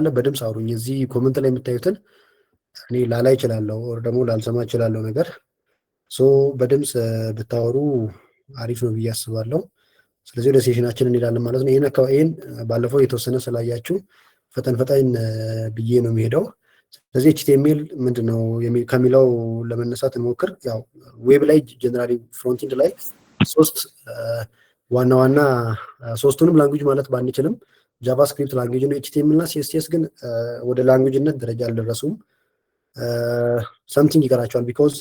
ካለ በድምፅ አውሩኝ። እዚህ ኮመንት ላይ የምታዩትን እኔ ላላይ እችላለሁ ኦር ደግሞ ላልሰማ እችላለሁ ነገር ሶ በድምፅ ብታወሩ አሪፍ ነው ብዬ አስባለሁ። ስለዚህ ወደ ሴሽናችን እንሄዳለን ማለት ነው። ይህን ባለፈው የተወሰነ ስላያችሁ ፈጠን ብዬ ነው የሚሄደው። ስለዚህ ኤችቲኤምኤል ምንድን ነው ከሚለው ለመነሳት እንሞክር። ያው ዌብ ላይ ጀነራሊ ፍሮንቲንድ ላይ ሶስት ዋና ዋና ሶስቱንም ላንጉጅ ማለት ባንችልም ጃቫስክሪፕት ላንጉጅ ነው። ኤችቲኤምኤል እና ሲኤስኤስ ግን ወደ ላንጉጅነት ደረጃ አልደረሱም። ሰምቲንግ ይቀራቸዋል። ቢኮዝ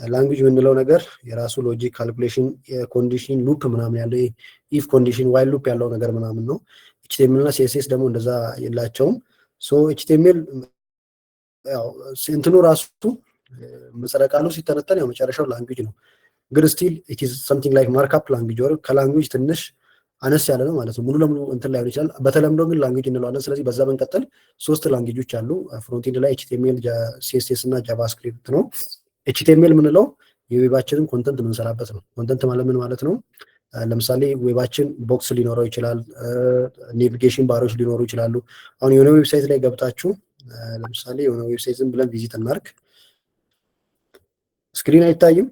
ላንጉጅ የምንለው ነገር የራሱ ሎጂክ፣ ካልኩሌሽን፣ ኮንዲሽን፣ ሉፕ ምናምን ያለው ኢፍ ኮንዲሽን፣ ዋይል ሉፕ ያለው ነገር ምናምን ነው። ኤችቲኤምኤል እና ሲኤስኤስ ደግሞ እንደዛ የላቸውም። ሶ ኤችቲኤምኤል እንትኑ ራሱ መሰረ ቃሉ ሲተነተን ያው መጨረሻው ላንጉጅ ነው። ግን ስቲል ኢት ኢዝ ሰምቲንግ ላይክ ማርክአፕ ላንጉጅ ወር ከላንጉጅ ትንሽ አነስ ያለ ነው ማለት ነው። ሙሉ ለሙሉ እንትን ላይሆን ይችላል። በተለምዶ ግን ላንጉጅ እንለዋለን። ስለዚህ በዛ ብንቀጥል ሶስት ላንጉጆች አሉ ፍሮንቲንድ ላይ ኤችቲኤምኤል፣ ሲኤስኤስ እና ጃቫስክሪፕት ነው። ኤችቲኤምኤል የምንለው የዌባችንን ኮንተንት የምንሰራበት ነው። ኮንተንት ማለት ምን ማለት ነው? ለምሳሌ ዌባችን ቦክስ ሊኖረው ይችላል፣ ኔቪጌሽን ባሮች ሊኖሩ ይችላሉ። አሁን የሆነ ዌብሳይት ላይ ገብታችሁ ለምሳሌ የሆነ ዌብሳይት ዝም ብለን ቪዚት እናርግ። ስክሪን አይታይም?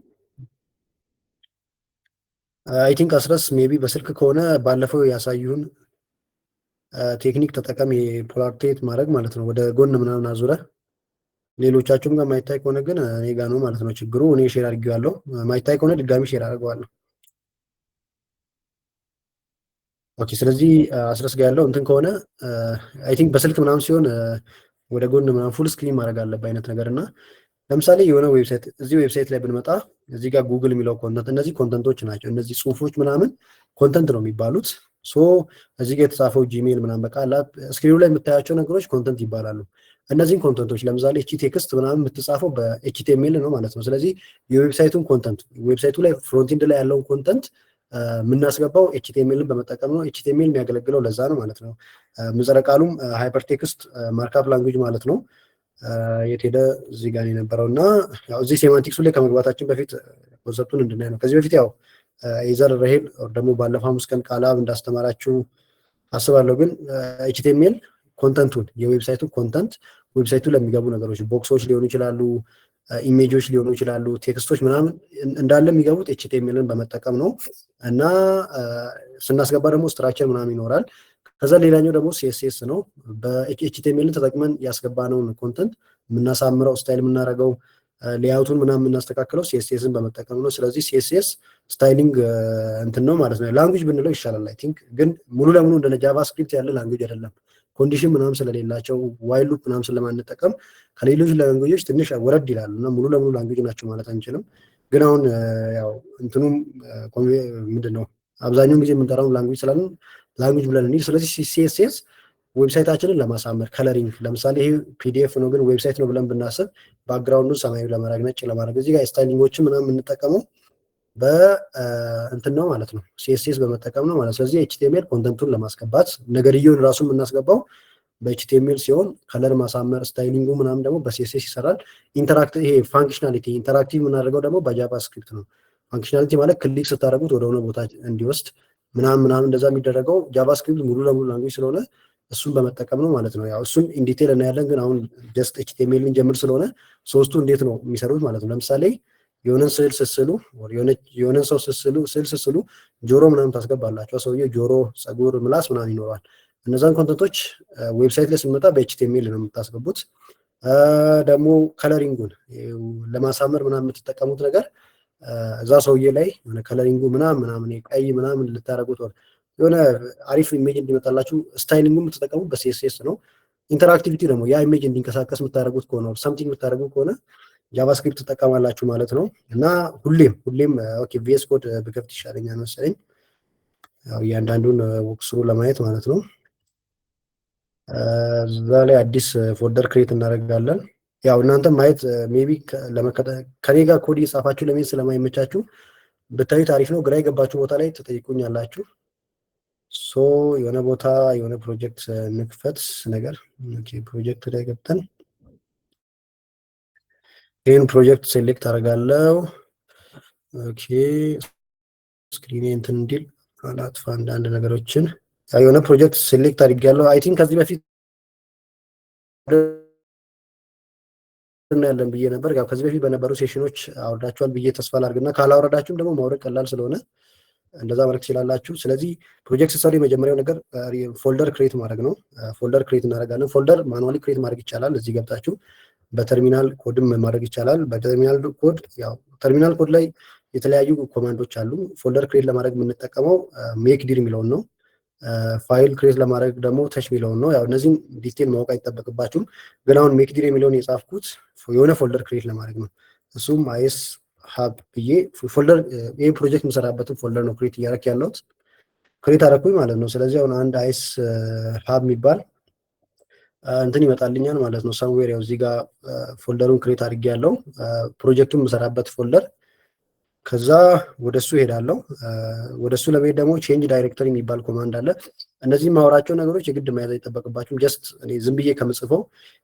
አይ ቲንክ አስረስ ሜቢ በስልክ ከሆነ ባለፈው ያሳዩን ቴክኒክ ተጠቀም፣ የፖላርቴት ማድረግ ማለት ነው። ወደ ጎን ምናምን አዙረ። ሌሎቻችሁም ጋር ማይታይ ከሆነ ግን እኔ ጋ ነው ማለት ነው ችግሩ። እኔ ሼር አድርጌዋለሁ። ማይታይ ከሆነ ድጋሚ ሼር አድርገዋለሁ። ኦኬ። ስለዚህ አስረስ ጋር ያለው እንትን ከሆነ አይ ቲንክ በስልክ ምናምን ሲሆን ወደ ጎን ምናምን ፉል ስክሪን ማድረግ አለበት አይነት ነገር እና ለምሳሌ የሆነ ዌብሳይት እዚህ ዌብሳይት ላይ ብንመጣ እዚህ ጋር ጉግል የሚለው ኮንተንት፣ እነዚህ ኮንተንቶች ናቸው። እነዚህ ጽሁፎች ምናምን ኮንተንት ነው የሚባሉት። ሶ እዚህ ጋር የተጻፈው ጂሜል ምናምን በቃ ስክሪኑ ላይ የምታያቸው ነገሮች ኮንተንት ይባላሉ። እነዚህን ኮንተንቶች ለምሳሌ እቺ ቴክስት ምናምን የምትጻፈው በኤችቲኤምኤል ነው ማለት ነው። ስለዚህ የዌብሳይቱን ኮንተንት ዌብሳይቱ ላይ ፍሮንቲንድ ላይ ያለውን ኮንተንት የምናስገባው ኤችቲኤምኤልን በመጠቀም ነው። ኤችቲኤምኤል የሚያገለግለው ለዛ ነው ማለት ነው። ምጸረ ቃሉም ሃይፐርቴክስት ማርክአፕ ላንጉጅ ማለት ነው። የት ሄደ? እዚህ ጋር የነበረው እና ያው እዚህ ሴማንቲክሱ ላይ ከመግባታችን በፊት ኮንሰፕቱን እንድናይ ነው። ከዚህ በፊት ያው ኢዘር ራሄል ደግሞ ባለፈው 5 ቀን ቃላብ እንዳስተማራችሁ አስባለሁ። ግን ኤችቲኤምኤል ኮንተንቱን የዌብሳይቱ ኮንተንት ዌብሳይቱ ለሚገቡ ነገሮች ቦክሶች ሊሆኑ ይችላሉ፣ ኢሜጆች ሊሆኑ ይችላሉ፣ ቴክስቶች ምናምን እንዳለ የሚገቡት ኤችቲኤምኤልን በመጠቀም ነው እና ስናስገባ ደግሞ ስትራክቸር ምናምን ይኖራል። ከዛ ሌላኛው ደግሞ ሲኤስኤስ ነው። በኤችቲኤምኤልን ተጠቅመን ያስገባነውን ኮንተንት የምናሳምረው ስታይል የምናደርገው ሌያውቱን ምናምን የምናስተካክለው ሲኤስኤስን በመጠቀም ነው። ስለዚህ ሲኤስኤስ ስታይሊንግ እንትን ነው ማለት ነው። ላንጉጅ ብንለው ይሻላል አይ ቲንክ። ግን ሙሉ ለሙሉ እንደ ጃቫስክሪፕት ያለ ላንጉጅ አይደለም። ኮንዲሽን ምናምን ስለሌላቸው ዋይል ሉፕ ምናምን ስለማንጠቀም ከሌሎች ላንጉጆች ትንሽ ወረድ ይላሉ እና ሙሉ ለሙሉ ላንጉጅ ናቸው ማለት አንችልም። ግን አሁን ያው እንትኑም ምንድን ነው አብዛኛውን ጊዜ የምንጠራውን ላንጉጅ ስላለን ላንጉጅ ብለን እንሂድ። ስለዚህ ሲኤስኤስ ዌብሳይታችንን ለማሳመር ከለሪንግ፣ ለምሳሌ ይሄ ፒዲኤፍ ነው ግን ዌብሳይት ነው ብለን ብናስብ ባክግራውንዱን ሰማያዊ ለማድረግ ነጭ ለማድረግ እዚህ ጋር ስታይሊንጎችን ምናምን የምንጠቀመው በእንትን ነው ማለት ነው፣ ሲኤስኤስ በመጠቀም ነው ማለት። ስለዚህ ኤችቲኤምኤል ኮንተንቱን ለማስገባት ነገርየውን ራሱ የምናስገባው በኤችቲኤምኤል ሲሆን ከለር ማሳመር ስታይሊንጉ ምናምን ደግሞ በሲኤስኤስ ይሰራል። ይሄ ፋንክሽናሊቲ ኢንተራክቲቭ የምናደርገው ደግሞ በጃቫስክሪፕት ነው። ፋንክሽናሊቲ ማለት ክሊክ ስታደርጉት ወደ ሆነ ቦታ እንዲወስድ ምናምን እንደዛ የሚደረገው ጃቫስክሪፕት ሙሉ ለሙሉ ላንጉጅ ስለሆነ እሱን በመጠቀም ነው ማለት ነው። ያው እሱን ኢንዲቴል እናያለን። ግን አሁን ጀስት ኤችቲኤምኤልን ጀምር ስለሆነ ሶስቱ እንዴት ነው የሚሰሩት ማለት ነው። ለምሳሌ የሆነን ስዕል ስስሉ የሆነን ሰው ስዕል ስስሉ ጆሮ ምናምን ታስገባላችሁ። ሰውዬ ጆሮ፣ ፀጉር፣ ምላስ ምናምን ይኖረዋል። እነዛን ኮንተንቶች ዌብሳይት ላይ ስንመጣ በኤችቲኤምኤል ነው የምታስገቡት። ደግሞ ከለሪንጉን ለማሳመር ምናምን የምትጠቀሙት ነገር እዛ ሰውዬ ላይ የሆነ ከለሪንጉ ምናምን ቀይ ምናምን ልታደርጉት የሆነ አሪፍ ኢሜጅ እንዲመጣላችሁ ስታይሊንጉ የምትጠቀሙት በሲኤስኤስ ነው። ኢንተራክቲቪቲ ደግሞ ያ ኢሜጅ እንዲንቀሳቀስ የምታደርጉት ከሆነ ሰምቲንግ የምታደርጉ ከሆነ ጃቫስክሪፕት ትጠቀማላችሁ ማለት ነው። እና ሁሌም ኦኬ ቪኤስ ኮድ ብከፍት ይሻለኛል መሰለኝ ያው እያንዳንዱን ወክስሩ ለማየት ማለት ነው። እዛ ላይ አዲስ ፎልደር ክሬት እናደርጋለን። ያው እናንተ ማየት ሜቢ ከኔ ጋር ኮድ እየጻፋችሁ ለምን ስለማይመቻችሁ ብታዩት አሪፍ ነው። ግራ የገባችሁ ቦታ ላይ ትጠይቁኛላችሁ። ሶ የሆነ ቦታ የሆነ ፕሮጀክት ንክፈት ነገር ፕሮጀክት ላይ ገብተን ይህን ፕሮጀክት ሴሌክት አደርጋለሁ። ኦኬ ስክሪን እንትን እንዲል አላጥፋ አንዳንድ ነገሮችን የሆነ ፕሮጀክት ሴሌክት አድርጌያለሁ። አይ ቲንክ ከዚህ በፊት ያለን ብዬ ነበር። ያው ከዚህ በፊት በነበሩ ሴሽኖች አውርዳችኋል ብዬ ተስፋ ላድርግና ካላወረዳችሁም ደግሞ ማውረድ ቀላል ስለሆነ እንደዛ ማድረግ ትችላላችሁ። ስለዚህ ፕሮጀክት ስትሰሩ የመጀመሪያው ነገር ፎልደር ክሬት ማድረግ ነው። ፎልደር ክሬት እናደርጋለን። ፎልደር ማኑዋሊ ክሬት ማድረግ ይቻላል። እዚህ ገብታችሁ በተርሚናል ኮድም ማድረግ ይቻላል። በተርሚናል ኮድ ያው ተርሚናል ኮድ ላይ የተለያዩ ኮማንዶች አሉ። ፎልደር ክሬት ለማድረግ የምንጠቀመው ሜክ ዲር የሚለውን ነው። ፋይል ክሬት ለማድረግ ደግሞ ተች የሚለውን ነው። ያው እነዚህም ዲቴል ማወቅ አይጠበቅባችሁም። ግን አሁን ሜክ ዲር የሚለውን የጻፍኩት የሆነ ፎልደር ክሬት ለማድረግ ነው። እሱም አይስ ሀብ ብዬ ፎልደር ይህ ፕሮጀክት የምሰራበትን ፎልደር ነው ክሬት እያደረክ ያለሁት። ክሬት አደረኩኝ ማለት ነው። ስለዚህ አሁን አንድ አይስ ሀብ የሚባል እንትን ይመጣልኛል ማለት ነው። ሰምዌር ያው እዚህ ጋር ፎልደሩን ክሬት አድርጌ ያለው ፕሮጀክቱን የምሰራበት ፎልደር። ከዛ ወደሱ ሄዳለሁ። ወደሱ ለመሄድ ደግሞ ቼንጅ ዳይሬክተሪ የሚባል ኮማንድ አለ። እነዚህ ማወራቸው ነገሮች የግድ መያዝ አይጠበቅባችሁም። ጀስት እኔ ዝም ብዬ ከምጽፈው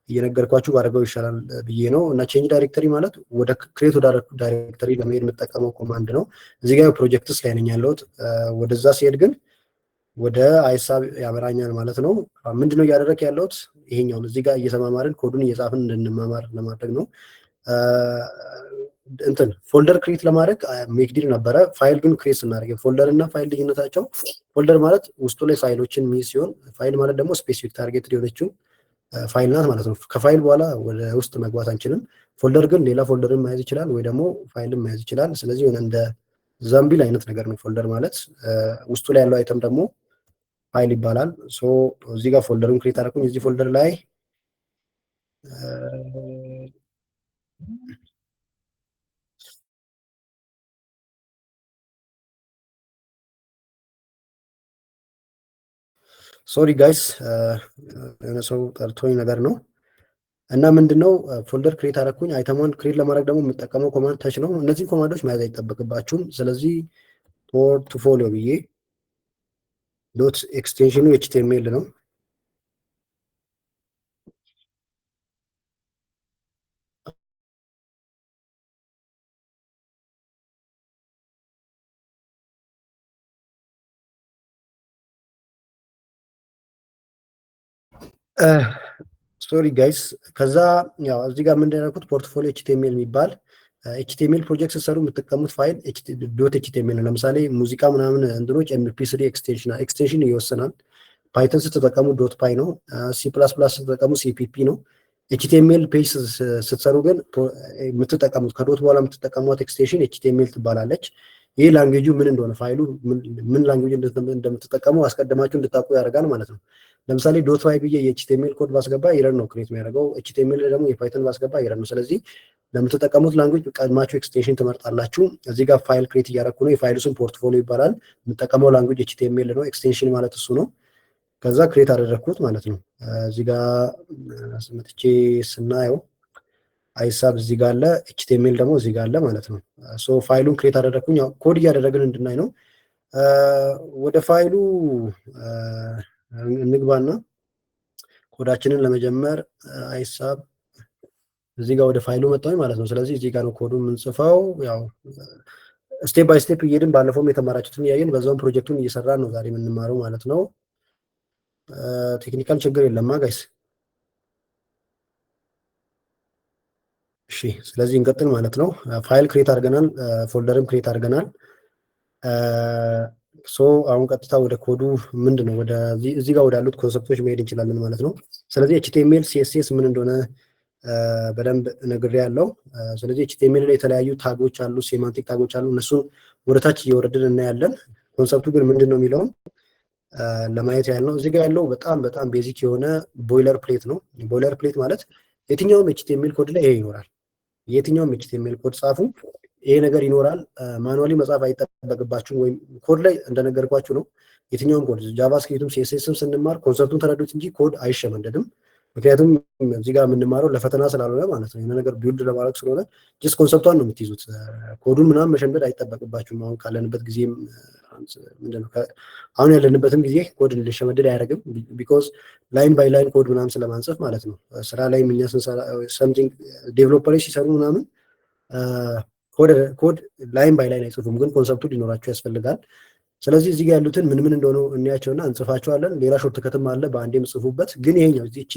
እየነገርኳችሁ ባደርገው ይሻላል ብዬ ነው። እና ቼንጅ ዳይሬክተሪ ማለት ወደ ክሬት ወደ ዳይሬክተሪ ለመሄድ የምጠቀመው ኮማንድ ነው። እዚህ ጋር ፕሮጀክትስ ላይ ነኝ ያለሁት። ወደዛ ሲሄድ ግን ወደ አይሳብ ያመራኛል ማለት ነው። ምንድነው እያደረክ ያለሁት? ይሄኛውን እዚህ ጋር እየተማማርን ኮዱን እየጻፍን እንድንማማር ለማድረግ ነው። እንትን ፎልደር ክሬት ለማድረግ ሜክዲር ነበረ። ፋይል ግን ክሬት ስናደርግ ፎልደር እና ፋይል ልዩነታቸው፣ ፎልደር ማለት ውስጡ ላይ ፋይሎችን የሚይዝ ሲሆን ፋይል ማለት ደግሞ ስፔሲፊክ ታርጌት የሆነችው ፋይል ናት ማለት ነው። ከፋይል በኋላ ወደ ውስጥ መግባት አንችልም። ፎልደር ግን ሌላ ፎልደርን መያዝ ይችላል ወይ ደግሞ ፋይልን መያዝ ይችላል። ስለዚህ ሆነ እንደ ዘምቢል አይነት ነገር ነው ፎልደር ማለት። ውስጡ ላይ ያለው አይተም ደግሞ ፋይል ይባላል። ሶ እዚህ ጋር ፎልደሩን ክሬት አደረኩኝ። እዚህ ፎልደር ላይ ሶሪ ጋይስ የሆነ ሰው ጠርቶኝ ነገር ነው። እና ምንድነው ፎልደር ክሬት አደረኩኝ። አይተሟን ክሬት ለማድረግ ደግሞ የምጠቀመው ኮማንድ ተች ነው። እነዚህን ኮማንዶች መያዝ አይጠበቅባችሁም። ስለዚህ ፖርትፎሊዮ ብዬ ዶት ኤክስቴንሽኑ ኤችቲኤምኤል ነው። ስቶሪ ጋይስ ከዛ ያው እዚህ ጋር ምንድን ያልኩት ፖርትፎሊዮ ኤችቲኤምኤል የሚባል ኤችቲኤምኤል ፕሮጀክት ስትሰሩ የምትጠቀሙት ፋይል ዶት ኤችቲኤምኤል ነው። ለምሳሌ ሙዚቃ ምናምን እንትኖች ኤምፒ3 ኤክስቴንሽን ይወስናል። ፓይተን ስትጠቀሙ ዶት ፓይ ነው። ሲ ፕላስ ፕላስ ስትጠቀሙ ሲፒፒ ነው። ኤችቲኤምኤል ፔጅ ስትሰሩ ግን የምትጠቀሙት ከዶት በኋላ የምትጠቀሟት ኤክስቴንሽን ኤችቲኤምኤል ትባላለች። ይህ ላንጉጁ ምን እንደሆነ ፋይሉ ምን ላንጉጅ እንደምትጠቀሙ አስቀድማችሁ እንድታውቁ ያደርጋል ማለት ነው። ለምሳሌ ዶት ፓይ ብዬ የኤችቲኤምኤል ኮድ ባስገባ ኤረር ነው ክሬት የሚያደርገው። ኤችቲኤምኤል ደግሞ የፓይተን ባስገባ ኤረር ነው። ስለዚህ ለምትጠቀሙት ላንጉጅ ቀድማችሁ ኤክስቴንሽን ትመርጣላችሁ። እዚህ ጋር ፋይል ክሬት እያደረኩ ነው። የፋይሉ ስም ፖርትፎሊዮ ይባላል። የምጠቀመው ላንጉጅ ኤችቲኤምኤል ነው። ኤክስቴንሽን ማለት እሱ ነው። ከዛ ክሬት አደረግኩት ማለት ነው። እዚህ ጋር መጥቼ ስናየው አይሳብ እዚህ ጋር አለ፣ ኤችቲኤምኤል ደግሞ እዚህ ጋር አለ ማለት ነው። ሶ ፋይሉን ክሬት አደረግኩኝ። ያው ኮድ እያደረግን እንድናይ ነው። ወደ ፋይሉ እንግባና ኮዳችንን ለመጀመር አይሳብ እዚህ ጋር ወደ ፋይሉ መጣሁኝ ማለት ነው። ስለዚህ እዚህ ጋር ነው ኮዱን የምንጽፈው። ያው ስቴፕ ባይ ስቴፕ እየሄድን ባለፈውም የተማራችሁትን እያየን በዛውም ፕሮጀክቱን እየሰራን ነው ዛሬ የምንማረው ማለት ነው። ቴክኒካል ችግር የለማ ጋይስ። እሺ ስለዚህ እንቀጥል ማለት ነው። ፋይል ክሬት አድርገናል፣ ፎልደርም ክሬት አድርገናል። ሶ አሁን ቀጥታ ወደ ኮዱ ምንድነው ወደ እዚህ ጋር ወዳሉት ኮንሰፕቶች መሄድ እንችላለን ማለት ነው። ስለዚህ ኤችቲኤምኤል ሲኤስኤስ ምን እንደሆነ በደንብ ነግሬ ያለው። ስለዚህ ኤችቲኤምኤል ላይ የተለያዩ ታጎች አሉ፣ ሴማንቲክ ታጎች አሉ። እነሱን ወደታች እየወረድን እናያለን። ኮንሰፕቱ ግን ምንድን ነው የሚለውን ለማየት ያህል ነው። እዚህ ጋር ያለው በጣም ቤዚክ የሆነ ቦይለር ፕሌት ነው። ቦይለር ፕሌት ማለት የትኛውም ኤችቲኤምኤል ኮድ ላይ ይሄ ይኖራል። የትኛውም ኤችቲኤምኤል ኮድ ጻፉ፣ ይሄ ነገር ይኖራል። ማኑዋሊ መጻፍ አይጠበቅባችሁም። ወይም ኮድ ላይ እንደነገርኳችሁ ነው። የትኛውም ኮድ ጃቫስክሪፕትም ሲኤስኤስም ስንማር ኮንሰፕቱን ተረዱት እንጂ ኮድ አይሸመደድም። ምክንያቱም እዚህ ጋር የምንማረው ለፈተና ስላልሆነ ማለት ነው። የሆነ ነገር ቢውልድ ለማድረግ ስለሆነ ጀስት ኮንሰፕቷን ነው የምትይዙት። ኮዱን ምናምን መሸምደድ አይጠበቅባችሁም። አሁን ካለንበት ጊዜም ምንድነው አሁን ያለንበትም ጊዜ ኮድ እንዲሸመደድ አያደርግም። ቢኮዝ ላይን ባይ ላይን ኮድ ምናምን ስለማንጽፍ ማለት ነው። ስራ ላይ እኛ ስንሰራ ሰምቲንግ ዴቨሎፐሮች ሲሰሩ ምናምን ኮድ ላይን ባይ ላይን አይጽፉም፣ ግን ኮንሰፕቱ ሊኖራቸው ያስፈልጋል። ስለዚህ እዚህ ጋር ያሉትን ምን እንደሆኑ እንያቸውና እንጽፋቸዋለን። ሌላ ሾርት ከትም አለ በአንዴ የምጽፉበት። ግን ይሄኛው እቺ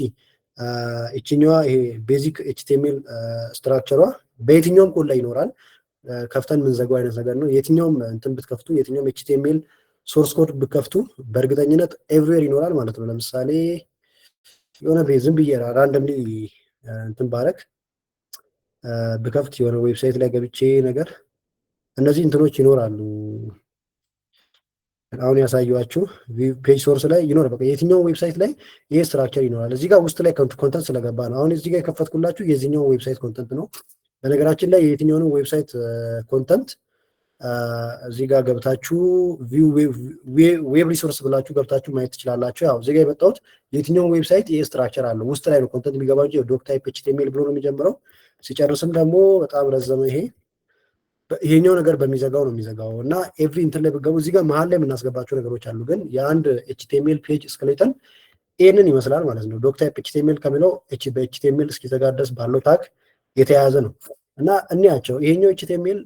ይችኛዋ ይሄ ቤዚክ ኤችቲኤምኤል ስትራክቸሯ በየትኛውም ኮድ ላይ ይኖራል። ከፍተን የምንዘጋው አይነት ነገር ነው። የትኛውም እንትን ብትከፍቱ የትኛውም ኤችቲኤምኤል ሶርስ ኮድ ብትከፍቱ በእርግጠኝነት ኤቭሪዌር ይኖራል ማለት ነው። ለምሳሌ የሆነ ዝም ብዬ ራንደምሊ እንትን ባረግ ብከፍት የሆነ ዌብሳይት ላይ ገብቼ ነገር እነዚህ እንትኖች ይኖራሉ። አሁን ያሳየኋችሁ ፔጅ ሶርስ ላይ ይኖር በቃ የትኛው ዌብሳይት ላይ ይሄ ስትራክቸር ይኖራል። እዚህ ጋር ውስጥ ላይ ኮንተንት ስለገባ ነው። አሁን እዚህ ጋር የከፈትኩላችሁ የዚህኛው ዌብሳይት ኮንተንት ነው። በነገራችን ላይ የትኛውን ዌብሳይት ኮንተንት እዚህ ጋር ገብታችሁ ዌብ ሪሶርስ ብላችሁ ገብታችሁ ማየት ትችላላችሁ። ያው እዚህ ጋር የመጣሁት የትኛውን ዌብሳይት ይሄ ስትራክቸር አለው ውስጥ ላይ ነው ኮንተንት የሚገባው እንጂ ዶክ ታይፕ ኤችቲኤምኤል ብሎ ነው የሚጀምረው። ሲጨርስም ደግሞ በጣም ረዘመ ይሄኛው ነገር በሚዘጋው ነው የሚዘጋው እና ኤቭሪ እንትን ላይ ብትገቡ እዚህ ጋር መሀል ላይ የምናስገባቸው ነገሮች አሉ። ግን የአንድ ኤችቲኤምኤል ፔጅ ስኬሌተን ይህንን ይመስላል ማለት ነው። ዶክ ታይፕ ኤችቲኤምኤል ከሚለው በኤችቲኤምኤል እስኪዘጋ ድረስ ባለው ታግ የተያያዘ ነው እና እንያቸው። ይሄኛው ኤችቲኤምኤል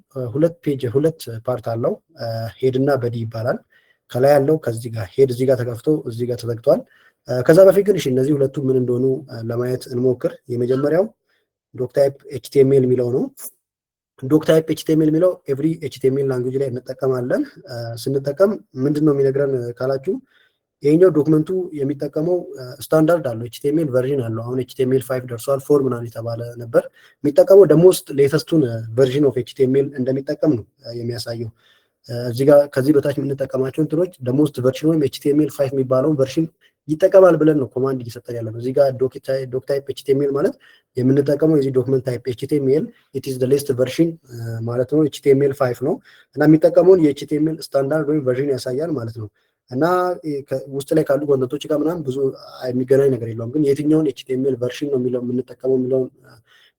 ሁለት ፓርት አለው። ሄድ እና በዲ ይባላል። ከላይ ያለው ከዚህ ጋር ሄድ እዚህ ጋር ተከፍቶ እዚህ ጋር ተዘግቷል። ከዛ በፊት ግን እነዚህ ሁለቱ ምን እንደሆኑ ለማየት እንሞክር። የመጀመሪያው ዶክ ታይፕ ኤችቲኤምኤል የሚለው ነው። ዶክ ታይፕ ኤችቲኤምኤል የሚለው ኤቭሪ ኤችቲኤምኤል ላንጉጅ ላይ እንጠቀማለን። ስንጠቀም ምንድን ነው የሚነግረን ካላችሁ ይሄኛው ዶክመንቱ የሚጠቀመው ስታንዳርድ አለው። ኤችቲኤምኤል ቨርዥን አለው። አሁን ኤችቲኤምኤል 5 ደርሷል። 4 ምናምን የተባለ ነበር የሚጠቀመው ደግሞ ውስጥ ሌተስቱን ቨርዥን ኦፍ ኤችቲኤምኤል እንደሚጠቀም ነው የሚያሳየው። እዚህ ጋር ከዚህ በታች የምንጠቀማቸው እንትኖች ደግሞ ውስጥ ቨርዥን ወይም ኤችቲኤምኤል 5 የሚባለውን ቨርዥን ይጠቀማል ብለን ነው ኮማንድ እየሰጠን ያለ ነው። እዚህ ጋር ዶክ ታይፕ ኤችቲኤምኤል ማለት የምንጠቀመው የዚህ ዶክመንት ታይፕ ኤችቲኤምኤል ኢት ኢዝ ዘ ሌስት ቨርዥን ማለት ነው። ኤችቲኤምኤል 5 ነው እና የሚጠቀመውን የኤችቲኤምኤል ስታንዳርድ ወይም ቨርዥን ያሳያል ማለት ነው። እና ውስጥ ላይ ካሉ ኮንተንቶች ጋር ምናምን ብዙ የሚገናኝ ነገር የለውም። ግን የትኛውን ኤችቲኤምኤል ቨርዥን ነው የምንጠቀመው የሚለውን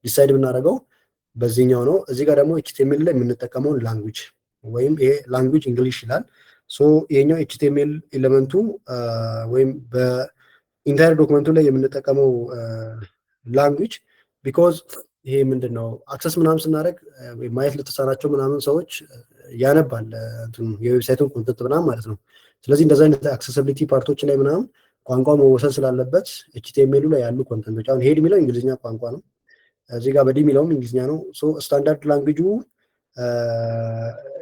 ዲሳይድ ብናደርገው በዚህኛው ነው። እዚህ ጋር ደግሞ ኤችቲኤምኤል ላይ የምንጠቀመውን ላንጉጅ ወይም ይሄ ላንጉጅ እንግሊሽ ይላል። ሶ ይሄኛው ኤችቲኤምኤል ኤሌመንቱ ወይም በኢንታየር ዶክመንቱ ላይ የምንጠቀመው ላንጉጅ ቢኮዝ ይሄ ምንድን ነው አክሰስ ምናምን ስናደርግ ማየት ለተሳናቸው ምናምን ሰዎች ያነባል የዌብሳይቱን ኮንተንት ምናምን ማለት ነው። ስለዚህ እንደዚህ አይነት አክሰሲቢሊቲ ፓርቶች ላይ ምናምን ቋንቋ መወሰን ስላለበት ኤችቲኤምኤሉ ላይ ያሉ ኮንተንቶች አሁን ሄድ የሚለው እንግሊዝኛ ቋንቋ ነው። እዚህ ጋር በዲ የሚለውም እንግሊዝኛ ነው። ሶ ስታንዳርድ ላንጉጁ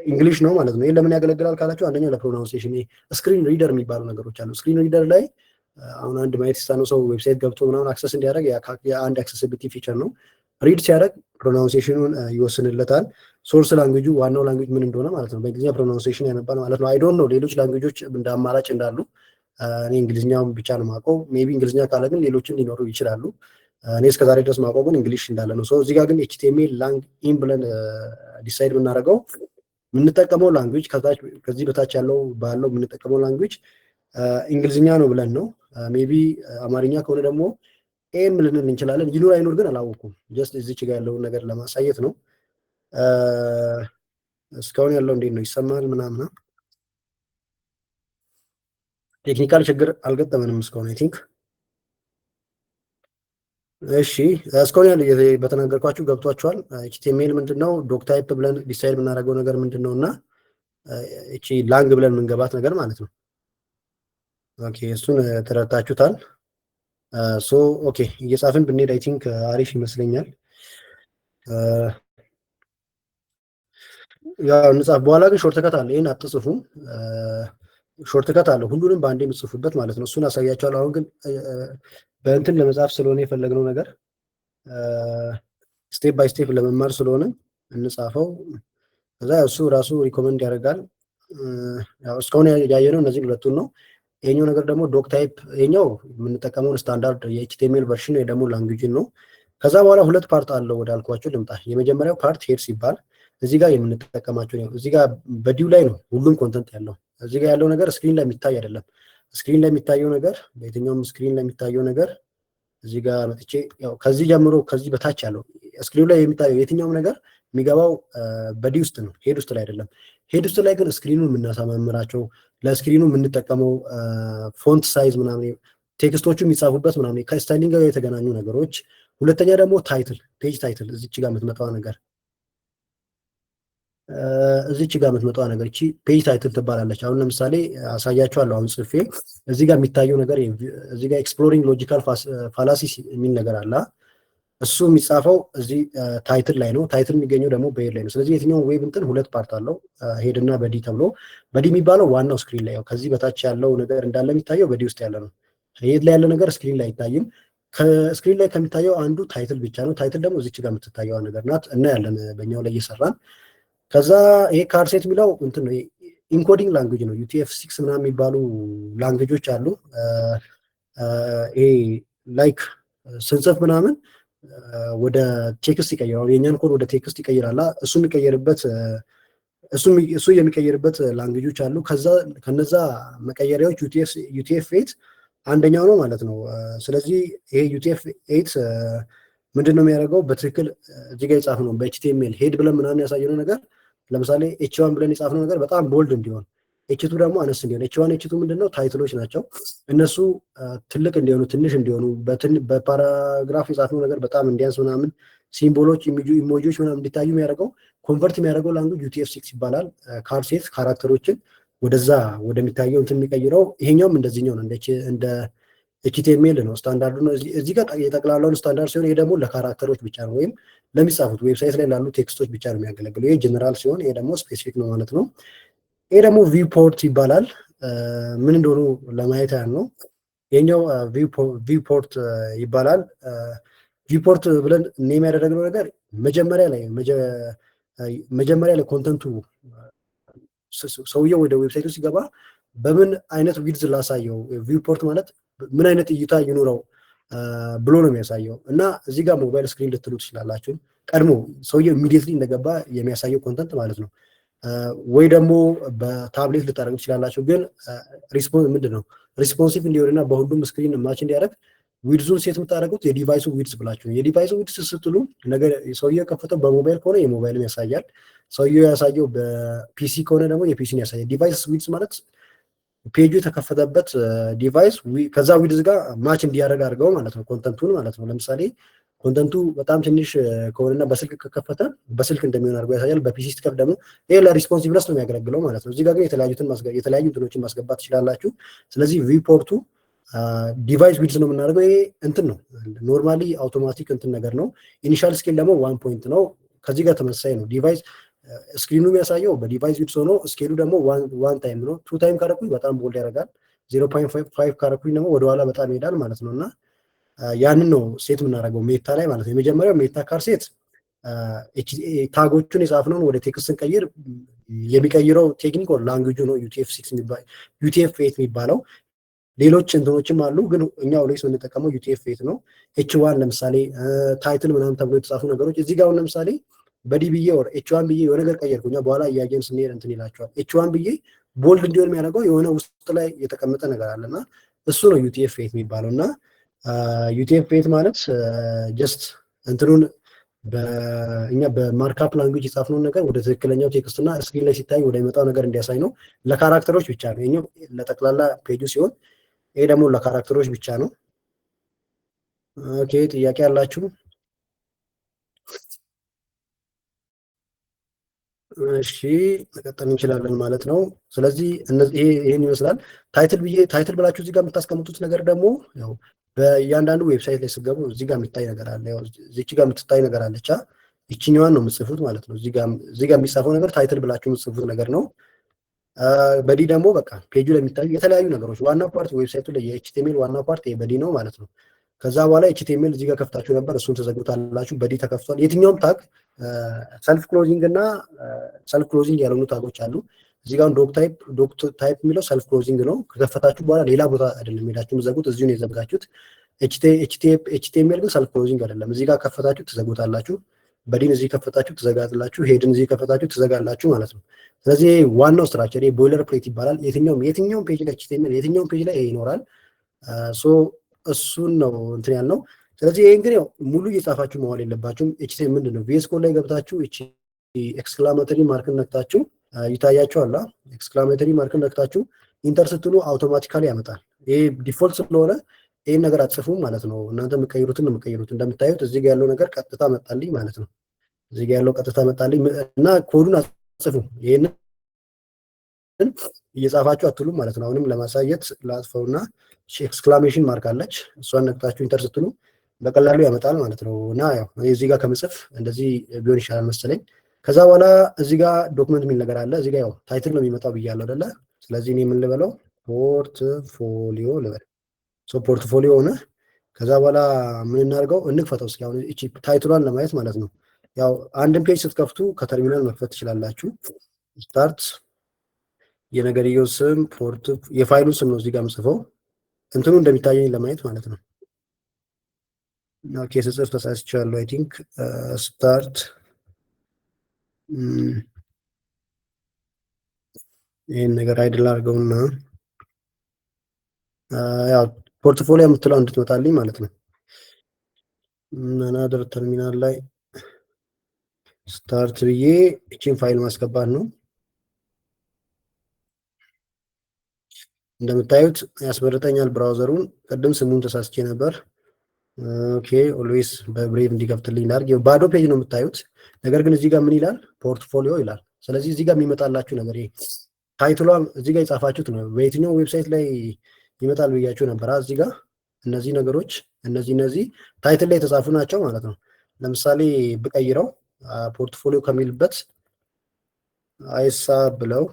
እንግሊሽ ነው ማለት ነው። ይሄ ለምን ያገለግላል ካላችሁ አንደኛው ለፕሮናንሲዬሽን ስክሪን ሪደር የሚባሉ ነገሮች አሉ። ስክሪን ሪደር ላይ አሁን አንድ ማየት የተሳነው ሰው ዌብሳይት ገብቶ ምናምን አክሰስ እንዲያደርግ የአንድ አክሰሲቢሊቲ ፊቸር ነው። ሪድ ሲያደርግ ፕሮናንሲዬሽኑን ይወስንለታል። ሶርስ ላንጉጁ ዋናው ላንጉጅ ምን እንደሆነ ማለት ነው። በእንግሊዝኛ ፕሮናንሲዬሽን ያነባል ማለት ነው። አይ ዶንት ኖ ሌሎች ላንጉጆች እንደ አማራጭ እንዳሉ እኔ እንግሊዝኛውን ብቻ ነው የማውቀው። ሜቢ እንግሊዝኛ ካለ ግን ሌሎችን ሊኖሩ ይችላሉ። እኔ እስከዛሬ ድረስ ማውቀው ግን እንግሊሽ እንዳለ ነው። እዚህ ጋር ግን ኤችቲኤምኤል ላንግ ኢን ብለን ዲሳይድ ብናደርገው የምንጠቀመው ላንጉጅ ከዚህ በታች ያለው ባለው የምንጠቀመው ላንጉጅ እንግሊዝኛ ነው ብለን ነው። ሜቢ አማርኛ ከሆነ ደግሞ ኤም ልንል እንችላለን። ይኑር አይኑር ግን አላወኩም። ጀስት እዚች ጋር ያለውን ነገር ለማሳየት ነው። እስካሁን ያለው እንዴት ነው ይሰማል ምናምን? ቴክኒካል ችግር አልገጠመንም እስካሁን አይ ቲንክ። እሺ እስካሁን ያለ በተናገርኳችሁ ገብቷችኋል። ኤችቲኤምኤል ምንድነው? ዶክ ታይፕ ብለን ዲሳይድ የምናደርገው ነገር ምንድነው እና እቺ ላንግ ብለን የምንገባት ነገር ማለት ነው። ኦኬ እሱን ተረድታችሁታል። ሶ ኦኬ እየጻፍን ብንሄድ አይ ቲንክ አሪፍ ይመስለኛል። ያው እንጻፍ። በኋላ ግን ሾርትከት አለ። ይሄን አትጽፉ። ሾርትከት አለ ሁሉንም በአንዴ የምትጽፉበት ማለት ነው። እሱን አሳያችኋለሁ። አሁን ግን በእንትን ለመጻፍ ስለሆነ የፈለግነው ነገር ስቴፕ ባይ ስቴፕ ለመማር ስለሆነ እንጻፈው። ከዛ እሱ ራሱ ሪኮመንድ ያደርጋል። ያው እስካሁን ያየነው እነዚህ ሁለቱን ነው። ይሄኛው ነገር ደግሞ ዶክ ታይፕ ይሄኛው የምንጠቀመውን ስታንዳርድ የኤችቲኤምኤል ቨርሽን ወይ ደግሞ ላንጉጅን ነው። ከዛ በኋላ ሁለት ፓርት አለው ወዳልኳችሁ ልምጣ። የመጀመሪያው ፓርት ሄድ ሲባል እዚህ ጋር የምንጠቀማቸው ነው። እዚህ ጋር በዲው ላይ ነው ሁሉም ኮንተንት ያለው። እዚህ ጋር ያለው ነገር ስክሪን ላይ የሚታይ አይደለም። ስክሪን ላይ የሚታየው ነገር በየትኛውም ስክሪን ላይ የሚታየው ነገር እዚህ ጋር መጥቼ ያው ከዚህ ጀምሮ ከዚህ በታች ያለው ስክሪን ላይ የሚታየው የትኛውም ነገር የሚገባው በዲ ውስጥ ነው፣ ሄድ ውስጥ ላይ አይደለም። ሄድ ውስጥ ላይ ግን ስክሪኑን የምናሳማምራቸው ለስክሪኑ የምንጠቀመው ፎንት ሳይዝ ምናምን ቴክስቶቹ የሚጻፉበት ምናምን ከስታይሊንግ ጋር የተገናኙ ነገሮች። ሁለተኛ ደግሞ ታይትል ፔጅ ታይትል እዚች ጋር የምትመጣው ነገር እዚች ጋር የምትመጣዋ ነገር እቺ ፔጅ ታይትል ትባላለች። አሁን ለምሳሌ አሳያችኋለሁ። አሁን ጽፌ እዚህ ጋር የሚታየው ነገር እዚህ ጋር ኤክስፕሎሪንግ ሎጂካል ፋላሲስ የሚል ነገር አለ። እሱ የሚጻፈው እዚህ ታይትል ላይ ነው። ታይትል የሚገኘው ደግሞ በሄድ ላይ ነው። ስለዚህ የትኛው ዌብ እንትን ሁለት ፓርት አለው፣ ሄድ እና በዲ ተብሎ። በዲ የሚባለው ዋናው ስክሪን ላይ ከዚህ በታች ያለው ነገር እንዳለ የሚታየው በዲ ውስጥ ያለ ነው። ሄድ ላይ ያለ ነገር ስክሪን ላይ አይታይም። ከስክሪን ላይ ከሚታየው አንዱ ታይትል ብቻ ነው። ታይትል ደግሞ እዚች ጋር የምትታየዋ ነገር ናት። እና ያለን በኛው ላይ እየሰራን ከዛ ይሄ ካርሴት የሚለው እንትን ነው፣ ኢንኮዲንግ ላንጉጅ ነው። ዩቲኤፍ ሲክስ ምናምን የሚባሉ ላንጉጆች አሉ። ይሄ ላይክ ስንጽፍ ምናምን ወደ ቴክስት ይቀይራል። የኛን ኮድ ወደ ቴክስት ይቀይራል። እሱ የሚቀይርበት ላንጉጆች አሉ። ከነዛ መቀየሪያዎች ዩቲኤፍ ኤት አንደኛው ነው ማለት ነው። ስለዚህ ይሄ ዩቲኤፍ ኤት ምንድን ነው የሚያደርገው? በትክክል እዚህ ጋር የጻፍነው በኤችቲኤምኤል ሄድ ብለን ምናምን ያሳየነው ነገር ለምሳሌ ኤችዋን ብለን የጻፍነው ነገር በጣም ቦልድ እንዲሆን፣ ኤችቱ ደግሞ አነስ እንዲሆን። ኤችዋን ኤችቱ ምንድነው? ታይትሎች ናቸው። እነሱ ትልቅ እንዲሆኑ ትንሽ እንዲሆኑ፣ በፓራግራፍ የጻፍነው ነገር በጣም እንዲያንስ ምናምን፣ ሲምቦሎች ኢሞጂዎች ምናምን እንዲታዩ የሚያደርገው ኮንቨርት የሚያደርገው ላንጉጅ ዩቲኤፍ ሲክስ ይባላል። ካርሴት ካራክተሮችን ወደዛ ወደሚታየው እንትን የሚቀይረው ይሄኛውም እንደዚህኛው ነው፣ እንደ ኤችቲኤምኤል ነው። ስታንዳርዱ ነው። እዚህ ጋር የጠቅላላውን ስታንዳርድ ሲሆን ይሄ ደግሞ ለካራክተሮች ብቻ ነው፣ ወይም ለሚጻፉት ዌብሳይት ላይ ላሉ ቴክስቶች ብቻ ነው የሚያገለግለው። ይሄ ጀነራል ሲሆን ይሄ ደግሞ ስፔሲፊክ ነው ማለት ነው። ይሄ ደግሞ ቪውፖርት ይባላል። ምን እንደሆኑ ለማየት ያህል ነው። የኛው ቪውፖርት ይባላል። ቪውፖርት ብለን ኔም ያደረግነው ነገር መጀመሪያ ላይ ኮንተንቱ ሰውየው ወደ ዌብሳይቱ ሲገባ በምን አይነት ዊድዝ ላሳየው፣ ቪውፖርት ማለት ምን አይነት እይታ ይኑረው ብሎ ነው የሚያሳየው። እና እዚህ ጋር ሞባይል ስክሪን ልትሉ ትችላላችሁ። ቀድሞ ሰውየው ኢሚዲየትሊ እንደገባ የሚያሳየው ኮንተንት ማለት ነው። ወይ ደግሞ በታብሌት ልታደርጉ ትችላላችሁ። ግን ምንድን ነው ሪስፖንሲቭ እንዲሆንና በሁሉም ስክሪን ማች እንዲያደርግ ዊድዙን ሴት የምታደርጉት የዲቫይሱ ዊድዝ ብላችሁ ነው። የዲቫይሱ ዊድዝ ስትሉ ነገር ሰውየው የከፈተው በሞባይል ከሆነ የሞባይልን ያሳያል። ሰውየው ያሳየው በፒሲ ከሆነ ደግሞ የፒሲን ያሳያል። ዲቫይስ ዊድዝ ማለት ፔጁ የተከፈተበት ዲቫይስ ከዛ ዊድዝ ጋር ማች እንዲያደርግ አድርገው ማለት ነው፣ ኮንተንቱን ማለት ነው። ለምሳሌ ኮንተንቱ በጣም ትንሽ ከሆነና በስልክ ከከፈተ በስልክ እንደሚሆን አድርጎ ያሳያል። በፒሲ ስትከፍት ደግሞ ይሄ ለሪስፖንሲቭነስ ነው የሚያገለግለው ማለት ነው። እዚህ ጋር ግን የተለያዩ እንትኖችን ማስገባት ትችላላችሁ። ስለዚህ ቪውፖርቱ ዲቫይስ ዊድዝ ነው የምናደርገው። ይሄ እንትን ነው ኖርማሊ አውቶማቲክ እንትን ነገር ነው። ኢኒሻል ስኬል ደግሞ 1 ፖይንት ነው። ከዚህ ጋር ተመሳሳይ ነው። ዲቫይስ ስክሪኑ የሚያሳየው በዲቫይስ ዊድዝ ሆኖ ስኬሉ ደግሞ 1 ታይም ነው። 2 ታይም ካረኩኝ በጣም ቦልድ ያደርጋል። 0.5 ካረኩኝ ደግሞ ወደኋላ በጣም ይሄዳል ማለት ነው። እና ያንን ነው ሴት የምናደርገው ሜታ ላይ ማለት ነው። የመጀመሪያው ሜታ ካርሴት ታጎቹን የጻፍነውን ወደ ቴክስት ስንቀይር የሚቀይረው ቴክኒክ ላንጉጁ ነው ዩቲኤፍ ኤት የሚባለው። ሌሎች እንትኖችም አሉ፣ ግን እኛ ኦልዌይስ የምንጠቀመው ዩቲኤፍ ኤት ነው። ኤች1 ለምሳሌ ታይትል ምናምን ተብሎ የተጻፉ ነገሮች እዚህ ጋር ለምሳሌ በዲ ብዬ ወር ኤች1 ብዬ የሆነ ነገር ቀየርኩ፣ እኛ በኋላ እያየን ስንሄድ እንትን ይላቸዋል። ኤች1 ብዬ ቦልድ እንዲሆን የሚያደርገው የሆነ ውስጥ ላይ የተቀመጠ ነገር አለና እሱ ነው ዩቲኤፍ ኤት የሚባለው። እና ዩቲኤፍ ኤት ማለት ጀስት እንትኑን እኛ በማርካፕ ላንጉጅ የጻፍነውን ነገር ወደ ትክክለኛው ቴክስት እና ስክሪን ላይ ሲታይ ወደ የሚመጣው ነገር እንዲያሳይ ነው። ለካራክተሮች ብቻ ነው። ይሄኛው ለጠቅላላ ፔጁ ሲሆን ይሄ ደግሞ ለካራክተሮች ብቻ ነው። ኦኬ፣ ጥያቄ አላችሁ? እሺ፣ መቀጠል እንችላለን ማለት ነው። ስለዚህ ይሄን ይመስላል። ታይትል ብላችሁ እዚህ ጋር የምታስቀምጡት ነገር ደግሞ ያው በእያንዳንዱ ዌብሳይት ላይ ስትገቡ እዚህ ጋር የሚታይ ነገር አለ። ያው እዚች ጋር የምትታይ ነገር አለቻ፣ ይችኛዋን ነው የምትጽፉት ማለት ነው። እዚህ ጋር የሚጻፈው ነገር ታይትል ብላችሁ የምትጽፉት ነገር ነው። በዲ ደግሞ በቃ ፔጁ ላይ የሚታዩ የተለያዩ ነገሮች ዋናው ፓርት ዌብሳይቱ ላይ የኤችቲኤምኤል ዋናው ፓርት በዲ ነው ማለት ነው። ከዛ በኋላ ኤችቲኤምኤል እዚህ ጋር ከፍታችሁ ነበር፣ እሱን ተዘግታላችሁ። በዲ ተከፍቷል። የትኛውም ታግ ሰልፍ ክሎዚንግ እና ሰልፍ ክሎዚንግ ያልሆኑ ታጎች አሉ። እዚህ ጋር ዶክ ታይፕ የሚለው ሰልፍ ክሎዚንግ ነው። ከከፈታችሁ በኋላ ሌላ ቦታ አይደለም ሄዳችሁ የምትዘጉት፣ እዚሁ ነው የዘጋችሁት። ኤችቲኤምኤል ግን ሰልፍ ክሎዚንግ አይደለም። እዚህ ጋር ከፈታችሁ ትዘጉታላችሁ። በዲን እዚህ ከፈታችሁ ትዘጋላችሁ። ሄድን እዚህ ከፈታችሁ ትዘጋላችሁ ማለት ነው። ስለዚህ ዋናው ስትራክቸር ቦይለር ፕሌት ይባላል። የትኛውም ፔጅ ላይ ኤችቲኤምኤል የትኛውም ፔጅ ላይ ይኖራል። እሱን ነው እንትን ያልነው። ስለዚህ ይሄ እንግዲህ ሙሉ እየጻፋችሁ መዋል የለባችሁም። ኤችቲኤምኤል ምንድን ነው? ቪኤስ ኮድ ላይ ገብታችሁ ኤክስክላሜተሪ ማርክን ነክታችሁ ይታያችኋል። ኤክስክላሜተሪ ማርክን ነክታችሁ ኢንተር ስትሉ አውቶማቲካሊ ያመጣል። ይሄ ዲፎልት ስለሆነ ይህን ነገር አትጽፉም ማለት ነው። እናንተ የምቀይሩትን ነው የምቀይሩት። እንደምታዩት እዚህ ጋር ያለው ነገር ቀጥታ መጣልኝ ማለት ነው። እዚህ ጋር ያለው ቀጥታ መጣልኝ እና ኮዱን ጽፉ። ይህንን እየጻፋችሁ አትሉም ማለት ነው። አሁንም ለማሳየት ላጥፈውና ኤክስክላሜሽን ማርክ አለች። እሷን ነቅታችሁ ኢንተር ስትሉ በቀላሉ ያመጣል ማለት ነው። እና ያው እዚህ ጋር ከምጽፍ እንደዚህ ቢሆን ይሻላል መሰለኝ። ከዛ በኋላ እዚህ ጋር ዶክመንት የሚል ነገር አለ። እዚህ ጋር ያው ታይትል ነው የሚመጣው ብያለሁ አይደለ? ስለዚህ እኔ ምን ልበለው? ፖርትፎሊዮ ልበል። ፖርትፎሊዮ ሆነ። ከዛ በኋላ ምን እናድርገው? እንክፈተው እስኪ አሁን እቺ ታይትሏን ለማየት ማለት ነው። ያው አንድን ፔጅ ስትከፍቱ ከተርሚናል መክፈት ትችላላችሁ። ስታርት የነገርየው ስም የፋይሉን ስም ነው እዚህ ጋር የምጽፈው እንትኑ እንደሚታየኝ ለማየት ማለት ነው። ኦኬ ስጽፍ ተሳስቻለሁ። አይ ቲንክ ስታርት ይህን ነገር አይድል አድርገውና ያው ፖርትፎሊዮ የምትለው እንድትመጣልኝ ማለት ነው። አናደር ተርሚናል ላይ ስታርት ብዬ እቺን ፋይል ማስገባት ነው። እንደምታዩት ያስመርጠኛል ብራውዘሩን። ቅድም ስሙን ተሳስቼ ነበር። ኦኬ ኦልዌይስ በብሬቭ እንዲከፍትልኝ ላድርግ። ባዶ ፔጅ ነው የምታዩት። ነገር ግን እዚህ ጋር ምን ይላል? ፖርትፎሊዮ ይላል። ስለዚህ እዚህ ጋር የሚመጣላችሁ ነገር ይሄ ታይትሏን እዚህ ጋር የጻፋችሁት ነው። በየትኛው ዌብሳይት ላይ ይመጣል ብያችሁ ነበር። እዚህ ጋር እነዚህ ነገሮች እነዚህ ታይትል ላይ የተጻፉ ናቸው ማለት ነው። ለምሳሌ ብቀይረው ፖርትፎሊዮ ከሚልበት አይሳብ ብለው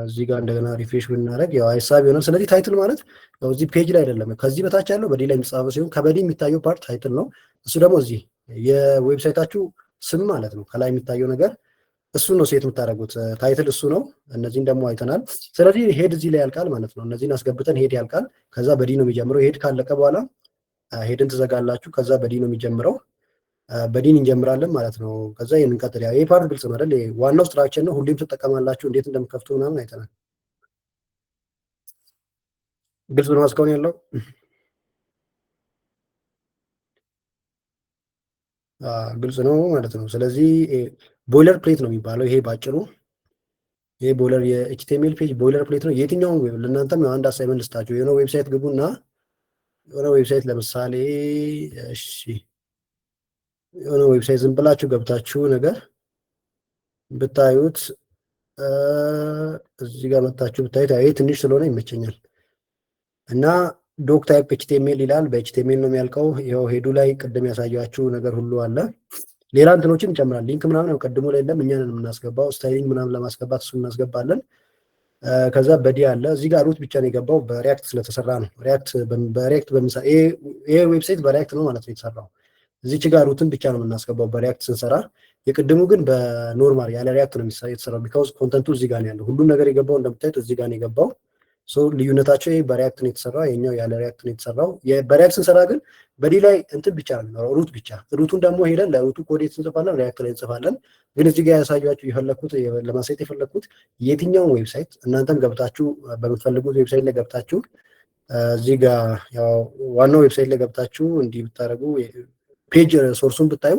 እዚህ ጋር እንደገና ሪፍሬሽ ብናደርግ ያው አይሳብ ይሆናል። ስለዚህ ታይትል ማለት ያው እዚህ ፔጅ ላይ አይደለም፣ ከዚህ በታች ያለው በዲ ላይ የሚጻፈው ሲሆን ከበዲ የሚታየው ፓርት ታይትል ነው። እሱ ደግሞ እዚህ የዌብሳይታችሁ ስም ማለት ነው። ከላይ የሚታየው ነገር እሱ ነው ሴት የምታደርጉት ታይትል እሱ ነው። እነዚህን ደግሞ አይተናል። ስለዚህ ሄድ እዚህ ላይ ያልቃል ማለት ነው። እነዚህን አስገብተን ሄድ ያልቃል። ከዛ በዲ ነው የሚጀምረው። ሄድ ካለቀ በኋላ ሄድን ትዘጋላችሁ። ከዛ በዲ ነው የሚጀምረው። በዲን እንጀምራለን ማለት ነው። ከዛ ይህን እንቀጥል። ይህ ፓርት ግልጽ ነው አይደል? ዋናው ስትራክቸር ነው። ሁሌም ትጠቀማላችሁ። እንዴት እንደምከፍቱ ምናምን አይተናል። ግልጽ ነው እስካሁን ያለው ግልጽ ነው ማለት ነው። ስለዚህ ቦይለር ፕሌት ነው የሚባለው ይሄ ባጭሩ። ይሄ ቦይለር የኤችቲኤምኤል ፔጅ ቦይለር ፕሌት ነው። የትኛውም ለእናንተም አንድ አሳይመንት ልስጣችሁ። የሆነ ዌብሳይት ግቡና የሆነ ዌብሳይት ለምሳሌ እሺ የሆነ ዌብሳይት ዝም ብላችሁ ገብታችሁ ነገር ብታዩት እዚህ ጋር መታችሁ ብታዩት ይሄ ትንሽ ስለሆነ ይመቸኛል እና ዶክ ታይፕ ኤችቲኤምኤል ይላል። በኤችቲኤምኤል ነው የሚያልቀው። ይኸው ሄዱ ላይ ቅድም ያሳያችሁ ነገር ሁሉ አለ። ሌላ እንትኖችን ይጨምራል። ሊንክ ምናምን ያው ቀድሞ ላይ የለም፣ እኛን የምናስገባው ስታይሊንግ ምናምን ለማስገባት እሱ እናስገባለን። ከዛ በዲ አለ። እዚህ ጋር ሩት ብቻ ነው የገባው በሪያክት ስለተሰራ ነው። በሪያክት ይሄ ዌብሳይት በሪያክት ነው ማለት ነው የተሰራው። እዚች ጋር ሩትን ብቻ ነው የምናስገባው በሪያክት ስንሰራ። የቅድሙ ግን በኖርማል ያለ ሪያክት ነው የተሰራው። ቢካውዝ ኮንተንቱ እዚህ ጋር ነው ያለው። ሁሉም ነገር የገባው እንደምታዩት እዚህ ጋር ነው የገባው። ልዩነታቸው ይሄ በሪያክት ነው የተሰራው፣ የኛው ያለ ሪያክት ነው የተሰራው። በሪያክት ስንሰራ ግን በዲ ላይ እንትን ብቻ ነው ሩት ብቻ። ሩቱን ደግሞ ሄደን ለሩቱ ኮዴት እንጽፋለን፣ ሪያክት ላይ እንጽፋለን። ግን እዚህ ጋር ያሳያችሁ የፈለኩት ለማሳየት የፈለኩት የትኛውን ዌብሳይት እናንተም ገብታችሁ በምትፈልጉት ዌብሳይት ላይ ገብታችሁ እዚህ ጋር ያው ዋናው ዌብሳይት ላይ ገብታችሁ እንዲህ ብታደርጉ ፔጅ ሶርሱን ብታዩ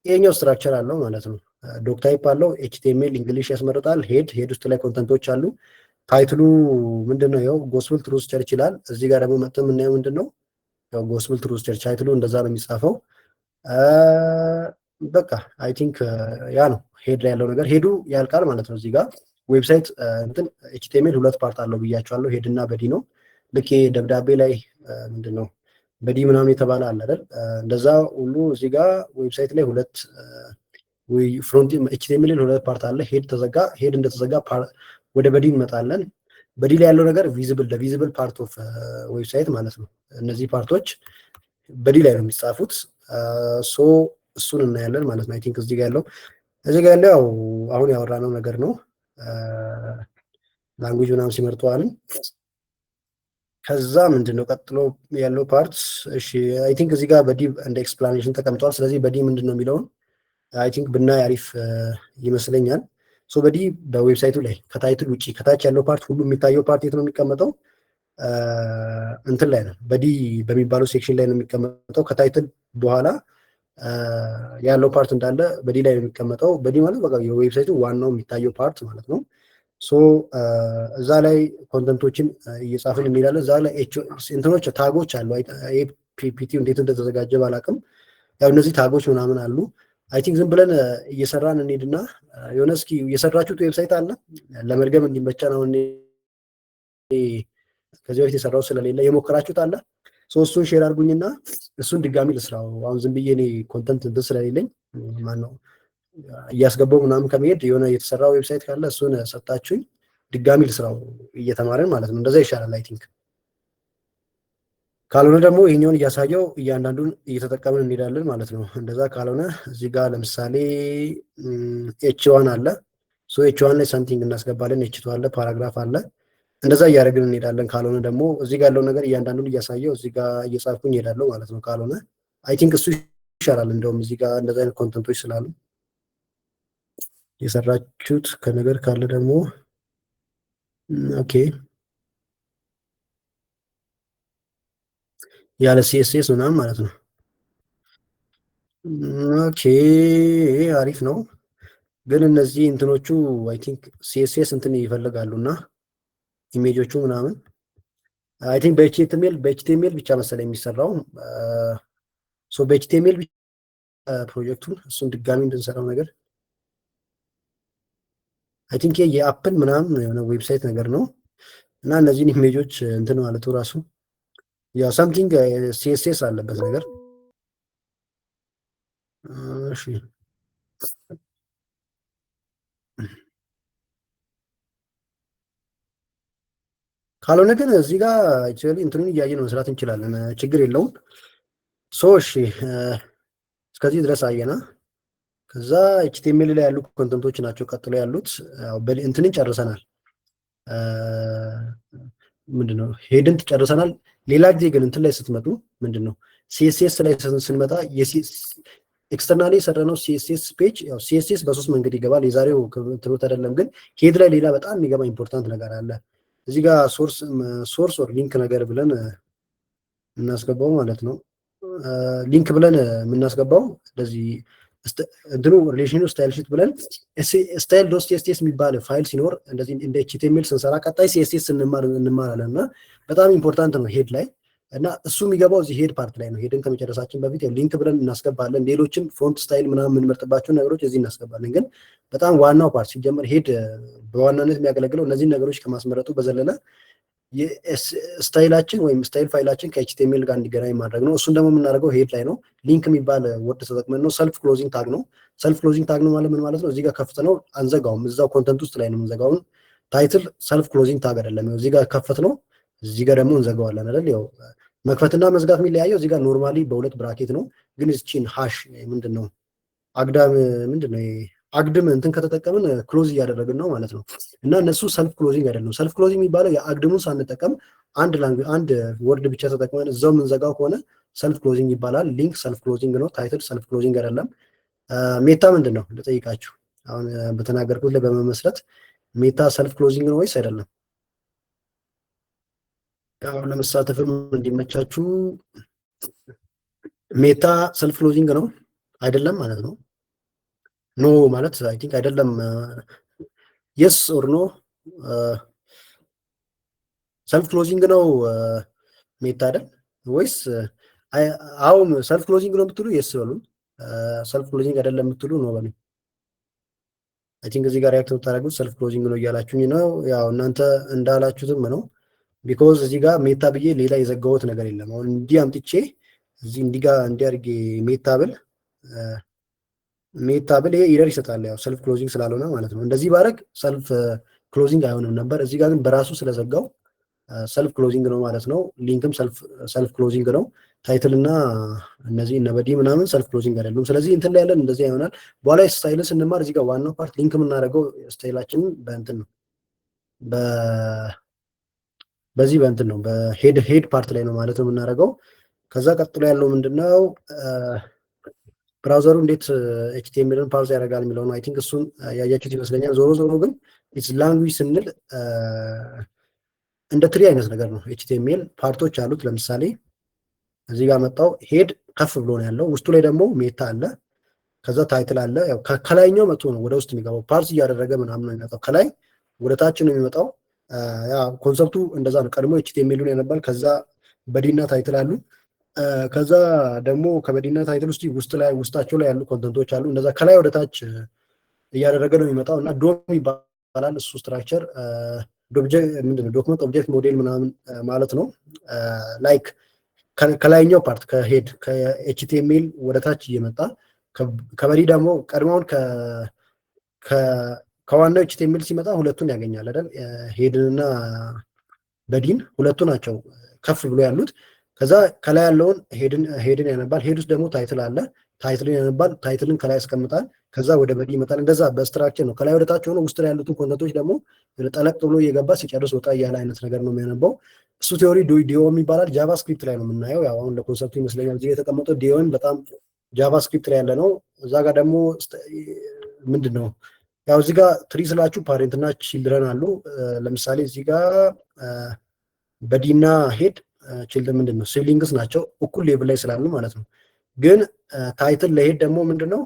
ይሄኛው ስትራክቸር አለው ማለት ነው። ዶክ ታይፕ አለው፣ ኤችቲኤምኤል እንግሊሽ ያስመርጣል። ሄድ ውስጥ ላይ ኮንተንቶች አሉ። ታይትሉ ምንድነው? ያው ጎስፕል ትሩዝ ቸርች ይላል። እዚህ ጋር ደግሞ መጥተን የምናየው ምንድነው? ያው ጎስፕል ትሩዝ ቸርች ታይትሉ እንደዛ ነው የሚጻፈው። በቃ አይ ቲንክ ያ ነው ሄድ ላይ ያለው ነገር። ሄዱ ያልቃል ማለት ነው። እዚህ ጋር ዌብሳይት እንትን ኤችቲኤምኤል ሁለት ፓርት አለው ብያቸዋለሁ። ሄድ እና በዲ ነው። ልክ ደብዳቤ ላይ ምንድነው በዲ ምናምን የተባለ አለ አይደል? እንደዛ ሁሉ እዚህ ጋር ዌብሳይት ላይ ሁለት ፍሮንት ኤችቲኤምኤል ሁለት ፓርት አለ። ሄድ ተዘጋ። ሄድ እንደተዘጋ ወደ በዲ እንመጣለን። በዲ ላይ ያለው ነገር ቪዚብል ፓርት ኦፍ ዌብሳይት ማለት ነው። እነዚህ ፓርቶች በዲ ላይ ነው የሚጻፉት። ሶ እሱን እናያለን ማለት ነው። አይ ቲንክ እዚህ ጋር ያለው ያው አሁን ያወራነው ነገር ነው። ላንጉጅ ምናምን ሲመርጠዋል። ከዛ ምንድነው ቀጥሎ ያለው ፓርት? እሺ አይ ቲንክ እዚህ ጋር በዲ እንደ ኤክስፕላኔሽን ተቀምጧል። ስለዚህ በዲ ምንድነው የሚለውን አይ ቲንክ ብናይ አሪፍ ይመስለኛል። ሶ በዲ በዌብሳይቱ ላይ ከታይትል ውጪ ከታች ያለው ፓርት ሁሉ የሚታየው ፓርት የት ነው የሚቀመጠው? እንትን ላይ ነው፣ በዲ በሚባለው ሴክሽን ላይ ነው የሚቀመጠው። ከታይትል በኋላ ያለው ፓርት እንዳለ በዲ ላይ ነው የሚቀመጠው። በዲ ማለት በቃ የዌብሳይቱ ዋናው የሚታየው ፓርት ማለት ነው። ሶ እዛ ላይ ኮንተንቶችን እየጻፍን እንሄዳለን። እዛ ላይ እንትኖች ታጎች አሉ። ፒፒቲ እንዴት እንደተዘጋጀ ባላቅም ያው እነዚህ ታጎች ምናምን አሉ። አይ ቲንክ ዝም ብለን እየሰራን እንሄድና የሆነ እስኪ የሰራችሁት ዌብሳይት አለ ለመድገም እንዲመቻ ነው። ከዚህ በፊት የሰራው ስለሌለ የሞከራችሁት አለ እሱን ሼር አድርጉኝና እሱን ድጋሚ ልስራው። አሁን ዝም ብዬ እኔ ኮንተንት እንትን ስለሌለኝ ማነው እያስገባው ምናምን ከመሄድ የሆነ የተሰራ ዌብሳይት ካለ እሱን ሰጣችሁኝ ድጋሚ ልስራው እየተማረን ማለት ነው። እንደዛ ይሻላል አይ ቲንክ። ካልሆነ ደግሞ ይሄኛውን እያሳየው እያንዳንዱን እየተጠቀምን እንሄዳለን ማለት ነው። እንደዛ ካልሆነ እዚህ ጋር ለምሳሌ ኤች1 አለ ኤች1 ላይ ሳምቲንግ እናስገባለን። ኤች2 አለ፣ ፓራግራፍ አለ። እንደዛ እያደረግን እንሄዳለን። ካልሆነ ደግሞ እዚህ ጋር ያለው ነገር እያንዳንዱን እያሳየው እዚህ ጋር እየጻፍኩኝ እሄዳለሁ ማለት ነው። ካልሆነ አይ ቲንክ እሱ ይሻላል። እንደውም እዚህ ጋር እንደዛ አይነት ኮንተንቶች ስላሉ የሰራችሁት ከነገር ካለ ደግሞ ኦኬ ያለ ሲኤስኤስ ምናምን ማለት ነው። ኦኬ አሪፍ ነው። ግን እነዚህ እንትኖቹ አይ ቲንክ ሲኤስኤስ እንትን ይፈልጋሉ እና ኢሜጆቹ ምናምን አይ ቲንክ በኤችቲኤምኤል ብቻ መሰለኝ የሚሰራው። በኤችቲኤምኤል ብቻ ፕሮጀክቱን እሱን ድጋሚ እንድንሰራው ነገር አይ ቲንክ የአፕል ምናምን የሆነ ዌብሳይት ነገር ነው እና እነዚህን ኢሜጆች እንትን ማለቱ ራሱ ያው ሳምቲንግ ሲኤስኤስ አለበት ነገር። እሺ ካልሆነ ግን እዚህ ጋር አክቹዋሊ እንትኑን እያየን መስራት እንችላለን፣ ችግር የለውም። እሺ እስከዚህ ድረስ አየና ከዛ ኤችቲኤምኤል ላይ ያሉ ኮንተንቶች ናቸው ቀጥሎ ያሉት። እንትንን ጨርሰናል፣ ምንድነው ሄድን ጨርሰናል። ሌላ ጊዜ ግን እንትን ላይ ስትመጡ ምንድነው ሲኤስኤስ ላይ ስንመጣ ኤክስተርናሊ የሰራነው ሲኤስኤስ ፔጅ ያው ሲኤስኤስ በሶስት መንገድ ይገባል። የዛሬው ትምህርት አይደለም ግን ሄድ ላይ ሌላ በጣም የሚገባ ኢምፖርታንት ነገር አለ። እዚህ ጋር ሶርስ ኦር ሊንክ ነገር ብለን የምናስገባው ማለት ነው። ሊንክ ብለን የምናስገባው እንደዚህ እንትኑ ሪሌሽኑ ስታይል ሺት ብለን ስታይል ዶት ሲኤስኤስ የሚባል ፋይል ሲኖር እንደዚህ እንደ ኤችቲኤምኤል ስንሰራ ቀጣይ ሲኤስኤስ እንማራለን እና በጣም ኢምፖርታንት ነው ሄድ ላይ እና እሱ የሚገባው እዚህ ሄድ ፓርት ላይ ነው። ሄድን ከመጨረሳችን በፊት ሊንክ ብለን እናስገባለን። ሌሎችን ፎንት ስታይል ምናምን የምንመርጥባቸው ነገሮች እዚህ እናስገባለን። ግን በጣም ዋናው ፓርት ሲጀመር ሄድ በዋናነት የሚያገለግለው እነዚህን ነገሮች ከማስመረጡ በዘለለ ስታይላችን ወይም ስታይል ፋይላችን ከኤችቲኤምኤል ጋር እንዲገናኝ ማድረግ ነው። እሱን ደግሞ የምናደርገው ሄድ ላይ ነው። ሊንክ የሚባል ወርድ ተጠቅመን ነው። ሰልፍ ክሎዚንግ ታግ ነው። ሰልፍ ክሎዚንግ ታግ ነው ማለት ምን ማለት ነው? እዚህ ጋር ከፍት ነው አንዘጋውም፣ እዛው ኮንተንት ውስጥ ላይ ነው የምንዘጋውን። ታይትል ሰልፍ ክሎዚንግ ታግ አይደለም። እዚህ ጋር ከፍት ነው፣ እዚህ ጋር ደግሞ እንዘጋዋለን አይደል? ያው መክፈትና መዝጋት የሚለያየው እዚህ ጋር ኖርማሊ በሁለት ብራኬት ነው። ግን እቺን ሃሽ ምንድነው አግዳም ምንድነው አግድም እንትን ከተጠቀምን ክሎዝ እያደረግን ነው ማለት ነው። እና እነሱ ሰልፍ ክሎዚንግ አይደለም። ሰልፍ ክሎዚንግ የሚባለው የአግድሙን ሳንጠቀም አንድ ወርድ ብቻ ተጠቅመን እዛው የምንዘጋው ከሆነ ሰልፍ ክሎዚንግ ይባላል። ሊንክ ሰልፍ ክሎዚንግ ነው። ታይትል ሰልፍ ክሎዚንግ አይደለም። ሜታ ምንድን ነው ልጠይቃችሁ። አሁን በተናገርኩት ላይ በመመስረት ሜታ ሰልፍ ክሎዚንግ ነው ወይስ አይደለም? ያው ለመሳተፍም እንዲመቻችሁ ሜታ ሰልፍ ክሎዚንግ ነው አይደለም ማለት ነው። ኖ ማለት አይ ቲንክ አይደለም። የስ ኦር ኖ ሰልፍ ክሎዚንግ ነው ሜታ አይደል ወይስ? አሁን ሰልፍ ክሎዚንግ ነው የምትሉ የስ በሉ፣ ሰልፍ ክሎዚንግ አይደለም የምትሉ ነው በሉ። አይ ቲንክ እዚህ ጋር ሪያክት የምታደርጉት ሰልፍ ክሎዚንግ ነው እያላችሁኝ ነው። ያው እናንተ እንዳላችሁትም ነው። ቢኮዝ እዚህ ጋር ሜታ ብዬ ሌላ የዘጋሁት ነገር የለም። አሁን እንዲህ አምጥቼ እዚህ እንዲህ ጋር እንዲያርግ ሜታ ብል ይሄ ኢረር ይሰጣል። ያው ሰልፍ ክሎዚንግ ስላልሆነ ማለት ነው። እንደዚህ ባረግ ሰልፍ ክሎዚንግ አይሆንም ነበር። እዚህ ጋር ግን በራሱ ስለዘጋው ሰልፍ ክሎዚንግ ነው ማለት ነው። ሊንክም ሰልፍ ክሎዚንግ ነው። ታይትል እና እነዚህ እነበዲ ምናምን ሰልፍ ክሎዚንግ አይደሉም። ስለዚህ እንትን ላይ ያለን እንደዚህ ይሆናል። በኋላ ስታይልን ስንማር እዚህ ጋር ዋናው ፓርት ሊንክ የምናደርገው ስታይላችንን በእንትን ነው በዚህ በእንትን ነው በሄድ ፓርት ላይ ነው ማለት ነው የምናደርገው። ከዛ ቀጥሎ ያለው ምንድነው ብራውዘሩ እንዴት ኤችቲኤምኤልን ፓርዝ ያደርጋል የሚለው ነው። አይ ቲንክ እሱን ያያችሁት ይመስለኛል። ዞሮ ዞሮ ግን ኢትስ ላንጉጅ ስንል እንደ ትሪ አይነት ነገር ነው። ኤችቲኤምኤል ፓርቶች አሉት። ለምሳሌ እዚህ ጋር መጣው ሄድ ከፍ ብሎ ነው ያለው። ውስጡ ላይ ደግሞ ሜታ አለ። ከዛ ታይትል አለ። ያው ከላይኛው መጥቶ ነው ወደ ውስጥ የሚገባው። ፓርዝ እያደረገ ምናምን ነው የሚመጣው። ከላይ ወደ ታች ነው የሚመጣው። ያ ኮንሰፕቱ እንደዛ ነው። ቀድሞ ኤችቲኤምኤሉን ያነባል። ከዛ በዲና ታይትል አሉ። ከዛ ደግሞ ከበዲና ታይትል ውስጣቸው ላይ ያሉ ኮንተንቶች አሉ። እነዛ ከላይ ወደ ታች እያደረገ ነው የሚመጣው እና ዶም ይባላል እሱ ስትራክቸር። ምንድነው ዶክመንት ኦብጀክት ሞዴል ምናምን ማለት ነው። ላይክ ከላይኛው ፓርት ከሄድ ከኤችቲኤምኤል ወደ ታች እየመጣ ከበዲ ደግሞ ቀድሞውን ከዋናው ኤችቲኤምኤል ሲመጣ ሁለቱን ያገኛል አይደል? ሄድንና በዲን ሁለቱ ናቸው ከፍ ብሎ ያሉት። ከዛ ከላይ ያለውን ሄድን ያነባል። ሄድ ውስጥ ደግሞ ታይትል አለ። ታይትልን ያነባል። ታይትልን ከላይ ያስቀምጣል። ከዛ ወደ በዲ ይመጣል። እንደዛ በስትራክቸር ነው። ከላይ ወደ ታች ሆኖ ውስጥ ላይ ያሉትን ኮንተንቶች ደግሞ ጠለቅ ብሎ እየገባ ሲጨርስ ወጣ እያለ አይነት ነገር ነው የሚያነባው። እሱ ቴዎሪ ዲኦም ይባላል። ጃቫስክሪፕት ላይ ነው የምናየው። ያው አሁን ለኮንሰፕቱ ይመስለኛል እዚህ የተቀመጠው ዲኦም በጣም ጃቫስክሪፕት ላይ ያለ ነው። እዛ ጋር ደግሞ ምንድን ነው ያው እዚህ ጋር ትሪ ስላችሁ ፓሬንት እና ቺልድረን አሉ። ለምሳሌ እዚህ ጋር በዲና ሄድ ቺልድረን ምንድን ነው ሲብሊንግስ ናቸው፣ እኩል ሌቭል ላይ ስላሉ ማለት ነው። ግን ታይትል ለሄድ ደግሞ ምንድን ነው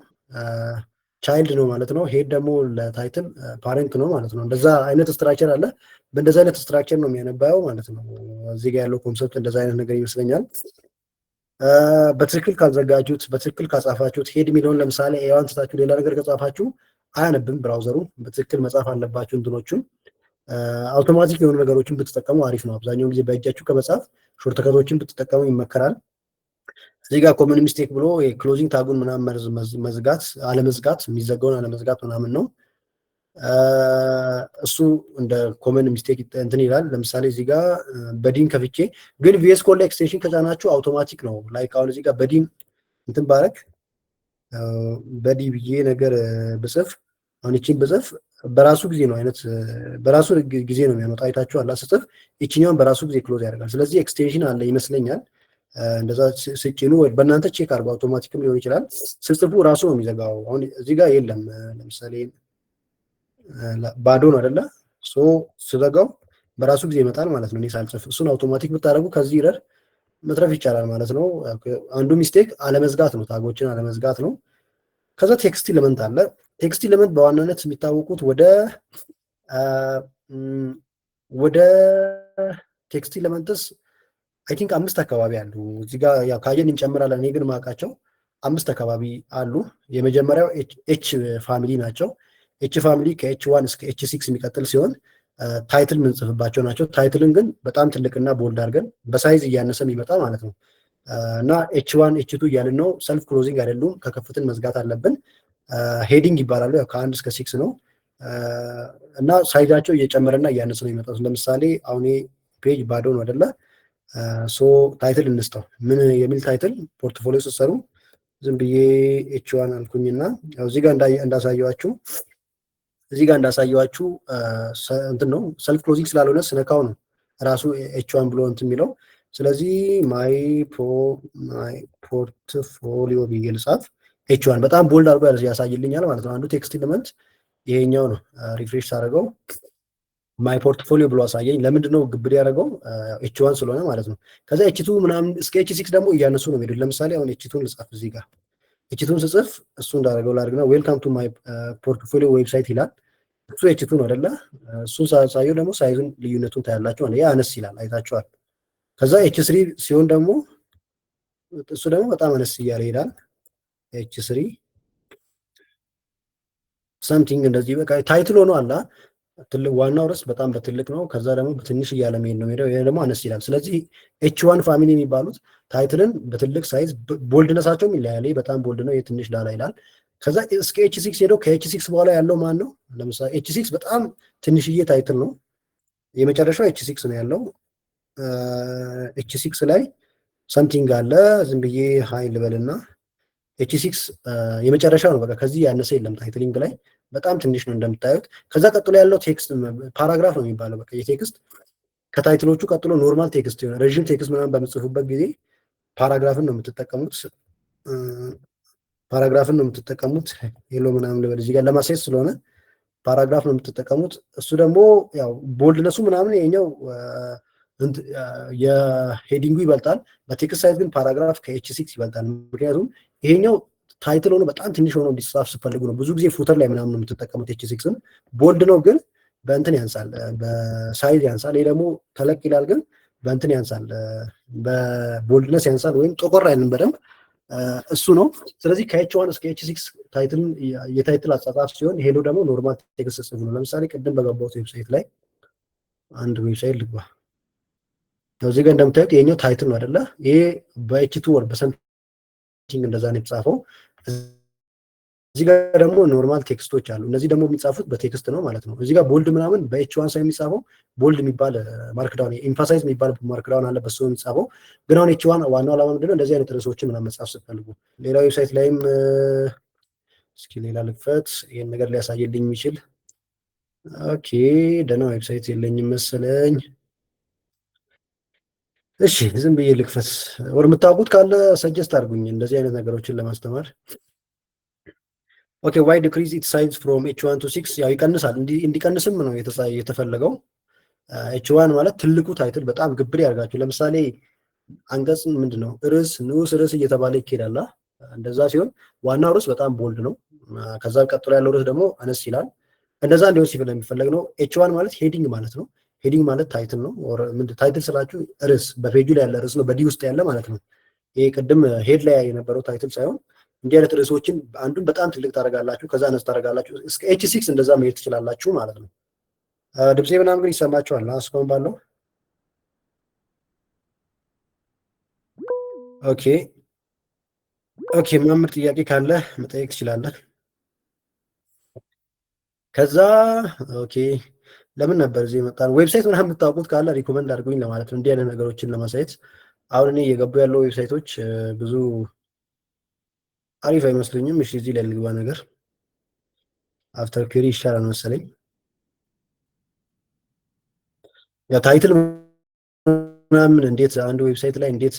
ቻይልድ ነው ማለት ነው። ሄድ ደግሞ ለታይትል ፓሬንት ነው ማለት ነው። እንደዛ አይነት ስትራክቸር አለ። በእንደዛ አይነት ስትራክቸር ነው የሚያነባየው ማለት ነው። እዚህ ጋር ያለው ኮንሰፕት እንደዛ አይነት ነገር ይመስለኛል። በትክክል ካልዘጋጁት፣ በትክክል ካጻፋችሁት ሄድ የሚለውን ለምሳሌ ኤዋን ትታችሁ ሌላ ነገር ከጻፋችሁ አያነብም ብራውዘሩ። በትክክል መጻፍ አለባችሁ እንትኖቹን። አውቶማቲክ የሆኑ ነገሮችን ብትጠቀሙ አሪፍ ነው። አብዛኛውን ጊዜ በእጃችሁ ከመጻፍ ሾርትከቶችን ብትጠቀሙ ይመከራል። እዚህ ጋር ኮመን ሚስቴክ ብሎ የክሎዚንግ ታጉን ምናምን መዝጋት አለመዝጋት፣ የሚዘጋውን አለመዝጋት ምናምን ነው። እሱ እንደ ኮመን ሚስቴክ እንትን ይላል። ለምሳሌ እዚህ ጋር በዲን ከፍቼ ግን ቪኤስ ኮድ ላይ ኤክስቴንሽን ከጫናችሁ አውቶማቲክ ነው። ላይክ አሁን እዚህ ጋር በዲን እንትን ባረግ በዲ ብዬ ነገር ብጽፍ አሁን ይቺን ብጽፍ በራሱ ጊዜ ነው አይነት በራሱ ጊዜ ነው የሚያመጣው። አይታችኋል ስጽፍ ይችኛውን በራሱ ጊዜ ክሎዝ ያደርጋል። ስለዚህ ኤክስቴንሽን አለ ይመስለኛል። እንደዛ ስጭኑ በእናንተ ቼክ አድርጎ አውቶማቲክም ሊሆን ይችላል። ስጽፉ ራሱ ነው የሚዘጋው። አሁን እዚህ ጋር የለም። ለምሳሌ ባዶ ነው አይደለ? ሶ ስዘጋው በራሱ ጊዜ ይመጣል ማለት ነው እኔ ሳልጽፍ። እሱን አውቶማቲክ ብታደርጉ ከዚህ ይረር መትረፍ ይቻላል ማለት ነው። አንዱ ሚስቴክ አለመዝጋት ነው፣ ታጎችን አለመዝጋት ነው። ከዛ ቴክስት ኢለመንት አለ። ቴክስት ኢለመንት በዋናነት የሚታወቁት ወደ ቴክስት ኢለመንትስ አይ ቲንክ 5 አካባቢ አሉ። እዚህ ጋር ያው ካየን እንጨምራለን። እኔ ግን ማውቃቸው 5 አካባቢ አሉ። የመጀመሪያው ኤች ፋሚሊ ናቸው። ኤች ፋሚሊ ከኤች 1 እስከ ኤች 6 የሚቀጥል ሲሆን ታይትል የምንጽፍባቸው ናቸው። ታይትልን ግን በጣም ትልቅና ቦልድ አድርገን በሳይዝ እያነሰ የሚመጣ ማለት ነው እና ኤች 1 ኤች 2 እያልን ነው። ሰልፍ ክሎዚንግ አይደሉም። ከከፍትን መዝጋት አለብን። ሄዲንግ ይባላሉ። ያው ከ1 እስከ 6 ነው እና ሳይዛቸው እየጨመረና እያነሰ ነው የሚመጣው። ለምሳሌ አሁን ፔጅ ባዶ ነው አይደለ? ሶ ታይትል እንስጠው። ምን የሚል ታይትል ፖርትፎሊዮ ስትሰሩ ዝም ብዬ ኤች 1 አልኩኝና ያው እዚህ ጋር እንዳሳየዋችሁ እንትን ነው ሰልፍ ክሎዚንግ ስላልሆነ ስነካው ነው ራሱ ኤች 1 ብሎ እንትን የሚለው። ስለዚህ ማይ ፖርትፎሊዮ ብዬ ልጻፍ። ኤች 1 በጣም ቦልድ አድርጎ ያሳይልኛል ማለት ነው። አንዱ ቴክስት ኢለመንት ይሄኛው ነው። ሪፍሬሽ ሳደርገው ማይ ፖርትፎሊዮ ብሎ አሳየኝ። ለምንድነው ግብድ ያደረገው? ኤች 1 ስለሆነ ማለት ነው። ከዛ ኤች 2 ምናምን እስከ ኤች 6 ደግሞ እያነሱ ነው የሚሄዱት። ለምሳሌ አሁን ኤች 2 ልጻፍ። እዚህ ጋር ኤች 2 ስጽፍ እሱ እንዳደረገው ላድርግና ዌልካም ቱ ማይ ፖርትፎሊዮ ዌብሳይት ይላል። እሱ ኤች 2 ነው አይደለ? እሱን ሳሳየው ደግሞ ሳይዙን ልዩነቱን ታያላችሁ። ያ አነስ ይላል፣ አይታችኋል። ከዛ ኤች 3 ሲሆን ደግሞ እሱ ደግሞ በጣም አነስ እያለ ይሄዳል። ኤች 3 ሰምቲንግ እንደዚህ በቃ ታይትል ሆኖ አላ ትልቅ ዋናው ርዕስ በጣም በትልቅ ነው። ከዛ ደግሞ በትንሽ እያለ መሄድ ነው ሄደው። ይሄ ደግሞ አነስ ይላል። ስለዚህ ኤች 1 ፋሚሊ የሚባሉት ታይትልን በትልቅ ሳይዝ ቦልድነሳቸውም ይለያል። በጣም ቦልድ ነው፣ ይሄ ትንሽ ላላ ይላል። ከዛ እስከ ኤች 6 ሄደው ከኤች 6 በኋላ ያለው ማን ነው? ለምሳሌ ኤች 6 በጣም ትንሽዬ ታይትል ነው። የመጨረሻው ኤች 6 ነው ያለው። ኤች 6 ላይ ሰምቲንግ አለ። ዝም ብዬ ሃይ ልበልና ኤች 6 የመጨረሻው ነው። በቃ ከዚህ ያነሰ የለም ታይትሊንግ ላይ በጣም ትንሽ ነው እንደምታዩት። ከዛ ቀጥሎ ያለው ቴክስት ፓራግራፍ ነው የሚባለው። በቃ የቴክስት ከታይትሎቹ ቀጥሎ ኖርማል ቴክስት የሆነ ረዥም ቴክስት ምናምን በምጽፉበት ጊዜ ፓራግራፍን ነው የምትጠቀሙት። ሄሎ ምናምን ልበል እዚህ ጋር ለማሳየት ስለሆነ ፓራግራፍ ነው የምትጠቀሙት። እሱ ደግሞ ያው ቦልድነሱ ምናምን ይሄኛው የሄዲንጉ ይበልጣል። በቴክስት ሳይዝ ግን ፓራግራፍ ከኤች 6 ይበልጣል። ምክንያቱም ይሄኛው ታይትል ሆኖ በጣም ትንሽ ሆኖ እንዲጻፍ ስፈልጉ ነው። ብዙ ጊዜ ፉተር ላይ ምናምን ነው የምትጠቀሙት። ኤች 6ን ቦልድ ነው ግን በእንትን ያንሳል፣ በሳይዝ ያንሳል። ይሄ ደግሞ ተለቅ ይላል ግን በእንትን ያንሳል፣ በቦልድነስ ያንሳል ወይም ጠቆር አይልም በደንብ እሱ ነው። ስለዚህ ከኤች ዋን እስከ ኤች ሲክስ ታይትል የታይትል አጻጻፍ ሲሆን ሄሎ ደግሞ ኖርማል ቴክስት ጽፉ ነው። ለምሳሌ ቅድም በገባሁት ዌብሳይት ላይ አንድ ዌብሳይት ልግባ። እዚህ ጋር እንደምታዩት ይሄኛው ታይትል ነው አይደለ? ይሄ በኤች ቱ ወር በሰምቲንግ እንደዛ ነው የተጻፈው። እዚህ ጋር ደግሞ ኖርማል ቴክስቶች አሉ። እነዚህ ደግሞ የሚጻፉት በቴክስት ነው ማለት ነው። እዚህ ጋር ቦልድ ምናምን በኤች ዋን ሳይሆን የሚጻፈው ቦልድ የሚባል ማርክዳውን ኤምፋሳይዝ የሚባል ማርክዳውን አለ፣ በሱ የሚጻፈው። ግን አሁን ኤች ዋን ዋናው ዓላማ ምንድነው? እንደዚህ አይነት ርዕሶችን ምናምን መጻፍ ስትፈልጉ። ሌላ ዌብሳይት ላይም እስኪ ሌላ ልክፈት፣ ይህን ነገር ሊያሳይልኝ የሚችል ኦኬ። ደህና ዌብሳይት የለኝም መሰለኝ። እሺ ዝም ብዬ ልክፈት። ወር የምታውቁት ካለ ሰጀስት አድርጉኝ እንደዚህ አይነት ነገሮችን ለማስተማር። ኦኬ ዋይ ዲክሪዝ ኢት ሳይዝ ፍሮም ኤች ዋን ቱ ሲክስ፣ ያው ይቀንሳል፣ እንዲቀንስም ነው የተፈለገው። ኤች ዋን ማለት ትልቁ ታይትል በጣም ግብር ያደርጋችሁ። ለምሳሌ አንቀጽ ምንድን ነው ርዕስ፣ ንዑስ ርዕስ እየተባለ ይኬዳላ። እንደዛ ሲሆን ዋናው ርዕስ በጣም ቦልድ ነው። ከዛ ቀጥሎ ያለው ርዕስ ደግሞ አነስ ይላል። እንደዛ እንዲሆን ሲል የሚፈለግ ነው። ኤች ዋን ማለት ሄዲንግ ማለት ነው። ሄዲንግ ማለት ታይትል ነው። ታይትል ስላችሁ ርዕስ በፔጁ ላይ ያለ ርዕስ ነው፣ በዲ ውስጥ ያለ ማለት ነው። ይሄ ቅድም ሄድ ላይ የነበረው ታይትል ሳይሆን እንዲህ አይነት ርዕሶችን አንዱን በጣም ትልቅ ታደርጋላችሁ፣ ከዛ አነስ ታደርጋላችሁ። እስከ ኤች ሲክስ እንደዛ መሄድ ትችላላችሁ ማለት ነው። ድምፄ ምናምን ግን ይሰማችኋል እስካሁን ባለው? ኦኬ ኦኬ። መምህር ጥያቄ ካለ መጠየቅ ትችላለህ። ከዛ ኦኬ ለምን ነበር እዚህ የመጣ ነው? ዌብሳይት ምናምን የምታውቁት ካለ ሪኮመንድ አድርጉኝ ለማለት ነው፣ እንዲህ አይነት ነገሮችን ለማሳየት። አሁን እኔ እየገቡ ያለው ዌብሳይቶች ብዙ አሪፍ አይመስሉኝም። እሺ እዚህ ላይ ልግባ። ነገር አፍተር ኩዌሪ ይሻላል መሰለኝ። ያ ታይትል ምናምን እንዴት አንድ ዌብሳይት ላይ እንዴት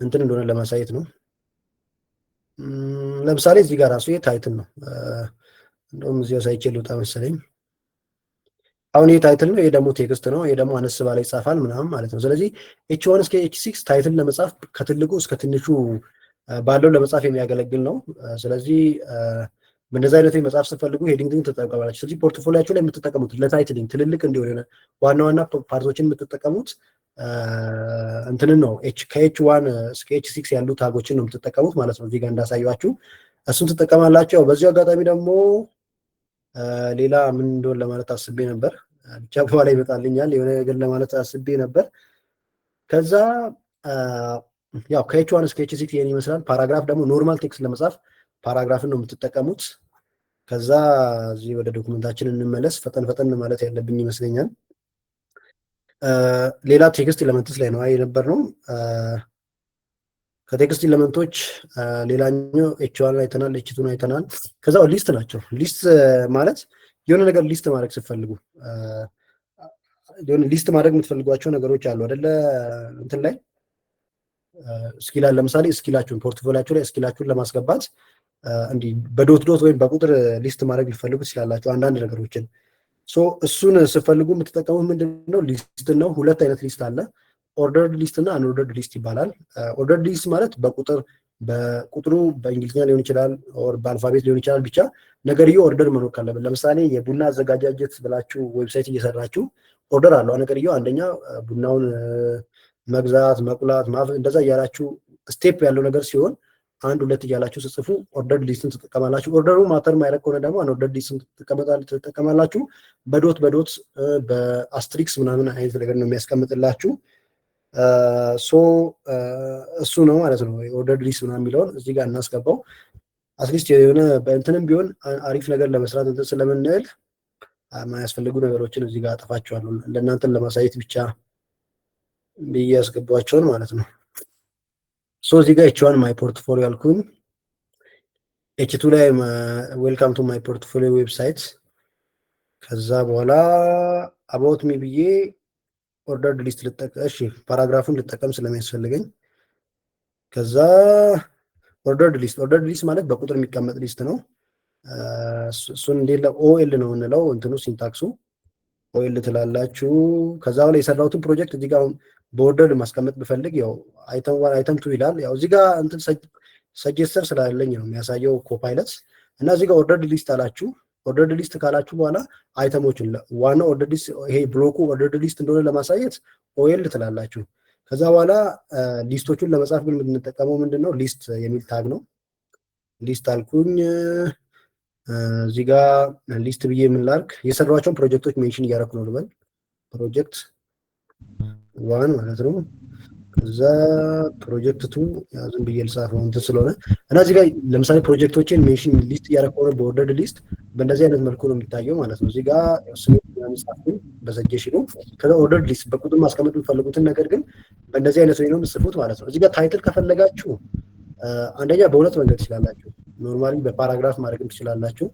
እንትን እንደሆነ ለማሳየት ነው። ለምሳሌ እዚህ ጋር ራሱ ይሄ ታይትል ነው። እንደውም እዚህ አሳይቼ ልውጣ መሰለኝ። አሁን ይሄ ታይትል ነው፣ ይሄ ደግሞ ቴክስት ነው። ይሄ ደግሞ አነስ ባለ ይጻፋል ምናምን ማለት ነው። ስለዚህ ኤች ዋን እስከ ኤች ሲክስ ታይትል ለመጻፍ ከትልቁ እስከ ትንሹ ባለው ለመጻፍ የሚያገለግል ነው። ስለዚህ በእንደዚህ አይነት መጽሐፍ ስትፈልጉ ሄዲንግን ትጠቀማላችሁ። ስለዚህ ፖርትፎሊያችሁ ላይ የምትጠቀሙት ለታይትሊንግ ትልልቅ እንዲሆን ዋና ዋና ፓርቶችን የምትጠቀሙት እንትንን ነው። ከኤች ዋን እስከ ኤች ሲክስ ያሉ ታጎችን ነው የምትጠቀሙት ማለት ነው። እዚህ ጋር እንዳሳያችሁ እሱን ትጠቀማላችሁ። በዚሁ አጋጣሚ ደግሞ ሌላ ምን እንደሆነ ለማለት አስቤ ነበር፣ ብቻ በኋላ ይመጣልኛል። የሆነ ነገር ለማለት አስቤ ነበር። ከዛ ያው ከኤች ዋን እስከ ኤች ሲክስ ይሄን ይመስላል። ፓራግራፍ ደግሞ ኖርማል ቴክስት ለመጻፍ ፓራግራፍን ነው የምትጠቀሙት። ከዛ እዚህ ወደ ዶክመንታችን እንመለስ። ፈጠን ፈጠን ማለት ያለብኝ ይመስለኛል። ሌላ ቴክስት ኤለመንትስ ላይ ነው የነበር ነው። ከቴክስት ኤለመንቶች ሌላኛው ኤች ዋን አይተናል፣ ኤች ቱን አይተናል። ከዛ ሊስት ናቸው። ሊስት ማለት የሆነ ነገር ሊስት ማድረግ ስትፈልጉ የሆነ ሊስት ማድረግ የምትፈልጓቸው ነገሮች አሉ አይደለ? እንትን ላይ ስኪላል ለምሳሌ ስኪላችሁን ፖርትፎሊያችሁ ላይ ስኪላችሁን ለማስገባት እንዲህ በዶት ዶት ወይም በቁጥር ሊስት ማድረግ ሊፈልጉ ትችላላችሁ አንዳንድ ነገሮችን። እሱን ስትፈልጉ የምትጠቀሙት ምንድነው? ሊስት ነው። ሁለት አይነት ሊስት አለ፣ ኦርደርድ ሊስት እና አንኦርደርድ ሊስት ይባላል። ኦርደርድ ሊስት ማለት በቁጥሩ በእንግሊዝኛ ሊሆን ይችላል፣ በአልፋቤት ሊሆን ይችላል። ብቻ ነገርየው ኦርደር መኖር ካለብን፣ ለምሳሌ የቡና አዘጋጃጀት ብላችሁ ዌብሳይት እየሰራችሁ ኦርደር አለው ነገርየው። አንደኛ ቡናውን መግዛት፣ መቁላት፣ እንደዛ እያላችሁ ስቴፕ ያለው ነገር ሲሆን አንድ ሁለት እያላችሁ ስጽፉ ኦርደር ሊስትን ትጠቀማላችሁ። ኦርደሩ ማተር ማይረግ ከሆነ ደግሞ አንኦርደር ሊስትን ትጠቀማላችሁ። በዶት በአስትሪክስ ምናምን አይነት ነገር ነው የሚያስቀምጥላችሁ። እሱ ነው ማለት ነው ኦርደር ሊስት ምናምን የሚለውን እዚህ ጋር እናስገባው። አትሊስት የሆነ በእንትንም ቢሆን አሪፍ ነገር ለመስራት እንትን ስለምንል የማያስፈልጉ ነገሮችን እዚህ ጋር አጠፋቸዋለሁ ለእናንተን ለማሳየት ብቻ ብዬ ያስገባቸውን ማለት ነው። እዚህ ጋር ኤች ዋን ማይ ፖርትፎሊዮ ያልኩኝ፣ ኤች ቱ ላይ ዌልካም ቱ ማይ ፖርትፎሊዮ ዌብሳይት። ከዛ በኋላ አባውት ሚ ብዬ ኦርደርድ ሊስት ፓራግራፉን ልጠቀም ስለሚያስፈልገኝ ከዛ ኦርደርድ ሊስት ማለት በቁጥር የሚቀመጥ ሊስት ነው። እሱን እንዴት ኦኤል ነው እንለው እንትኑ ሲንታክሱ ኦኤል ትላላችሁ። ከዛ በኋላ የሰራሁትን ፕሮጀክት እዚህ ጋር በኦርደር ማስቀመጥ ብፈልግ ያው አይተም ዋን አይተም ቱ ይላል። ያው እዚህ ጋር እንትን ሰጀስተር ስላለኝ ነው የሚያሳየው ኮፓይለት። እና እዚህ ጋር ኦርደርድ ሊስት አላችሁ። ኦርደርድ ሊስት ካላችሁ በኋላ አይተሞችን ዋናው ኦርደርድ ሊስት ይሄ ብሎኩ ኦርደርድ ሊስት እንደሆነ ለማሳየት ኦኤል ትላላችሁ። ከዛ በኋላ ሊስቶቹን ለመጻፍ ግን የምንጠቀመው ምንድነው ሊስት የሚል ታግ ነው። ሊስት አልኩኝ። እዚህ ጋር ሊስት ብዬ የምንላርክ የሰሯቸውን ፕሮጀክቶች ሜንሽን እያደረኩ ነው ልበል። ፕሮጀክት ዋን ማለት ነው። ከዛ ፕሮጀክት ቱ ዝም ብዬ ልጻፈው እንትን ስለሆነ እና እዚህ ጋር ለምሳሌ ፕሮጀክቶችን ሜንሽን ሊስት እያደረኩ ነው በኦርደርድ ሊስት በእንደዚህ አይነት መልኩ ነው የሚታየው ማለት ነው። እዚህ ጋር ስሙን በሰጀሽኑ ከዛ ኦርደርድ ሊስት በቁጥር ማስቀመጥ የምትፈልጉትን ነገር ግን በእንደዚህ አይነት ወይ ነው የምትጽፉት ማለት ነው። እዚህ ጋር ታይትል ከፈለጋችሁ አንደኛ በሁለት መንገድ ትችላላችሁ። ኖርማሊ በፓራግራፍ ማድረግም ትችላላችሁ።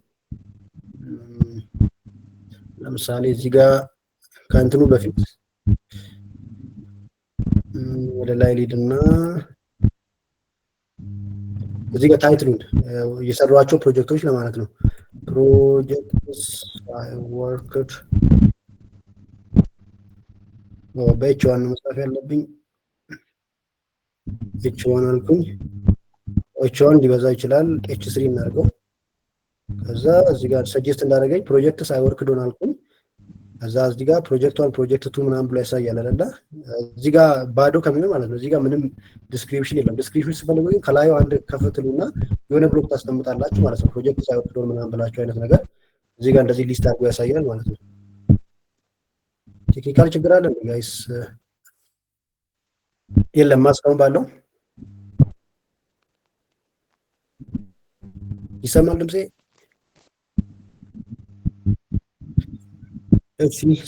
ለምሳሌ እዚህ ጋር ከእንትኑ በፊት ወደ ላይ ሊድና እዚህ ጋር ታይትሉን የሰሯቸው ፕሮጀክቶች ለማለት ነው። ፕሮጀክትስ ወርክድ በኤች ዋን መጻፍ ያለብኝ ኤች ዋን አልኩኝ። ኤች ዋን ሊበዛ ይችላል። ኤች ስሪ እናድርገው። ከዛ እዚህ ጋር ሰጀስት እንዳደረገኝ ፕሮጀክትስ አይ ወርክድ ኦን አልኩኝ። ከዛ እዚህ ጋር ፕሮጀክት ዋን ፕሮጀክት ቱ ምናምን ብሎ ያሳያል አይደለ? እዚህ ጋር ባዶ ከሚሆን ማለት ነው። እዚህ ጋር ምንም ዲስክሪፕሽን የለም። ዲስክሪፕሽን ስፈልጉ ግን ከላዩ አንድ ከፍትሉና የሆነ ብሎክ ታስቀምጣላችሁ ማለት ነው። ፕሮጀክት አይ ወርክድ ኦን ምናምን ብላችሁ አይነት ነገር እዚህ ጋር እንደዚህ ሊስት አድርጎ ያሳያል ማለት ነው። ቴክኒካል ችግር አለ ጋይስ? የለም ማስቀመጥ ባለው ይሰማል ድምጼ?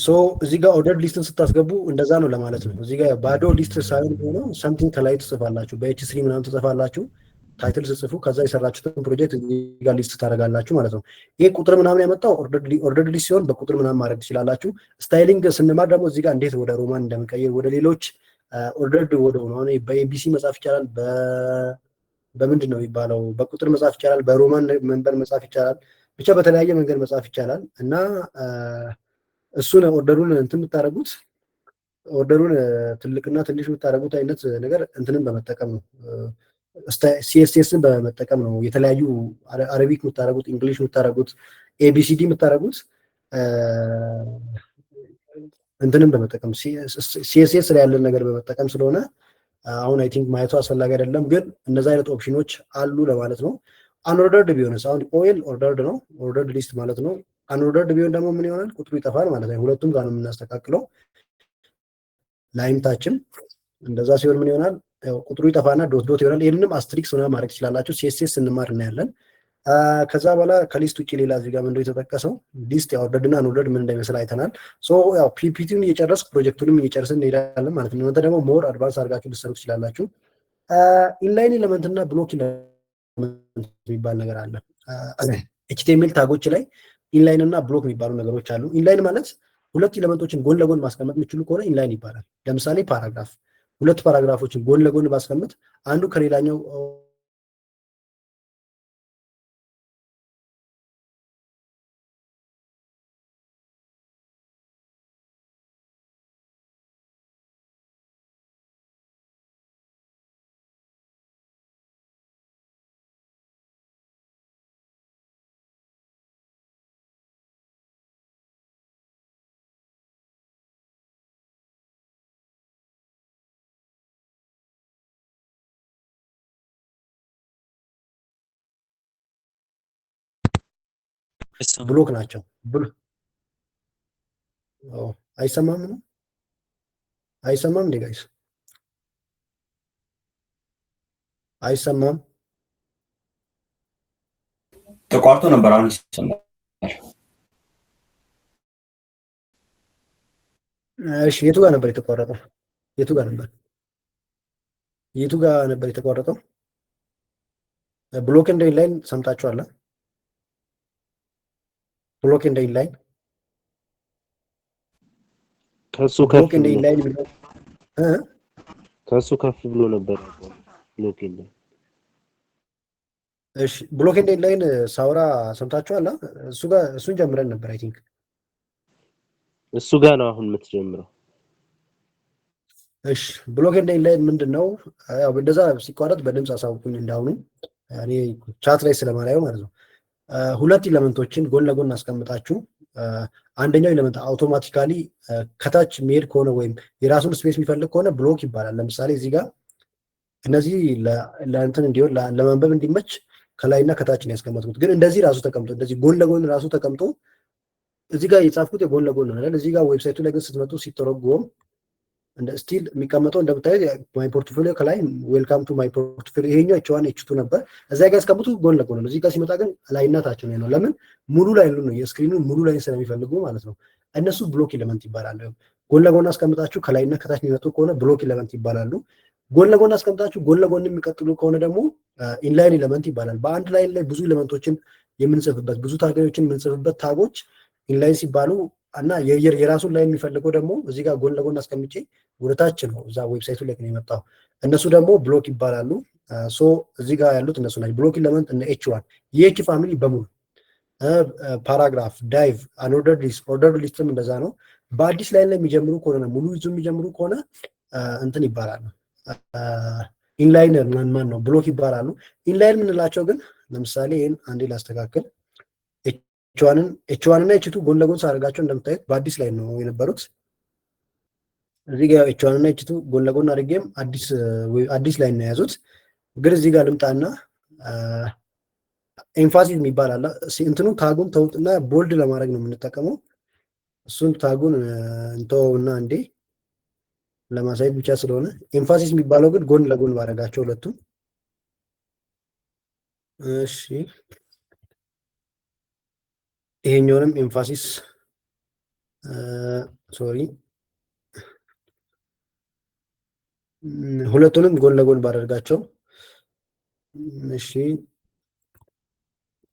ሶ እዚህ ጋር ኦርደር ሊስትን ስታስገቡ እንደዛ ነው ለማለት ነው። እዚህ ጋር ባዶ ሊስት ሳይሆን ሆኖ ሰምቲንግ ከላይ ትጽፋላችሁ። በኤች ስሪ ምናምን ትጽፋላችሁ ታይትል ስጽፉ። ከዛ የሰራችሁትን ፕሮጀክት እዚህ ጋር ሊስት ታደርጋላችሁ ማለት ነው። ይሄ ቁጥር ምናምን ያመጣው ኦርደር ሊስት ሲሆን በቁጥር ምናምን ማድረግ ትችላላችሁ። ስታይሊንግ ስንማር ደግሞ እዚህ ጋር እንዴት ወደ ሮማን እንደምንቀይር ወደ ሌሎች ኦርደርድ ወደ ሆነ አሁን በኤቢሲ መጻፍ ይቻላል። በምንድን ነው የሚባለው? በቁጥር መጻፍ ይቻላል። በሮማን መንበር መጻፍ ይቻላል። ብቻ በተለያየ መንገድ መጻፍ ይቻላል እና እሱን ኦርደሩን እንትን የምታደርጉት ኦርደሩን ትልቅና ትንሽ የምታደርጉት አይነት ነገር እንትንን በመጠቀም ነው። ሲኤስኤስን በመጠቀም ነው። የተለያዩ አረቢክ የምታደርጉት፣ እንግሊሽ የምታደርጉት፣ ኤቢሲዲ የምታደርጉት እንትንን በመጠቀም ሲኤስኤስ ላይ ያለን ነገር በመጠቀም ስለሆነ አሁን አይ ቲንክ ማየቱ አስፈላጊ አይደለም፣ ግን እነዛ አይነት ኦፕሽኖች አሉ ለማለት ነው። አንኦርደርድ ቢሆንስ? አሁን ኦኤል ኦርደርድ ነው፣ ኦርደርድ ሊስት ማለት ነው። አንኦርደርድ ቢሆን ደግሞ ምን ይሆናል? ቁጥሩ ይጠፋል ማለት ነው። ሁለቱም ጋር ነው የምናስተካክለው። ላይምታችን እንደዛ ሲሆን ምን ይሆናል? ቁጥሩ ይጠፋና ዶት ዶት ይሆናል። ይህንንም አስትሪክስ ምናምን ማድረግ ትችላላችሁ። ሲኤስኤስ ስንማር እናያለን። ከዛ በኋላ ከሊስት ውጭ ሌላ እዚህ ጋር ምንድነው የተጠቀሰው? ሊስት ያው ኦርደርድ እና አንኦርደርድ ምን እንደሚመስል አይተናል። ሶ ያው ፒፒቲውን እየጨረስኩ ፕሮጀክቱንም እየጨረስን እንሄዳለን ማለት ነው። እናንተ ደግሞ ሞር አድቫንስ አድርጋችሁ ልትሰሩ ትችላላችሁ። ኢንላይን ኤሌመንት እና ብሎክ ኤሌመንት የሚባል ነገር አለ። ኤችቲኤምኤል ታጎች ላይ ኢንላይን እና ብሎክ የሚባሉ ነገሮች አሉ። ኢንላይን ማለት ሁለት ኤሌመንቶችን ጎን ለጎን ማስቀመጥ የሚችሉ ከሆነ ኢንላይን ይባላል። ለምሳሌ ፓራግራፍ፣ ሁለት ፓራግራፎችን ጎን ለጎን ማስቀመጥ አንዱ ከሌላኛው ብሎክ ናቸው። አይሰማም ነው? አይሰማም እንዴ ጋይስ? አይሰማም? ተቋርጦ ነበር። አሁን ይሰማል። እሺ፣ የቱ ጋር ነበር የተቋረጠው? የቱ ጋር ነበር የተቋረጠው? ብሎክ ኤንድ ኢንላይን ሰምታችኋል? ብሎክ ኤንድ ኢንላይን ከሱ ከፍ ብሎ ከሱ ከፍ ብሎ ነበር ብሎክ ኢንላይን። እሺ፣ ብሎክ ኤንድ ኢንላይን ሳውራ ሰምታችኋል? እሱን ጀምረን ነበር አይ ቲንክ። እሱ ጋር ነው አሁን የምትጀምረው። እሺ፣ ብሎክ ኤንድ ኢንላይን ምንድነው? ያው እንደዛ ሲቋረጥ በድምጽ አሳውቁኝ እንዳሁኑ እኔ ቻት ላይ ስለማላየው ማለት ነው። ሁለት ኤሌመንቶችን ጎን ለጎን አስቀምጣችሁ አንደኛው ኤሌመንት አውቶማቲካሊ ከታች የሚሄድ ከሆነ ወይም የራሱን ስፔስ የሚፈልግ ከሆነ ብሎክ ይባላል። ለምሳሌ እዚህ ጋር እነዚህ ለእንትን እንዲሆን ለማንበብ እንዲመች ከላይና ከታች ነው ያስቀመጥኩት። ግን እንደዚህ ራሱ ተቀምጦ እንደዚህ ጎን ለጎን ራሱ ተቀምጦ እዚህ ጋር የጻፍኩት የጎን ለጎን ነው አይደል? እዚህ ጋር ዌብሳይቱ ላይ ግን ስትመጡ ሲተረጎም እንደ ስቲል የሚቀመጠው እንደምታዩት ማይ ፖርትፎሊዮ ከላይ ዌልካም ቱ ማይ ፖርትፎሊዮ ይሄኛው ኤች1 ኤች2 ነበር። እዛ ጋር ያስቀምጡ ጎን ለጎን ነው። እዚህ ጋር ሲመጣ ግን ላይና ታች ነው። ለምን ሙሉ ላይ ነው የስክሪኑን ሙሉ ላይ ስለሚፈልጉ ማለት ነው። እነሱ ብሎክ ኤሌመንት ይባላሉ። ጎን ለጎን አስቀምጣችሁ ከላይና ከታች የሚመጡ ከሆነ ብሎክ ኤሌመንት ይባላሉ። ጎን ለጎን አስቀምጣችሁ ጎን ለጎን የሚቀጥሉ ከሆነ ደግሞ ኢንላይን ኤሌመንት ይባላል። በአንድ ላይን ላይ ብዙ ኤሌመንቶችን የምንጽፍበት ብዙ ታጎችን የምንጽፍበት ታጎች ኢንላይን ሲባሉ እና የራሱን ላይ የሚፈልገው ደግሞ እዚህ ጋር ጎን ለጎን አስቀምጬ ወደታች ነው እዛ ዌብሳይቱ ላይ ነው የመጣው። እነሱ ደግሞ ብሎክ ይባላሉ። ሶ እዚህ ጋር ያሉት እነሱ ናቸው ብሎክ ኤሌመንት እና ኤች1 የኤች ፋሚሊ በሙሉ ፓራግራፍ፣ ዳይቭ፣ አንኦርደርድ ሊስት፣ ኦርደርድ ሊስትም እንደዛ ነው። በአዲስ ላይን ላይ የሚጀምሩ ከሆነ ሙሉ ይዙ የሚጀምሩ ከሆነ እንትን ይባላሉ ኢንላይነር ማን ነው ብሎክ ይባላሉ። ኢንላይን የምንላቸው ግን ለምሳሌ ይሄን አንዴ ላስተካክል። ኤች1 እና ኤች2 ጎን ለጎን ሳደርጋቸው እንደምታዩት በአዲስ ላይ ነው የነበሩት። እዚህ ጋር ኤች1 እና ኤች2 ጎን ለጎን አድርጌም አዲስ ላይ ነው የያዙት። ግን እዚህ ጋር ልምጣና ኤምፋሲስ የሚባል አለ። እንትኑ ታጉን ተውጥና ቦልድ ለማድረግ ነው የምንጠቀመው። እሱን ታጉን እንተውና እንዴ ለማሳየት ብቻ ስለሆነ ኤምፋሲስ የሚባለው ግን ጎን ለጎን ባደረጋቸው ሁለቱም። እሺ ይሄኛውንም ኤምፋሲስ ሶሪ ሁለቱንም ጎን ለጎን ባደርጋቸው። እሺ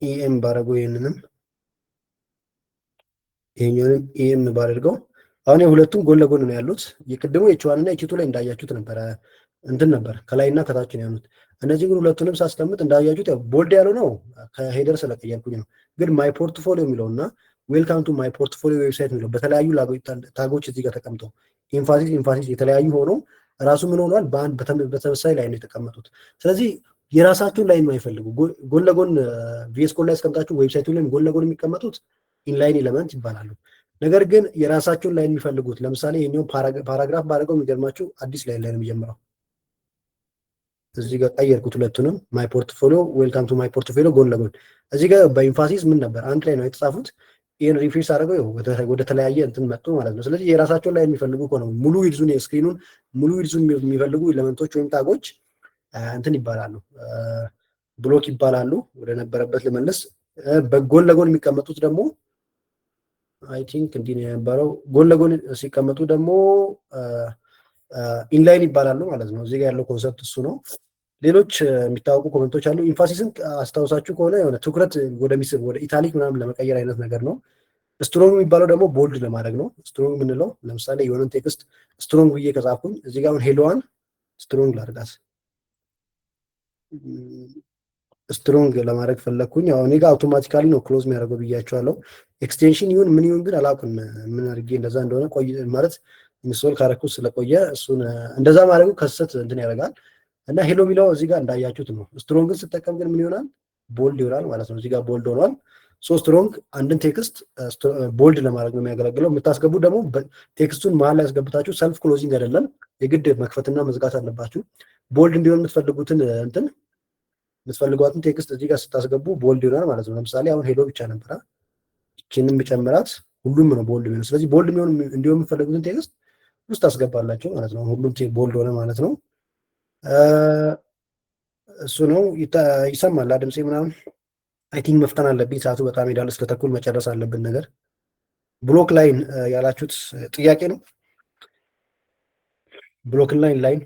ኢኤም ባደረገው ይሄንንም ይሄኛውንም ኢኤም ባደርገው አሁን የሁለቱም ጎን ለጎን ነው ያሉት። የቅድሙ ኤች1 እና ኤች2 ላይ እንዳያችሁት ነበር እንትን ነበር ከላይና ከታች ነው ያሉት። እነዚህ ግን ሁለቱንም ሳስቀምጥ እንዳያችሁት ያው ቦልድ ያለው ነው ከሄደር ስለቀየርኩኝ ነው። ግን ማይ ፖርትፎሊዮ የሚለውና ዌልካም ቱ ማይ ፖርትፎሊዮ ዌብሳይት የሚለው በተለያዩ ታጎች እዚህ ጋር ተቀምጠው ኤምፋሲስ የተለያዩ ሆኖ ራሱ ምን ሆኗል በአንድ በተመሳሳይ ላይ ነው የተቀመጡት። ስለዚህ የራሳቸውን ላይን የማይፈልጉ ጎን ለጎን ቪኤስ ኮድ ላይ አስቀምጣችሁ ዌብሳይቱ ላይ ጎን ለጎን የሚቀመጡት ኢንላይን ኤሌመንት ይባላሉ። ነገር ግን የራሳቸውን ላይን የሚፈልጉት ለምሳሌ ይሄኛው ፓራግራፍ ባደረገው የሚገርማችሁ አዲስ ላይን ላይ ነው የሚጀምረው። እዚህ ጋር ቀየርኩት ሁለቱንም ማይ ፖርትፎሊዮ ዌልካም ቱ ማይ ፖርትፎሊዮ ጎን ለጎን። እዚህ ጋር በኤምፋሲስ ምን ነበር አንድ ላይ ነው የተጻፉት። ይሄን ሪፍሬሽ አድርገው ወደ ተለያየ እንትን መጡ ማለት ነው። ስለዚህ የራሳቸውን ላይ የሚፈልጉ ከሆነ ሙሉ ዊድዙን የስክሪኑን ሙሉ ዊድዙን የሚፈልጉ ኤሌመንቶች ወይም ታጎች እንትን ይባላሉ ብሎክ ይባላሉ። ወደ ነበረበት ልመልስ። በጎን ለጎን የሚቀመጡት ደግሞ አይ ቲንክ እንዲህ ነው የነበረው። ጎን ለጎን ሲቀመጡ ደግሞ ኢንላይን ይባላሉ ማለት ነው። እዚህ ጋር ያለው ኮንሰፕት እሱ ነው። ሌሎች የሚታወቁ ኮሜንቶች አሉ። ኢንፋሲስን አስታውሳችሁ ከሆነ የሆነ ትኩረት ወደሚስብ ወደ ኢታሊክ ምናምን ለመቀየር አይነት ነገር ነው። ስትሮንግ የሚባለው ደግሞ ቦልድ ለማድረግ ነው። ስትሮንግ የምንለው ለምሳሌ የሆነን ቴክስት ስትሮንግ ብዬ ከጻፍኩኝ እዚህ ጋር አሁን ሄሎዋን ስትሮንግ ላድርጋት። ስትሮንግ ለማድረግ ፈለግኩኝ። አሁን እኔ ጋር አውቶማቲካሊ ነው ክሎዝ የሚያደርገው ብያቸዋለሁ። ኤክስቴንሽን ይሁን ምን ይሁን ግን አላውቅም ምን አድርጌ እንደዛ እንደሆነ ቆይ ማለት ኢንስቶል ካረኩት ስለቆየ እሱን እንደዛ ማድረጉ ከሰት እንትን ያደርጋል። እና ሄሎ የሚለው እዚህ ጋር እንዳያችሁት ነው። ስትሮንግን ስጠቀም ግን ምን ይሆናል ቦልድ ይሆናል ማለት ነው። እዚህ ጋር ቦልድ ሆኗል። ሶ ስትሮንግ አንድን ቴክስት ቦልድ ለማድረግ ነው የሚያገለግለው። የምታስገቡ ደግሞ ቴክስቱን መሀል ላይ ያስገብታችሁ ሰልፍ ክሎዚንግ አይደለም የግድ መክፈትና መዝጋት አለባችሁ። ቦልድ እንዲሆን የምትፈልጉትን እንትን የምትፈልጓትን ቴክስት እዚህ ጋር ስታስገቡ ቦልድ ይሆናል ማለት ነው። ለምሳሌ አሁን ሄሎ ብቻ ነበረ እቺንም ብጨምራት ሁሉም ነው ቦልድ የሚሆነው። ስለዚህ ቦልድ እንዲሆን የምትፈልጉትን ቴክስት ውስጥ አስገባላችሁ ማለት ነው። ሁሉም ቦልድ ሆነ ማለት ነው። እሱ ነው። ይሰማል ድምጼ ምናምን። አይ ቲንክ መፍጠን አለብኝ፣ ሰዓቱ በጣም ሄዳል። እስከ ተኩል መጨረስ አለብን ነገር። ብሎክ ላይን ያላችሁት ጥያቄ ነው። ብሎክ ላይን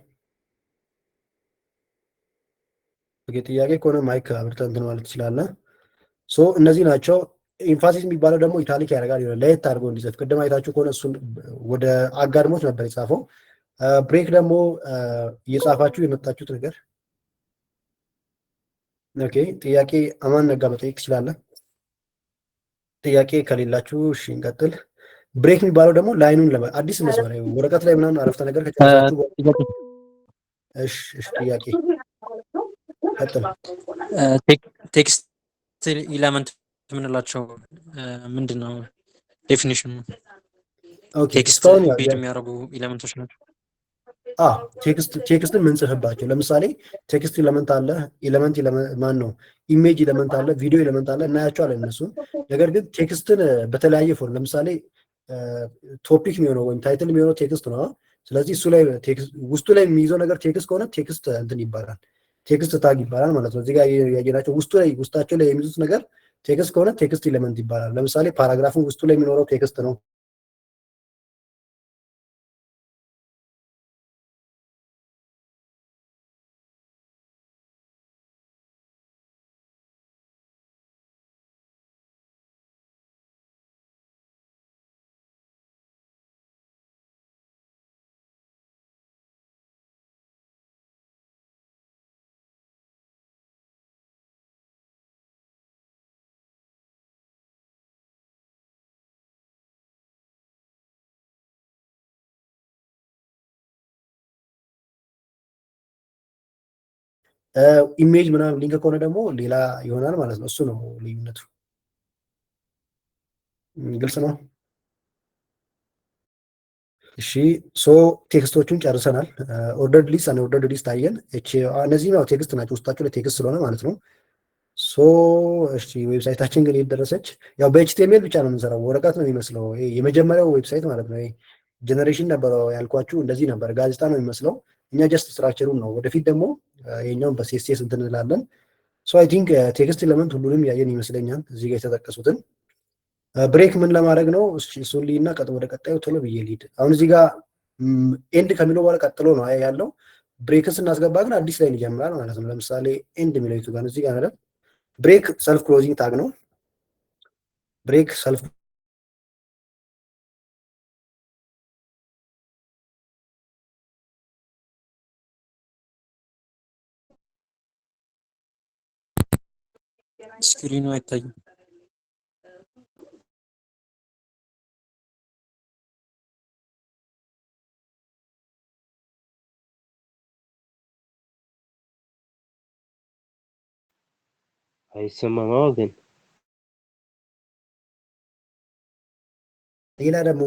ጥያቄ ከሆነ ማይክ አብርተህ እንትን ማለት ትችላለህ። ሶ እነዚህ ናቸው። ኢንፋሲስ የሚባለው ደግሞ ኢታሊክ ያደርጋል ይሆናል ለየት አድርጎ እንዲጽፍ። ቅድም አይታችሁ ከሆነ እሱን ወደ አጋድሞት ነበር የጻፈው። ብሬክ ደግሞ እየጻፋችሁ የመጣችሁት ነገር። ኦኬ ጥያቄ አማን ነጋ መጠየቅ ትችላለህ። ጥያቄ ከሌላችሁ እሺ እንቀጥል። ብሬክ የሚባለው ደግሞ ላይኑን አዲስ መስመር ወረቀት ላይ ምናምን አረፍተ ነገር ከጨረሳችሁ እሺ ጥያቄ ቀጥል። ቴክስት ኢለመንት የምንላቸው ምንድን ነው ዴፊኒሽኑ? ኦኬ ቴክስት እስካሁን ያው ኢምቤድ የሚያደርጉ ኢለመንቶች ናቸው። ቴክስትን ምንጽፍባቸው ለምሳሌ ቴክስት ኢለመንት አለ፣ ኢለመንት ማን ነው ኢሜጅ ኢለመንት አለ፣ ቪዲዮ ኢለመንት አለ፣ እናያቸዋለን እነሱን። ነገር ግን ቴክስትን በተለያየ ፎርም ለምሳሌ ቶፒክ የሚሆነው ወይም ታይትል የሚሆነው ቴክስት ነው። ስለዚህ እሱ ላይ ውስጡ ላይ የሚይዘው ነገር ቴክስት ከሆነ ቴክስት እንትን ይባላል፣ ቴክስት ታግ ይባላል ማለት ነው። እዚህ ጋር ያየናቸው ውስጣቸው ላይ የሚይዙት ነገር ቴክስት ከሆነ ቴክስት ኢለመንት ይባላል። ለምሳሌ ፓራግራፉን ውስጡ ላይ የሚኖረው ቴክስት ነው። ኢሜጅ ምናምን ሊንክ ከሆነ ደግሞ ሌላ ይሆናል ማለት ነው። እሱ ነው ልዩነቱ። ግልጽ ነው። እሺ ሶ ቴክስቶቹን ጨርሰናል። ኦርደርድ ሊስት እና ኦርደርድ ሊስት አየን። እነዚህ ነው ቴክስት ናቸው፣ ውስጣቸው ላይ ቴክስት ስለሆነ ማለት ነው። ሶ እሺ ዌብሳይታችን ግን የደረሰች ያው በኤችቲኤምኤል ብቻ ነው የምንሰራው። ወረቀት ነው የሚመስለው። የመጀመሪያው ዌብሳይት ማለት ነው። ጀነሬሽን ነበረው ያልኳችሁ እንደዚህ ነበር፣ ጋዜጣ ነው የሚመስለው። እኛ ጀስት ስትራክቸሩን ነው። ወደፊት ደግሞ የኛውን በሲኤስኤስ እንትን እንላለን። ሶ አይ ቲንክ ቴክስት ኤለመንት ሁሉንም ያየን ይመስለኛል። እዚህ ጋር የተጠቀሱትን ብሬክ ምን ለማድረግ ነው? እሱን ልይና ወደ ቀጣዩ ቶሎ ብዬ ልሂድ። አሁን እዚህ ጋር ኤንድ ከሚለው በኋላ ቀጥሎ ነው ያለው። ብሬክን ስናስገባ ግን አዲስ ላይ ይጀምራል ማለት ነው። ለምሳሌ ኤንድ የሚለው የቱ ጋር ነው? እዚህ ጋር አይደል? ብሬክ ሰልፍ ክሎዚንግ ታግ ነው። ብሬክ ሰልፍ ስክሪኑ አይታይም። አይሰማም ግን ሌላ ደግሞ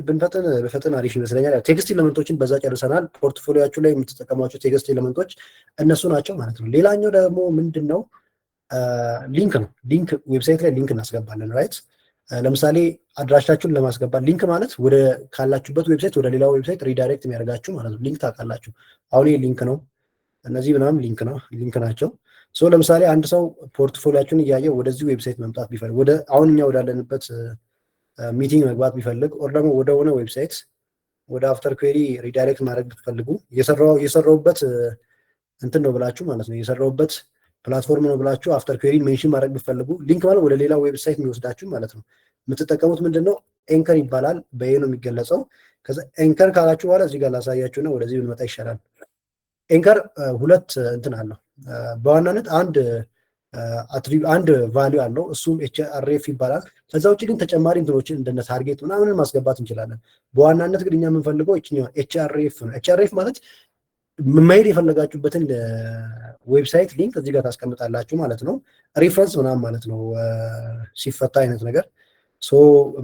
ብንፈጥን አሪፍ ይመስለኛል። ቴክስት ኤለመንቶችን በዛ ጨርሰናል። ፖርትፎሊዮአችሁ ላይ የምትጠቀሟቸው ቴክስት ኤለመንቶች እነሱ ናቸው ማለት ነው። ሌላኛው ደግሞ ምንድን ነው? ሊንክ ነው። ሊንክ ዌብሳይት ላይ ሊንክ እናስገባለን። ራይት ለምሳሌ አድራሻችሁን ለማስገባት ሊንክ ማለት ወደ ካላችሁበት ዌብሳይት ወደ ሌላው ዌብሳይት ሪዳይሬክት የሚያደርጋችሁ ማለት ነው። ሊንክ ታውቃላችሁ። አሁን ይሄ ሊንክ ነው። እነዚህ ምናምን ሊንክ ናቸው። ሶ ለምሳሌ አንድ ሰው ፖርትፎሊዮአችሁን እያየ ወደዚህ ዌብሳይት መምጣት ቢፈልግ አሁን እኛ ወዳለንበት ሚቲንግ መግባት ቢፈልግ ኦር ደግሞ ወደሆነ ዌብሳይት ወደ አፍተር ኩዌሪ ሪዳይሬክት ማድረግ ብትፈልጉ የሰራውበት እንትን ነው ብላችሁ ማለት ነው የሰራውበት ፕላትፎርም ነው ብላችሁ አፍተር ኩዌሪ ሜንሽን ማድረግ ብትፈልጉ ሊንክ ማለት ወደ ሌላ ዌብሳይት የሚወስዳችሁ ማለት ነው። የምትጠቀሙት ምንድነው? ኤንከር ይባላል። በኤ ነው የሚገለጸው። ከዛ ኤንከር ካላችሁ በኋላ እዚህ ጋር ላሳያችሁና ወደዚህ ብንመጣ ይሻላል። ኤንከር ሁለት እንትን አለው። በዋናነት አንድ ቫሊዩ አለው፣ እሱም ኤችአርኤፍ ይባላል። ከዛ ውጭ ግን ተጨማሪ እንትኖችን እንደነ ታርጌት ምናምን ማስገባት እንችላለን። በዋናነት ግን እኛ የምንፈልገው ኤችአርኤፍ ነው። ኤችአርኤፍ ማለት መሄድ የፈለጋችሁበትን ዌብሳይት ሊንክ እዚህ ጋር ታስቀምጣላችሁ ማለት ነው። ሪፈረንስ ምናምን ማለት ነው ሲፈታ አይነት ነገር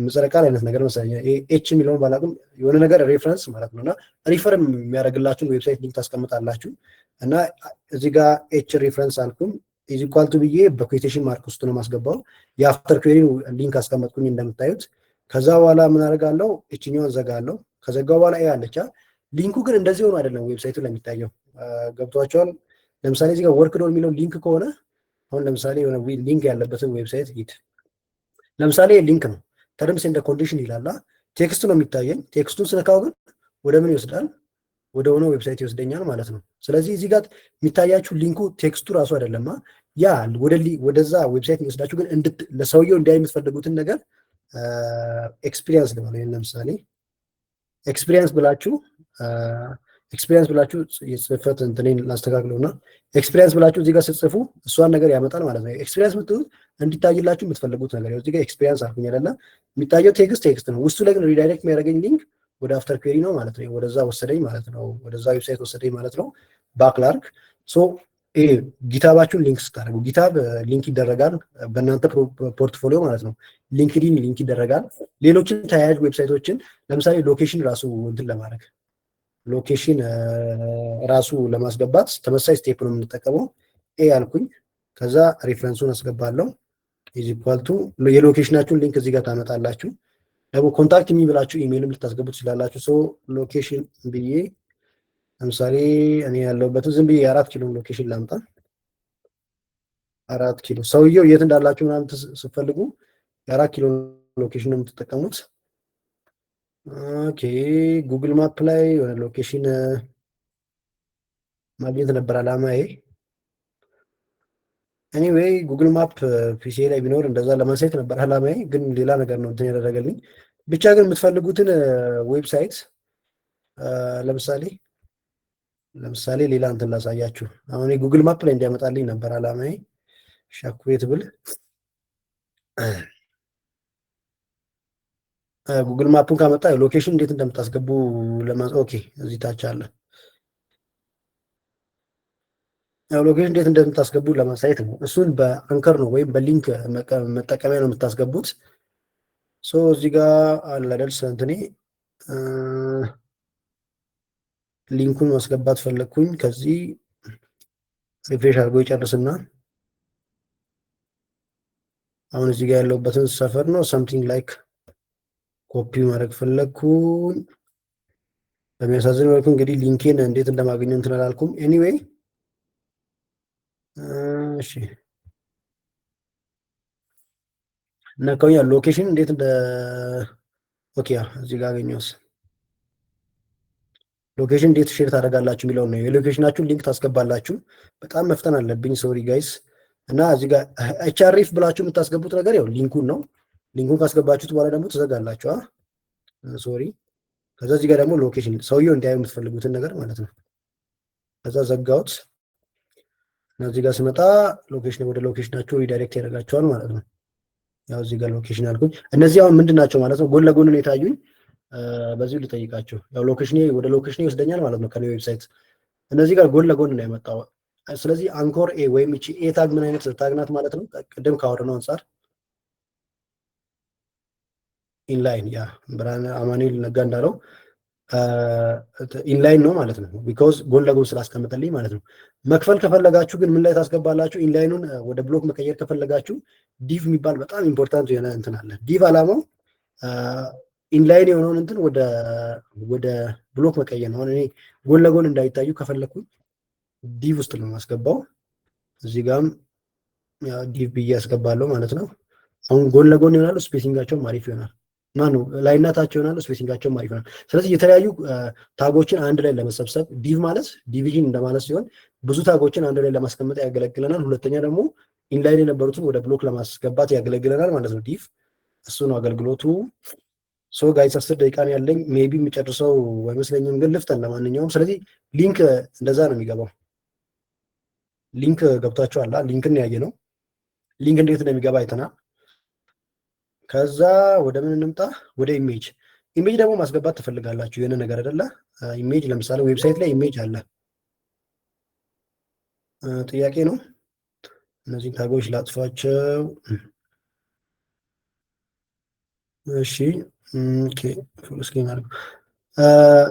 ምጸረ ቃል አይነት ነገር መሰለኝ። ኤች የሚለውን ባላቅም የሆነ ነገር ሬፈረንስ ማለት ነው። እና ሪፈር የሚያደርግላችሁን ዌብሳይት ሊንክ ታስቀምጣላችሁ እና እዚህ ጋር ኤች ሬፈረንስ አልኩም ኢዝ ኢኳል ቱ ብዬ በኩዌቴሽን ማርክ ውስጥ ነው ማስገባው። የአፍተር ኩዌሪ ሊንክ አስቀመጥኩኝ እንደምታዩት። ከዛ በኋላ ምን አደርጋለሁ? እችኛውን ዘጋለሁ። ከዘጋው በኋላ ያለቻ ሊንኩ ግን እንደዚህ ሆኖ አይደለም ዌብሳይቱ ላይ የሚታየው። ገብቷቸዋል? ለምሳሌ እዚህ ጋር ወርክ ዶር የሚለው ሊንክ ከሆነ አሁን ለምሳሌ የሆነ ሊንክ ያለበትን ዌብሳይት ሂድ። ለምሳሌ ሊንክ ነው ተርምስ ኤንድ ኮንዲሽን ይላል። ቴክስት ነው የሚታየኝ። ቴክስቱን ስነካው ግን ወደ ምን ይወስዳል? ወደ ሆነ ዌብሳይት ይወስደኛል ማለት ነው። ስለዚህ እዚህ ጋር የሚታያችሁ ሊንኩ ቴክስቱ ራሱ አይደለማ። ያ ወደዛ ዌብሳይት የሚወስዳችሁ ግን ለሰውየው እንዲያይ የምትፈልጉትን ነገር ኤክስፒሪየንስ ልበለው። ለምሳሌ ኤክስፒሪየንስ ብላችሁ የጽህፈት እንትኔን ላስተካክለውና ኤክስፒሪየንስ ብላችሁ እዚህ ጋር ስትጽፉ እሷን ነገር ያመጣል ማለት ነው። ኤክስፒሪየንስ የምትሉት እንዲታይላችሁ የምትፈልጉት ነገር እዚህ ጋር ኤክስፒሪየንስ አልኩኝ አይደለ? የሚታየው ቴክስት ነው። ውስጡ ላይ ግን ሪዳይሬክት የሚያደርገኝ ሊንክ ወደ አፍተር ኩዌሪ ነው ማለት ነው። ወደዛ ወሰደኝ ማለት ነው። ወደዛ ዌብሳይት ወሰደኝ ማለት ነው። ባክላርክ ጊታባችሁን ሊንክ ስታደርጉ ጊታብ ሊንክ ይደረጋል በእናንተ ፖርትፎሊዮ ማለት ነው። ሊንክዲን ሊንክ ይደረጋል። ሌሎችን ተያያዥ ዌብሳይቶችን ለምሳሌ ሎኬሽን ራሱ እንትን ለማድረግ ሎኬሽን ራሱ ለማስገባት ተመሳሳይ ስቴፕ ነው የምንጠቀመው። አልኩኝ። ከዛ ሪፍረንሱን አስገባለሁ ኢዝ ኢኳል ቱ የሎኬሽናችሁን ሊንክ እዚህ ጋር ታመጣላችሁ። ደግሞ ኮንታክት የሚብላችሁ ኢሜይልም ልታስገቡ ትችላላችሁ። ሶ ሎኬሽን ብዬ ለምሳሌ እኔ ያለሁበትን ዝም ብዬ የ4 ኪሎ ሎኬሽን ላምጣ። 4 ኪሎ ሰውየው የት እንዳላችሁ ምናምን ስትፈልጉ የ4 ኪሎ ሎኬሽን ነው የምትጠቀሙት። ኦኬ ጉግል ማፕ ላይ የሆነ ሎኬሽን ማግኘት ነበር አላማዬ። ኤኒዌይ ጉግል ማፕ ፒሲ ላይ ቢኖር እንደዛ ለማሳየት ነበር አላማዬ፣ ግን ሌላ ነገር ነው እንትን ያደረገልኝ። ብቻ ግን የምትፈልጉትን ዌብሳይት ለምሳሌ ሌላ እንትን ላሳያችሁ። አሁን ጉግል ማፕ ላይ እንዲያመጣልኝ ነበር አላማዬ። ሻኩዌት ብል ጉግል ማፑን ካመጣ ሎኬሽን እንዴት እንደምታስገቡ ኦኬ እዚህ ታች አለ። ሎኬሽን እንዴት እንደምታስገቡ ለማሳየት ነው። እሱን በአንከር ነው ወይም በሊንክ መጠቀሚያ ነው የምታስገቡት። ሶ እዚህ ጋር አለ አይደል እንትኔ ሊንኩን ማስገባት ፈለግኩኝ። ከዚህ ሪፍሬሽ አድርጎ ይጨርስና አሁን እዚህ ጋር ያለውበትን ሰፈር ነው something like ኮፒ ማድረግ ፈለግኩኝ። በሚያሳዝን መልኩ እንግዲህ ሊንኬን እንዴት እንደማገኘው እንትን አላልኩም። ኤኒዌይ እሺ ነካውኛ ሎኬሽን እንዴት እንደ ኦኬ እዚህ ጋር አገኘሁት። ሎኬሽን እንዴት ሼር ታደርጋላችሁ የሚለው ነው። የሎኬሽናችሁን ሊንክ ታስገባላችሁ። በጣም መፍጠን አለብኝ ሶሪ ጋይስ። እና እዚህ ጋር ኤችአርኤፍ ብላችሁ የምታስገቡት ነገር ያው ሊንኩን ነው። ሊንኩን ካስገባችሁት በኋላ ደግሞ ትዘጋላችሁ። ሶሪ ከዛ እዚህ ጋር ደግሞ ሎኬሽን ሰውየው እንዲያዩ የምትፈልጉትን ነገር ማለት ነው። ከዛ ዘጋውት እና እዚህ ጋር ስመጣ ሎኬሽን ወደ ሎኬሽናችሁ ሪዳይሬክት ያደርጋቸዋል ማለት ነው። ያው እዚህ ጋር ሎኬሽን አልኩኝ። እነዚህ አሁን ምንድን ናቸው ማለት ነው? ጎን ለጎን ነው የታዩኝ። በዚህ ልጠይቃቸው። ያው ሎኬሽን ወደ ሎኬሽን ይወስደኛል ማለት ነው ከኔ ዌብሳይት። እነዚህ ጋር ጎን ለጎን ነው ያመጣው። ስለዚህ አንኮር ኤ ወይም እቺ ኤ ታግ ምን አይነት ታግ ናት ማለት ነው? ቅድም ካወራነው አንፃር ኢንላይን ያ ብርሃን አማኑኤል ነጋ እንዳለው ኢንላይን ነው ማለት ነው። ቢኮዝ ጎን ለጎን ስላስቀምጠልኝ ማለት ነው። መክፈል ከፈለጋችሁ ግን ምን ላይ ታስገባላችሁ? ኢንላይኑን ወደ ብሎክ መቀየር ከፈለጋችሁ ዲቭ የሚባል በጣም ኢምፖርታንት የሆነ እንትን አለ። ዲቭ አላማው ኢንላይን የሆነውን እንትን ወደ ብሎክ መቀየር ነው። እኔ ጎን ለጎን እንዳይታዩ ከፈለኩኝ ዲቭ ውስጥ ነው የማስገባው። እዚህ ጋርም ዲቭ ብዬ ያስገባለሁ ማለት ነው። አሁን ጎን ለጎን ይሆናሉ፣ ስፔሲንጋቸውም አሪፍ ይሆናል። ማነው ላይናታቸው ይሆናሉ፣ ስፔሲንጋቸውም አሪፍ ይሆናል። ስለዚህ የተለያዩ ታጎችን አንድ ላይ ለመሰብሰብ ዲቭ ማለት ዲቪዥን እንደማለት ሲሆን ብዙ ታጎችን አንድ ላይ ለማስቀመጥ ያገለግለናል። ሁለተኛ ደግሞ ኢንላይን የነበሩትን ወደ ብሎክ ለማስገባት ያገለግለናል ማለት ነው ዲቭ። እሱ ነው አገልግሎቱ። ሶ ጋይስ 10 ደቂቃ ነው ያለኝ። ሜቢ የሚጨርሰው አይመስለኝም፣ ግን ልፍተን ለማንኛውም። ስለዚህ ሊንክ እንደዛ ነው የሚገባው። ሊንክ ገብታችኋል። ሊንክን ያየ ነው። ሊንክ እንዴት እንደሚገባ አይተናል። ከዛ ወደ ምን እንምጣ? ወደ ኢሜጅ። ኢሜጅ ደግሞ ማስገባት ትፈልጋላችሁ የሆነ ነገር አይደለ? ኢሜጅ ለምሳሌ ዌብሳይት ላይ ኢሜጅ አለ። ጥያቄ ነው። እነዚህን ታጎች ላጥፋቸው። እሺ ኦኬ ፉል ስክሪን አድርጉ።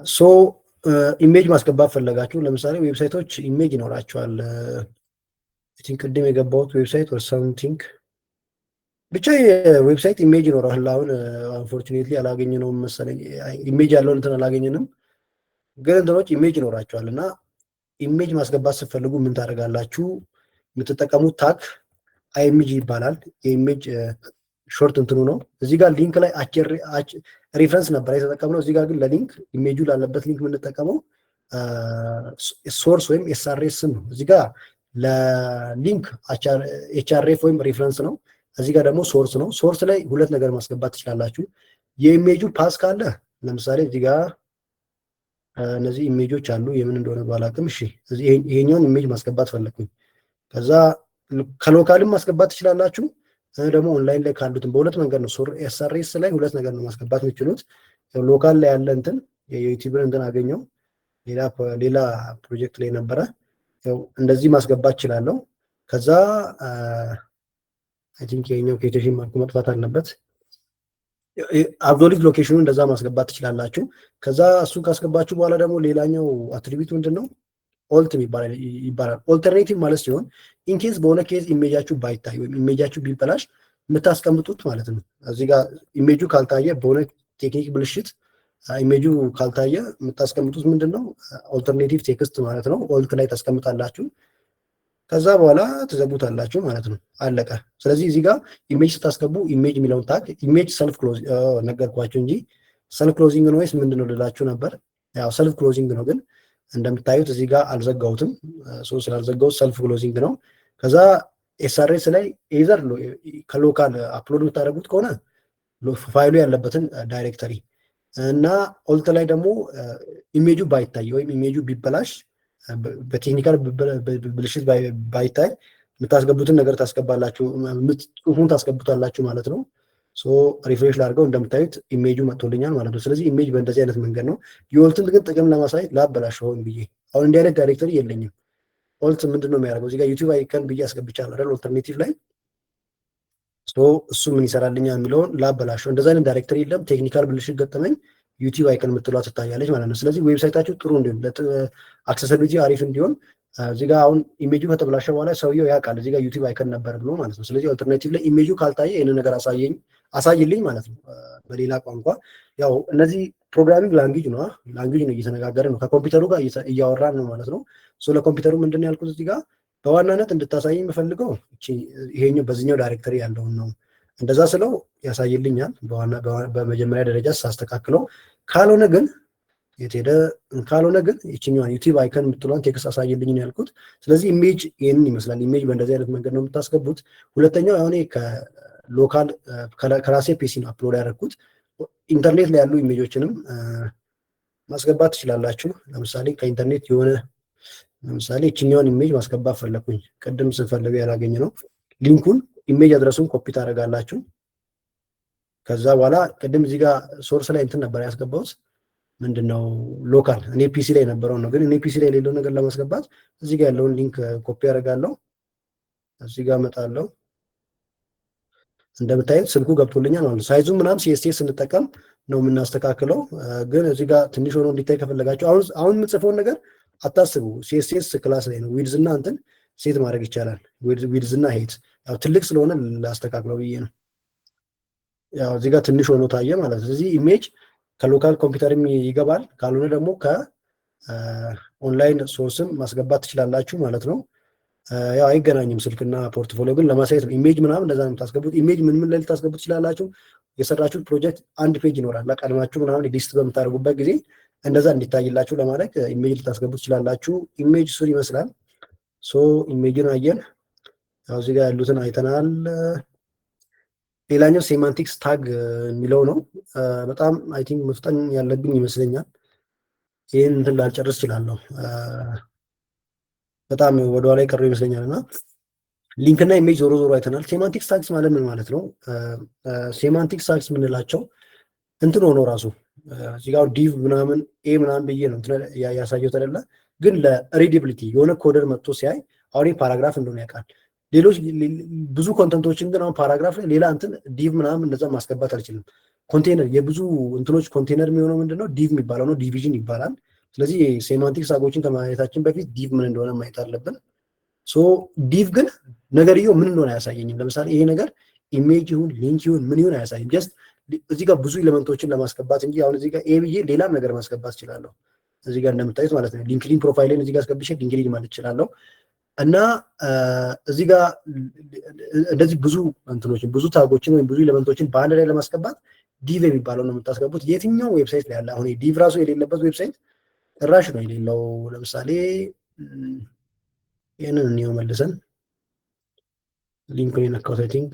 ሶ ኢሜጅ ማስገባት ፈለጋችሁ። ለምሳሌ ዌብሳይቶች ኢሜጅ ይኖራቸዋል። አይ ቲንክ ቅድም የገባሁት ዌብሳይት ወር ሳምቲንግ ብቻ የዌብሳይት ኢሜጅ ይኖራል። አሁን አንፎርቹኔትሊ አላገኘነውም መሰለኝ። ኢሜጅ ያለውን እንትን አላገኘንም፣ ግን እንትኖች ኢሜጅ ይኖራቸዋል። እና ኢሜጅ ማስገባት ስትፈልጉ ምን ታደርጋላችሁ? የምትጠቀሙት ታግ አይኤምጂ ይባላል። የኢሜጅ ሾርት እንትኑ ነው። እዚህ ጋር ሊንክ ላይ ሪፈረንስ ነበር የተጠቀምነው። እዚህ ጋር ግን ለሊንክ ኢሜጁ ላለበት ሊንክ የምንጠቀመው ሶርስ ወይም ኤስአርኤስ ነው። እዚህ ጋር ለሊንክ ኤችአርኤፍ ወይም ሪፈረንስ ነው። እዚህ ጋር ደግሞ ሶርስ ነው። ሶርስ ላይ ሁለት ነገር ማስገባት ትችላላችሁ። የኢሜጁ ፓስ ካለ ለምሳሌ እዚህ ጋር እነዚህ ኢሜጆች አሉ፣ የምን እንደሆነ ባላቅም። እሺ ይሄኛውን ኢሜጅ ማስገባት ፈለኩኝ። ከዛ ከሎካልም ማስገባት ትችላላችሁ፣ ደግሞ ኦንላይን ላይ ካሉትን በሁለት መንገድ ነው። ኤስአርኤስ ላይ ሁለት ነገር ነው ማስገባት የምትችሉት። ሎካል ላይ ያለ እንትን የዩቲዩብን እንትን አገኘው ሌላ ፕሮጀክት ላይ ነበረ። ያው እንደዚህ ማስገባት እችላለሁ። ከዛ አይ ቲንክ የኛው ኬቴሽን ማርኩ መጥፋት አለበት። አብዞሊት ሎኬሽኑ እንደዛ ማስገባት ትችላላችሁ። ከዛ እሱ ካስገባችሁ በኋላ ደግሞ ሌላኛው አትሪቢዩት ምንድነው ኦልት ይባላል። ኦልተርኔቲቭ ማለት ሲሆን ኢንኬዝ በሆነ ኬዝ ኢሜጃችሁ ባይታይ ወይም ኢሜጃችሁ ቢበላሽ የምታስቀምጡት ማለት ነው። እዚህ ጋር ኢሜጁ ካልታየ በሆነ ቴክኒክ ብልሽት ኢሜጁ ካልታየ የምታስቀምጡት ምንድነው ኦልተርኔቲቭ ቴክስት ማለት ነው። ኦልት ላይ ታስቀምጣላችሁ። ከዛ በኋላ ትዘጉታላችሁ ማለት ነው። አለቀ። ስለዚህ እዚህ ጋር ኢሜጅ ስታስገቡ ኢሜጅ የሚለውን ታግ ኢሜጅ ሰልፍ ክሎዚንግ ነገርኳችሁ እንጂ ሰልፍ ክሎዚንግ ነው ወይስ ምንድነው ልላችሁ ነበር። ያው ሰልፍ ክሎዚንግ ነው፣ ግን እንደምታዩት እዚህ ጋር አልዘጋሁትም። ስላልዘጋሁት ሰልፍ ክሎዚንግ ነው። ከዛ ኤስአርኤስ ላይ ኤዘር ከሎካል አፕሎድ የምታደርጉት ከሆነ ፋይሉ ያለበትን ዳይሬክተሪ እና ኦልት ላይ ደግሞ ኢሜጁ ባይታይ ወይም ኢሜጁ ቢበላሽ በቴክኒካል ብልሽት ባይታይ የምታስገቡትን ነገር ታስገባላችሁ፣ ጽሁፉን ታስገቡታላችሁ ማለት ነው። ሪፍሬሽ ላድርገው። እንደምታዩት ኢሜጁ መጥቶልኛል ማለት ነው። ስለዚህ ኢሜጅ በእንደዚህ አይነት መንገድ ነው። የኦልትን ግን ጥቅም ለማሳየት ላበላሸው ሆን ብዬ አሁን እንዲህ አይነት ዳይሬክተሪ የለኝም። ኦልት ምንድን ነው የሚያደርገው? እዚህ ጋር ዩቲዩብ አይከን ብዬ አስገብቻለሁ አይደል? ኦልተርኔቲቭ ላይ እሱ ምን ይሰራልኛል የሚለውን ላበላሸው። እንደዛ አይነት ዳይሬክተሪ የለም። ቴክኒካል ብልሽት ገጠመኝ ዩቲዩብ አይከን የምትሏ ትታያለች ማለት ነው። ስለዚህ ዌብሳይታችሁ ጥሩ እንዲሆን አክሰሲቢሊቲ አሪፍ እንዲሆን እዚህ ጋር አሁን ኢሜጁ ከተበላሸ በኋላ ሰውየው ያውቃል እዚህ ጋር ዩቲዩብ አይከን ነበር ብሎ ማለት ነው። ስለዚህ ኦልተርኔቲቭ ላይ ኢሜጁ ካልታየ ይህንን ነገር አሳይልኝ ማለት ነው። በሌላ ቋንቋ ያው እነዚህ ፕሮግራሚንግ ላንጉጅ ነው እየተነጋገረ ነው፣ ከኮምፒውተሩ ጋር እያወራን ነው ማለት ነው። ለኮምፒውተሩ ምንድን ያልኩት እዚህ ጋር በዋናነት እንድታሳይ የምፈልገው ይሄኛው በዚህኛው ዳይሬክተሪ ያለውን ነው። እንደዛ ስለው ያሳይልኛል በመጀመሪያ ደረጃ ሳስተካክለው። ካልሆነ ግን ይችኛዋን ዩቲዩብ አይከን የምትሏን ቴክስት አሳይልኝ ነው ያልኩት። ስለዚህ ኢሜጅ ይህንን ይመስላል። ኢሜጅ በእንደዚህ አይነት መንገድ ነው የምታስገቡት። ሁለተኛው አሁን ከሎካል ከራሴ ፒሲ ነው አፕሎድ ያደረግኩት። ኢንተርኔት ላይ ያሉ ኢሜጆችንም ማስገባት ትችላላችሁ። ለምሳሌ ከኢንተርኔት የሆነ ለምሳሌ ይችኛውን ኢሜጅ ማስገባት ፈለኩኝ። ቅድም ስንፈልገው ያላገኘ ነው። ሊንኩን ኢሜጅ አድረሱን ኮፒ ታደርጋላችሁ። ከዛ በኋላ ቅድም እዚህ ጋር ሶርስ ላይ እንትን ነበር ያስገባሁት ምንድነው ሎካል እኔ ፒሲ ላይ የነበረው ነው። ግን እኔ ፒሲ ላይ የሌለው ነገር ለማስገባት እዚህ ጋር ያለውን ሊንክ ኮፒ አደርጋለሁ። እዚህ ጋር እመጣለሁ። እንደምታዩት ስልኩ ገብቶልኛል ማለት ነው። ሳይዙ ምናምን ሲኤስኤስ እንጠቀም ነው የምናስተካክለው። ግን እዚህ ጋር ትንሽ ሆኖ እንዲታይ ከፈለጋችሁ አሁን የምጽፈውን ነገር አታስቡ። ሲኤስኤስ ክላስ ላይ ነው። ዊድዝ እና እንትን ሴት ማድረግ ይቻላል። ዊድዝ እና ሄት ያው ትልቅ ስለሆነ ላስተካክለው ብዬ ነው። ያው እዚህ ጋር ትንሽ ሆኖ ታየ ማለት ነው። ስለዚህ ኢሜጅ ከሎካል ኮምፒውተርም ይገባል፣ ካልሆነ ደግሞ ከኦንላይን ሶርስም ማስገባት ትችላላችሁ ማለት ነው። ያው አይገናኝም ስልክና ፖርትፎሊዮ፣ ግን ለማሳየት ነው። ኢሜጅ ምናምን እንደዛ ነው የምታስገቡት። ኢሜጅ ምን ላይ ልታስገቡት ትችላላችሁ? የሰራችሁት ፕሮጀክት አንድ ፔጅ ይኖራል። ቀድማችሁ ምናምን ሊስት በምታደርጉበት ጊዜ እንደዛ እንዲታይላችሁ ለማድረግ ኢሜጅ ልታስገቡት ትችላላችሁ። ኢሜጅ ሱን ይመስላል። ኢሜጅን አየን። ያው እዚህ ጋር ያሉትን አይተናል። ሌላኛው ሴማንቲክስ ታግ የሚለው ነው። በጣም አይ ቲንክ መፍጠን ያለብኝ ይመስለኛል። ይህን እንትን ላልጨርስ እችላለሁ። በጣም ወደኋላ የቀረው ይመስለኛል እና ሊንክ እና ኢሜጅ ዞሮ ዞሮ አይተናል። ሴማንቲክስ ታግስ ማለት ምን ማለት ነው? ሴማንቲክስ ታግስ የምንላቸው እንትን ሆኖ ራሱ እዚህ ጋር ዲቭ ምናምን ኤ ምናምን ብዬ ነው ያሳየው አይደለ? ግን ለሪዲቢሊቲ የሆነ ኮደር መጥቶ ሲያይ አሁን ፓራግራፍ እንደሆነ ያውቃል። ሌሎች ብዙ ኮንተንቶችን ግን አሁን ፓራግራፍ ላይ ሌላ እንትን ዲቭ ምናምን እንደዛ ማስገባት አልችልም። ኮንቴነር የብዙ እንትኖች ኮንቴነር የሚሆነው ምንድነው? ዲቭ የሚባለው ነው። ዲቪዥን ይባላል። ስለዚህ ሴማንቲክስ ታጎችን ከማየታችን በፊት ዲቭ ምን እንደሆነ ማየት አለብን። ዲቭ ግን ነገርየው ምን እንደሆነ አያሳየኝም። ለምሳሌ ይሄ ነገር ኢሜጅ ይሁን ሊንክ ይሁን ምን ይሁን አያሳይም። ጀስት እዚህ ጋር ብዙ ኤሌመንቶችን ለማስገባት እንጂ አሁን እዚህ ጋር ኤ ብዬ ሌላም ነገር ማስገባት እችላለሁ። እዚህ ጋር እንደምታዩት ማለት ነው። ሊንክዲን ፕሮፋይልን እዚህ ጋር አስገብቼ ሊንክዲን ማለት እችላለሁ። እና እዚህ ጋር እንደዚህ ብዙ እንትኖችን ብዙ ታጎችን ወይም ብዙ ኤሌመንቶችን በአንድ ላይ ለማስገባት ዲቭ የሚባለው ነው የምታስገቡት። የትኛው ዌብሳይት ላይ ያለ አሁን ዲቭ ራሱ የሌለበት ዌብሳይት ጭራሽ ነው የሌለው። ለምሳሌ ይህንን እኒው መልሰን ሊንኩን የነካው ሴቲንግ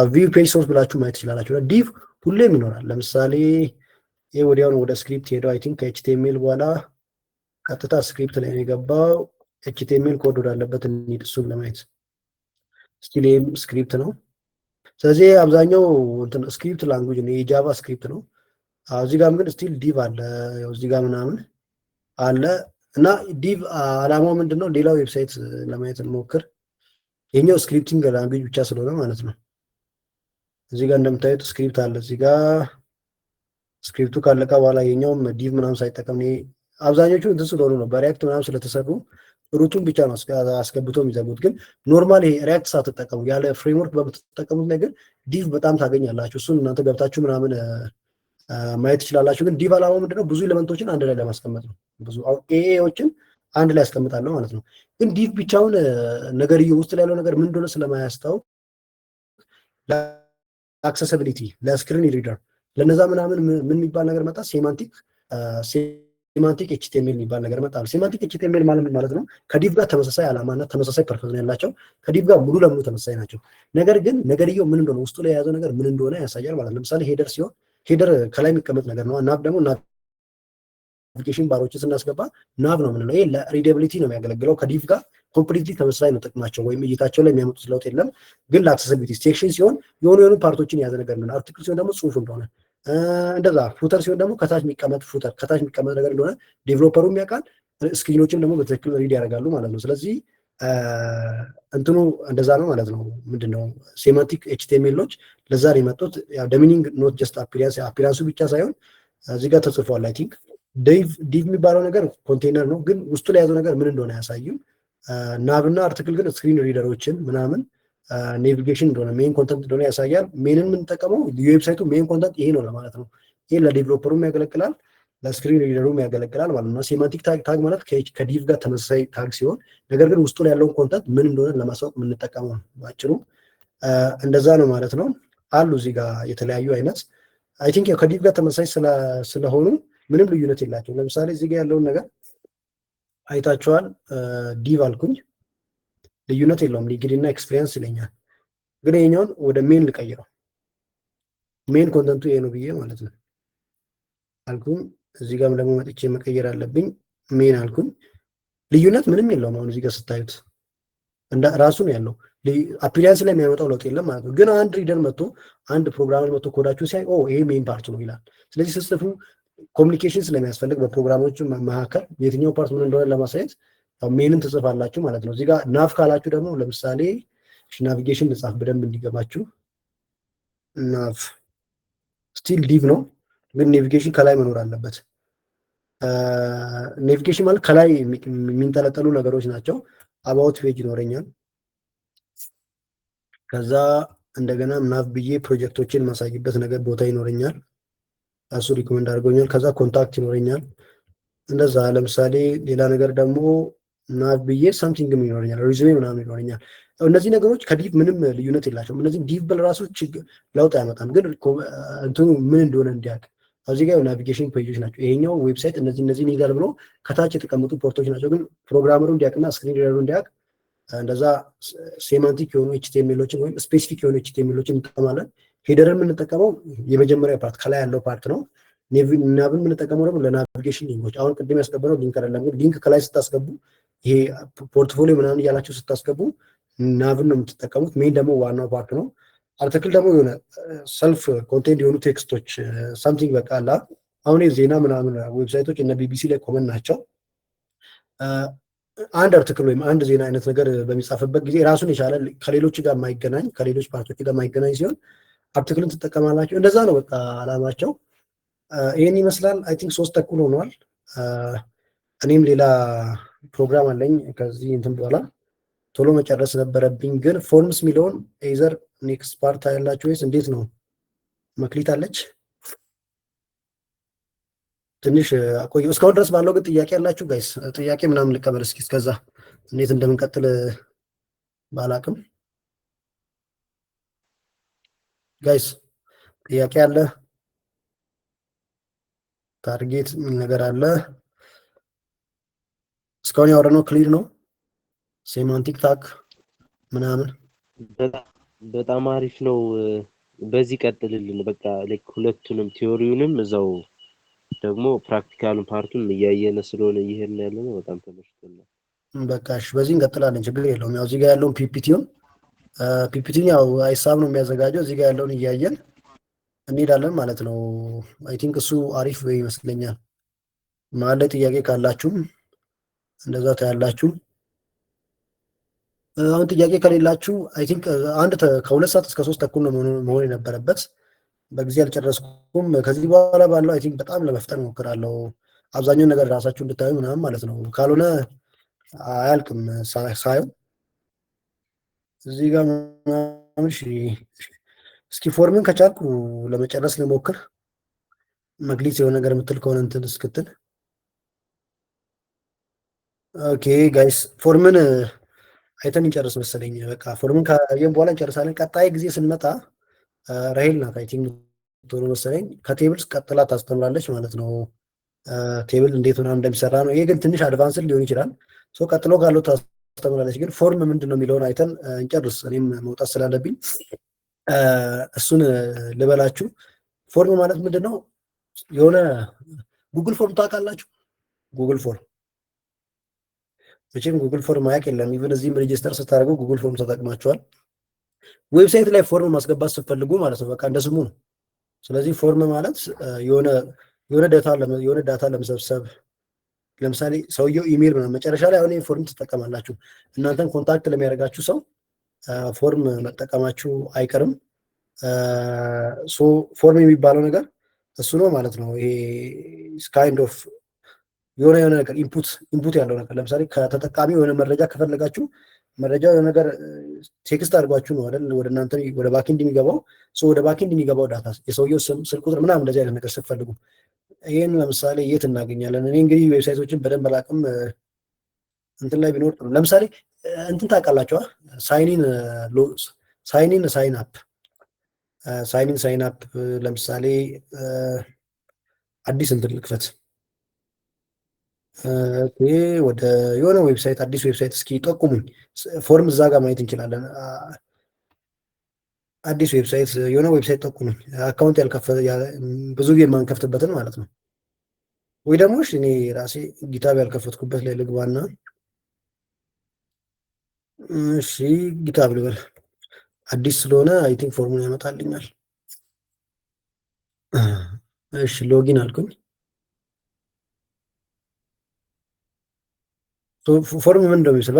ቪው ፔጅ ሶርስ ብላችሁ ማየት ትችላላችሁ። ዲቭ ሁሌም ይኖራል። ለምሳሌ ይህ ወዲያውኑ ወደ ስክሪፕት ሄደው አይ ቲንክ ከኤችቲኤምኤል በኋላ ቀጥታ ስክሪፕት ላይ ነው የገባው። ኤችቲኤምኤል ኮድ ወዳለበት እንሂድ እሱን ለማየት። ስቲል ይህም ስክሪፕት ነው። ስለዚህ አብዛኛው እንትን ስክሪፕት ላንጉጅ ነው፣ የጃቫ ስክሪፕት ነው። እዚህ ጋርም ግን ስቲል ዲቭ አለ። እዚህ ጋር ምናምን አለ። እና ዲቭ አላማው ምንድነው? ሌላው ዌብሳይት ለማየት እንሞክር። የኛው ስክሪፕቲንግ ላንጉጅ ብቻ ስለሆነ ማለት ነው። እዚህ ጋር እንደምታዩት ስክሪፕት አለ። እዚህ ጋር ስክሪፕቱ ካለቀ በኋላ የኛውም ዲቭ ምናምን ሳይጠቀም አብዛኞቹ እንትን ስለሆኑ ነው በሪያክት ምናምን ስለተሰሩ ሩቱን ብቻ ነው አስገብቶ የሚዘጉት። ግን ኖርማል ይሄ ሪያክት ሳትጠቀሙ ያለ ፍሬምወርክ በምትጠቀሙት ነገር ዲቭ በጣም ታገኛላችሁ። እሱን እናንተ ገብታችሁ ምናምን ማየት ትችላላችሁ። ግን ዲቭ አላማው ምንድነው? ብዙ ኤሌመንቶችን አንድ ላይ ለማስቀመጥ ነው። ብዙ ኤዎችን አንድ ላይ ያስቀምጣለሁ ማለት ነው። ግን ዲቭ ብቻውን ነገርየው ውስጥ ላይ ያለው ነገር ምን እንደሆነ ስለማያስታውቅ ለአክሰሲቢሊቲ ለስክሪን ሪደር ለነዛ ምናምን ምን የሚባል ነገር መጣ? ሴማንቲክ ኤችቲኤምኤል የሚባል ነገር መጣ። ሴማንቲክ ኤችቲኤምኤል ማለት ምን ማለት ነው? ከዲቭ ጋር ተመሳሳይ ዓላማና ተመሳሳይ ፐርፐዝ ነው ያላቸው። ከዲቭ ጋር ሙሉ ለሙሉ ተመሳሳይ ናቸው። ነገር ግን ነገርየው ምን እንደሆነ ውስጡ ላይ የያዘው ነገር ምን እንደሆነ ያሳያል ማለት ነው። ለምሳሌ ሄደር ሲሆን ሄደር ከላይ የሚቀመጥ ነገር ነው። ናብ ደግሞ ናቪጌሽን ባሮችን ስናስገባ ናብ ነው የምንለው። ይሄ ለሪደብሊቲ ነው የሚያገለግለው። ከዲቭ ጋር ኮምፕሊትሊ ተመሳሳይ ነው ጥቅማቸው፣ ወይም እይታቸው ላይ የሚያመጡት ለውጥ የለም። ግን ለአክሰሲቢሊቲ ሴክሽን ሲሆን የሆኑ ፓርቶችን የያዘ ነገር ነው። አርቲክል ሲሆን ደግሞ ጽሁፍ እንደሆነ እንደዛ፣ ፉተር ሲሆን ደግሞ ከታች የሚቀመጥ ፉተር ከታች የሚቀመጥ ነገር እንደሆነ ዴቨሎፐሩም ያውቃል። ስክሪኖችም ደግሞ በትክክል ሪድ ያደርጋሉ ማለት ነው። ስለዚህ እንትኑ እንደዛ ነው ማለት ነው። ምንድነው ሴማንቲክ ኤችቲኤምኤሎች ለዛ ነው የመጡት። ሚኒንግ ኖት ጀስት አፒራንሱ ብቻ ሳይሆን እዚህ ጋር ተጽፏል። አይ ቲንክ ዲቭ የሚባለው ነገር ኮንቴነር ነው፣ ግን ውስጡ ላይ ያዘው ነገር ምን እንደሆነ አያሳይም። ናብና አርቲክል ግን ስክሪን ሪደሮችን ምናምን ኔቪጌሽን እንደሆነ ሜን ኮንተንት እንደሆነ ያሳያል። ሜንን የምንጠቀመው የዌብሳይቱ ሜን ኮንተንት ይሄ ነው ለማለት ነው። ይሄ ለዴቨሎፐሩም ያገለግላል፣ ለስክሪን ሪደሩም ያገለግላል ማለት ነው። ሴማንቲክ ታግ ማለት ከዲቭ ጋር ተመሳሳይ ታግ ሲሆን ነገር ግን ውስጡ ላይ ያለውን ኮንተንት ምን እንደሆነ ለማሳወቅ የምንጠቀመው ነው። ባጭሩ እንደዛ ነው ማለት ነው። አሉ እዚህ ጋር የተለያዩ አይነት አይ ቲንክ ከዲቭ ጋር ተመሳሳይ ስለሆኑ ምንም ልዩነት የላቸው። ለምሳሌ እዚህ ጋር ያለውን ነገር አይታችኋል። ዲቭ አልኩኝ ልዩነት የለውም። ሊግድ እና ኤክስፒሪየንስ ይለኛል። ግን ይሄኛውን ወደ ሜን ልቀይረው። ሜን ኮንተንቱ ይሄ ነው ብዬ ማለት ነው አልኩኝ። እዚህ ጋርም ደግሞ መጥቼ መቀየር አለብኝ። ሜን አልኩኝ። ልዩነት ምንም የለውም። አሁን እዚህ ጋር ስታዩት ራሱ ነው ያለው። አፒሪያንስ ላይ የሚያመጣው ለውጥ የለም ማለት ነው። ግን አንድ ሪደር መጥቶ አንድ ፕሮግራመር መጥቶ ኮዳችሁ ሲያይ ይሄ ሜን ፓርት ነው ይላል። ስለዚህ ስትጽፉ ኮሚኒኬሽን ስለሚያስፈልግ በፕሮግራሞች መካከል የትኛው ፓርት ምን እንደሆነ ለማሳየት ሜንን ትጽፋላችሁ ማለት ነው። እዚህ ጋር ናቭ ካላችሁ ደግሞ ለምሳሌ ናቪጌሽን ልጻፍ በደንብ እንዲገባችሁ። ናቭ ስቲል ዲቭ ነው፣ ግን ኔቪጌሽን ከላይ መኖር አለበት። ኔቪጌሽን ማለት ከላይ የሚንጠለጠሉ ነገሮች ናቸው። አባውት ፔጅ ይኖረኛል። ከዛ እንደገና ናቭ ብዬ ፕሮጀክቶችን ማሳይበት ነገር ቦታ ይኖረኛል። እሱ ሪኮመንድ አድርጎኛል። ከዛ ኮንታክት ይኖረኛል። እንደዛ ለምሳሌ ሌላ ነገር ደግሞ ናቭ ብዬ ሳምቲንግ ይኖረኛል፣ ሪዝሜ ምናምን ይኖረኛል። እነዚህ ነገሮች ከዲቭ ምንም ልዩነት የላቸውም። እነዚህ ዲቭ በራሱ ለውጥ አያመጣም፣ ግን እንትኑ ምን እንደሆነ እንዲያውቅ እዚህ ጋር ናቪጌሽን ፔጆች ናቸው። ይሄኛው ዌብሳይት እነዚህን ይይዛል ብሎ ከታች የተቀመጡ ፖርቶች ናቸው። ግን ፕሮግራመሩ እንዲያውቅና ስክሪን ሪደሩ እንዲያውቅ እንደዛ ሴማንቲክ የሆኑ ኤችቲኤምኤሎችን ወይም ስፔሲፊክ የሆኑ ኤችቲኤምኤሎችን እንጠቀማለን። ሄደርን የምንጠቀመው የመጀመሪያ ፓርት ከላይ ያለው ፓርት ነው። ናቭን የምንጠቀመው ደግሞ ለናቪጌሽን ሊንኮች። አሁን ቅድም ያስገባነው ሊንክ አይደለም፣ ግን ሊንክ ከላይ ስታስገቡ ይሄ ፖርትፎሊዮ ምናምን እያላችሁ ስታስገቡ ናቭን ነው የምትጠቀሙት። ሜን ደግሞ ዋናው ፓርት ነው። አርቲክል ደግሞ የሆነ ሰልፍ ኮንቴንት የሆኑ ቴክስቶች ሳምቲንግ በቃ አላ አሁን ዜና ምናምን ዌብሳይቶች እነ ቢቢሲ ላይ ኮመን ናቸው። አንድ አርቲክል ወይም አንድ ዜና አይነት ነገር በሚጻፍበት ጊዜ ራሱን የቻለ ከሌሎች ጋር የማይገናኝ ከሌሎች ፓርቶች ጋር የማይገናኝ ሲሆን አርቲክልን ትጠቀማላችሁ። እንደዛ ነው በቃ አላማቸው። ይህን ይመስላል። አይ ቲንክ 3:30 ሆኗል። እኔም ሌላ ፕሮግራም አለኝ ከዚህ እንትን በኋላ ቶሎ መጨረስ ነበረብኝ። ግን ፎርምስ የሚለውን ኤዘር ኔክስት ፓርት ያላችሁ ወይስ እንዴት ነው? መክሊት አለች ትንሽ አቆዩ። እስካሁን ድረስ ባለው ግን ጥያቄ ያላችሁ ጋይስ? ጥያቄ ምናምን ልቀበል እስኪ። እስከዛ እንዴት እንደምንቀጥል ባላቅም ጋይስ ጥያቄ አለ? ታርጌት ምን ነገር አለ? እስካሁን ያወራነው ክሊር ነው? ሴማንቲክ ታግ ምናምን በጣም አሪፍ ነው። በዚህ ቀጥልልን በቃ ላይክ ሁለቱንም ቲዮሪውንም እዛው ደግሞ ፕራክቲካሉን ፓርቱን እያየነ ስለሆነ ይሄን ያለ ነው። በጣም ተመችቶናል። በቃ እሺ፣ በዚህ እንቀጥላለን። ችግር የለውም። ያው እዚህ ጋር ያለውን ፒፒቲውን ያው ሂሳብ ነው የሚያዘጋጀው። እዚህ ጋር ያለውን እያየን እንሄዳለን ማለት ነው። አይ ቲንክ እሱ አሪፍ ይመስለኛል። መሀል ላይ ጥያቄ ካላችሁም እንደዛ ታያላችሁ። አሁን ጥያቄ ከሌላችሁ አይ ቲንክ ከ2 ሰዓት እስከ 3 ተኩል ነው መሆን የነበረበት። በጊዜ አልጨረስኩም። ከዚህ በኋላ ባለው አይ ቲንክ በጣም ለመፍጠን እሞክራለሁ። አብዛኛውን ነገር ራሳችሁ እንድታዩ ምናምን ማለት ነው። ካልሆነ አያልቅም ሳየው እዚህ ጋር ምናምን። እስኪ ፎርምን ከቻልኩ ለመጨረስ ልሞክር። መግሊት የሆነ ነገር የምትል ከሆነ እንትን እስክትል። ኦኬ ጋይስ ፎርምን አይተን እንጨርስ መሰለኝ። በቃ ፎርምን ካየን በኋላ እንጨርሳለን። ቀጣይ ጊዜ ስንመጣ ራሄል ናት አይ ቲንክ ቶሎ መሰለኝ ከቴብልስ ቀጥላ ታስተምራለች ማለት ነው። ቴብል እንዴት ምናምን እንደሚሰራ ነው። ይሄ ግን ትንሽ አድቫንስድ ሊሆን ይችላል። ቀጥሎ ካለው ታስተምራለች። ግን ፎርም ምንድን ነው የሚለውን አይተን እንጨርስ። እኔም መውጣት ስላለብኝ እሱን ልበላችሁ። ፎርም ማለት ምንድን ነው? የሆነ ጉግል ፎርም ታውቃላችሁ? ጉግል ፎርም መቼም ጉግል ፎርም ማያውቅ የለም። ኢቨን እዚህም ሬጅስተር ስታደርገው ጉግል ፎርም ተጠቅማቸዋል። ዌብሳይት ላይ ፎርም ማስገባት ስትፈልጉ ማለት ነው። በቃ እንደ ስሙ ነው። ስለዚህ ፎርም ማለት የሆነ ዳታ ለመሰብሰብ ለምሳሌ ሰውየው ኢሜል ምናምን መጨረሻ ላይ አሁን ፎርም ትጠቀማላችሁ። እናንተን ኮንታክት ለሚያደርጋችሁ ሰው ፎርም መጠቀማችሁ አይቀርም። ፎርም የሚባለው ነገር እሱ ነው ማለት ነው። ይሄ ካይንድ ኦፍ የሆነ ነገር ኢንፑት ያለው ነገር ለምሳሌ ከተጠቃሚ የሆነ መረጃ ከፈለጋችሁ መረጃው የሆነ ነገር ቴክስት አድርጓችሁ ነው አይደል ወደ እናንተ ወደ ባክኤንድ የሚገባው። ወደ ባክኤንድ የሚገባው ዳታ የሰውየው ስም፣ ስልክ ቁጥር ምናምን እንደዚህ አይነት ነገር ስትፈልጉ ይህን ለምሳሌ የት እናገኛለን? እኔ እንግዲህ ዌብሳይቶችን በደንብ አላውቅም። እንትን ላይ ቢኖር ጥሩ። ለምሳሌ እንትን ታውቃላችኋ? ሳይን አፕ ለምሳሌ አዲስ እንትን ልክፈት ወደ የሆነ ዌብሳይት አዲስ ዌብሳይት እስኪ ጠቁሙኝ። ፎርም እዛ ጋር ማየት እንችላለን። አዲስ ዌብሳይት የሆነ ዌብሳይት ጠቁሙኝ። አካውንት ብዙ ጊዜ የማንከፍትበትን ማለት ነው። ወይ ደግሞ እኔ ራሴ ጊታብ ያልከፈትኩበት ላይ ልግባና እሺ ጊታብ ልበል። አዲስ ስለሆነ አይ ቲንክ ፎርሙን ያመጣልኛል። እሺ ሎጊን አልኩኝ። ፎርም ምን እንደሚመስል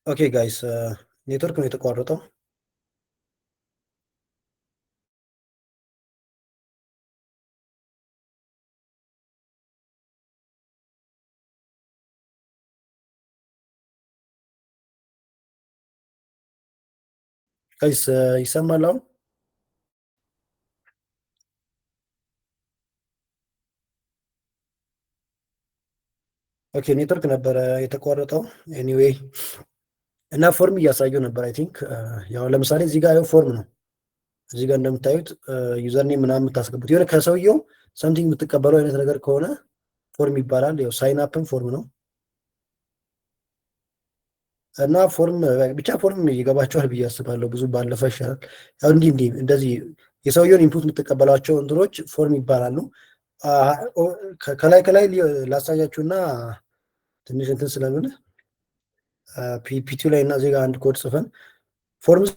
ኦኬ ጋይስ ኔትወርክ ነው የተቋረጠው። ጋይስ ይሰማል አሁን? ኦኬ ኔትወርክ ነበረ የተቋረጠው። ኤኒዌይ እና ፎርም እያሳየው ነበር። አይ ቲንክ ያው ለምሳሌ እዚህ ጋር ፎርም ነው እዚህ ጋር እንደምታዩት ዩዘር ኔም ምናምን የምታስገቡት የሆነ ከሰውየው ሰምቲንግ የምትቀበለው አይነት ነገር ከሆነ ፎርም ይባላል። ያው ሳይን አፕም ፎርም ነው እና ፎርም ብቻ ፎርም ይገባቸዋል ብዬ አስባለሁ። ብዙ ባለፈ ይሻላል። ያው እንዲህ እንደዚህ የሰውየውን ኢንፑት የምትቀበሏቸው እንትኖች ፎርም ይባላሉ። ከላይ ላሳያችሁና ትንሽ እንትን ስለምን ፒፒቲው ላይ እና ዜጋ አንድ ኮድ ጽፈን ፎርምስ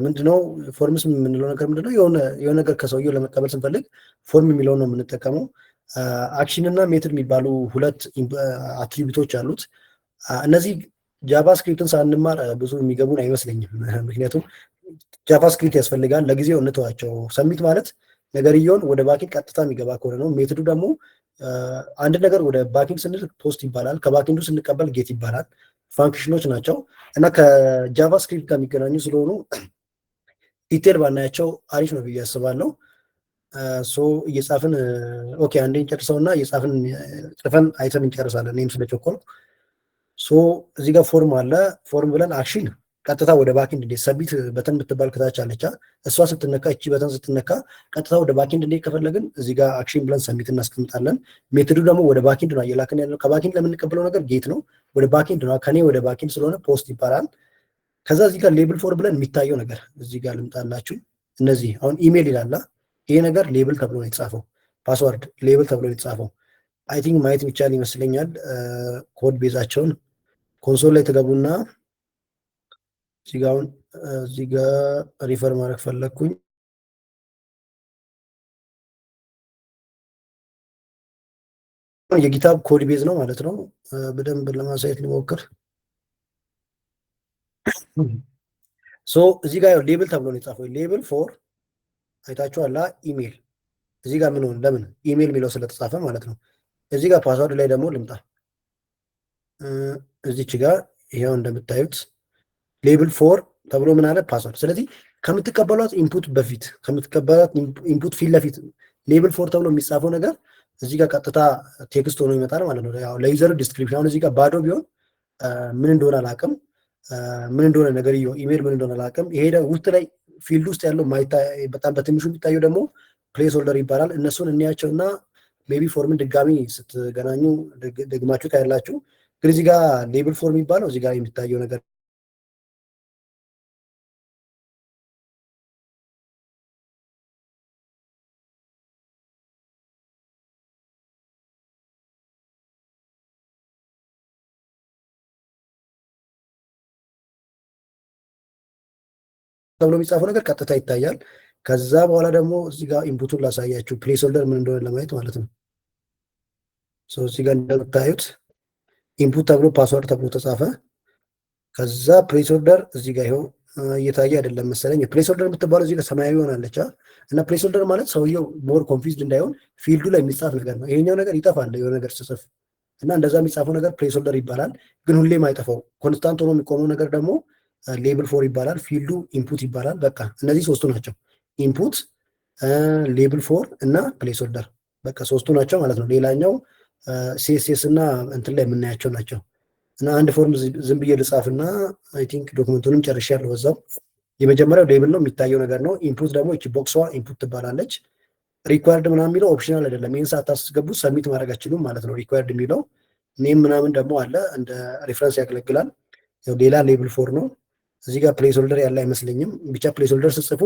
ምንድነው? ፎርምስ የምንለው ነገር ምንድነው? የሆነ ነገር ከሰውየው ለመቀበል ስንፈልግ ፎርም የሚለውን ነው የምንጠቀመው። አክሽን እና ሜትድ የሚባሉ ሁለት አትሪቢዩቶች አሉት። እነዚህ ጃቫስክሪፕትን ሳንማር ብዙ የሚገቡን አይመስለኝም። ምክንያቱም ጃቫስክሪፕት ያስፈልጋል። ለጊዜው እንተዋቸው። ሰሚት ማለት ነገርየውን ወደ ባኪንግ ቀጥታ የሚገባ ከሆነ ነው። ሜትዱ ደግሞ አንድ ነገር ወደ ባኪንግ ስንል ፖስት ይባላል። ከባኪንዱ ስንቀበል ጌት ይባላል። ፋንክሽኖች ናቸው እና ከጃቫስክሪፕት ጋር የሚገናኙ ስለሆኑ ዲቴል ባናያቸው አሪፍ ነው ብዬ አስባለሁ። እየጻፍን ኦኬ አንዴ እንጨርሰውና እየጻፍን ጽፈን አይተን እንጨርሳለን። እኔም ስለቸኮል እዚህ ጋር ፎርም አለ። ፎርም ብለን አክሽን ቀጥታ ወደ ባኪንድ እንዴት ሰቢት በተን ብትባል ከታች አለቻ። እሷ ስትነካ እቺ በተን ስትነካ ቀጥታ ወደ ባኪንድ እንዴት ከፈለግን እዚህ ጋር አክሽን ብለን ሰሚት እናስቀምጣለን። ሜትዱ ደግሞ ወደ ባኪንድ ነው እየላክን ያለው። ከባኪንድ ለምንቀበለው ነገር ጌት ነው፣ ወደ ባኪንድ ነው። ከኔ ወደ ባኪንድ ስለሆነ ፖስት ይባላል። ከዛ እዚህ ጋር ሌብል ፎር ብለን የሚታየው ነገር እዚህ ጋር ልምጣላችሁ። እነዚህ አሁን ኢሜል ይላላ። ይሄ ነገር ሌብል ተብሎ ነው የተጻፈው። ፓስወርድ ሌብል ተብሎ ነው የተጻፈው። አይ ቲንክ ማየት የሚቻል ይመስለኛል። ኮድ ቤዛቸውን ኮንሶል ላይ ተገቡና እዚህ ጋር ሪፈር ማድረግ ፈለግኩኝ። የጊታብ ኮድ ቤዝ ነው ማለት ነው። በደንብ ለማሳየት ልሞክር። እዚህ ጋር ሌብል ተብሎ ነው የጻፈው። ሌብል ፎር አይታችኋላ። ኢሜል እዚህ ጋር ምን ሆነ? ለምን ኢሜል የሚለው ስለተጻፈ ማለት ነው። እዚህ ጋር ፓስወርድ ላይ ደግሞ ልምጣ። እዚች ጋር ይሄው እንደምታዩት ሌብል ፎር ተብሎ ምን አለ? ፓስወርድ። ስለዚህ ከምትቀበሏት ኢንፑት በፊት ከምትቀበሏት ኢንፑት ፊት ለፊት ሌብል ፎር ተብሎ የሚጻፈው ነገር እዚህ ጋር ቀጥታ ቴክስት ሆኖ ይመጣል ማለት ነው። ያው ለዩዘር ዲስክሪፕሽን አሁን እዚህ ጋር ባዶ ቢሆን ምን እንደሆነ አላውቅም፣ ምን እንደሆነ ነገር ኢሜል ምን እንደሆነ አላውቅም። ይሄ ውስጥ ላይ ፊልድ ውስጥ ያለው በጣም በትንሹ የሚታየው ደግሞ ፕሌስ ሆልደር ይባላል። እነሱን እንያቸውና ሜቢ ፎርምን ድጋሚ ስትገናኙ ደግማችሁ ታያላችሁ። ግን እዚህ ጋር ሌብል ፎር የሚባለው እዚህ ጋር የሚታየው ነገር ተብሎ የሚጻፈው ነገር ቀጥታ ይታያል። ከዛ በኋላ ደግሞ እዚህ ጋር ኢንፑቱን ላሳያችሁ ፕሌስ ሆልደር ምን እንደሆነ ለማየት ማለት ነው። እዚህ ጋር እንደምታዩት ኢንፑት ተብሎ ፓስወርድ ተብሎ ተጻፈ። ከዛ ፕሌስ ሆልደር እዚህ ጋር ይኸው እየታየ አይደለም መሰለኝ። ፕሌስ ሆልደር የምትባለው እዚህ ጋር ሰማያዊ ሆናለች እና ፕሌስ ሆልደር ማለት ሰውየው ሞር ኮንፊውዝድ እንዳይሆን ፊልዱ ላይ የሚጻፍ ነገር ነው። ይሄኛው ነገር ይጠፋል የሆነ ነገር ስጽፍ እና እንደዛ የሚጻፈው ነገር ፕሌስ ሆልደር ይባላል። ግን ሁሌም አይጠፋው ኮንስታንት ሆኖ የሚቆመው ነገር ደግሞ ሌብል ፎር ይባላል። ፊልዱ ኢንፑት ይባላል። በቃ እነዚህ ሶስቱ ናቸው። ኢንፑት፣ ሌብል ፎር እና ፕሌስ ሆልደር በቃ ሶስቱ ናቸው ማለት ነው። ሌላኛው ሲኤስኤስ እና እንትን ላይ የምናያቸው ናቸው። እና አንድ ፎርም ዝም ብዬ ልጻፍና አይ ቲንክ ዶክመንቱንም ጨርሻለሁ። በዛው የመጀመሪያው ሌብል ነው የሚታየው ነገር ነው። ኢንፑት ደግሞ እቺ ቦክሷ ኢንፑት ትባላለች። ሪኳየርድ ምናምን የሚለው ኦፕሽናል አይደለም። ይህን ሳታስገቡ ሰሚት ማድረግ አትችሉም ማለት ነው። ሪኳየርድ የሚለው ኔም ምናምን ደግሞ አለ እንደ ሪፈረንስ ያገለግላል። ሌላ ሌብል ፎር ነው። እዚህ ጋር ፕሌስ ሆልደር ያለ አይመስለኝም። ብቻ ፕሌስ ሆልደር ስጽፉ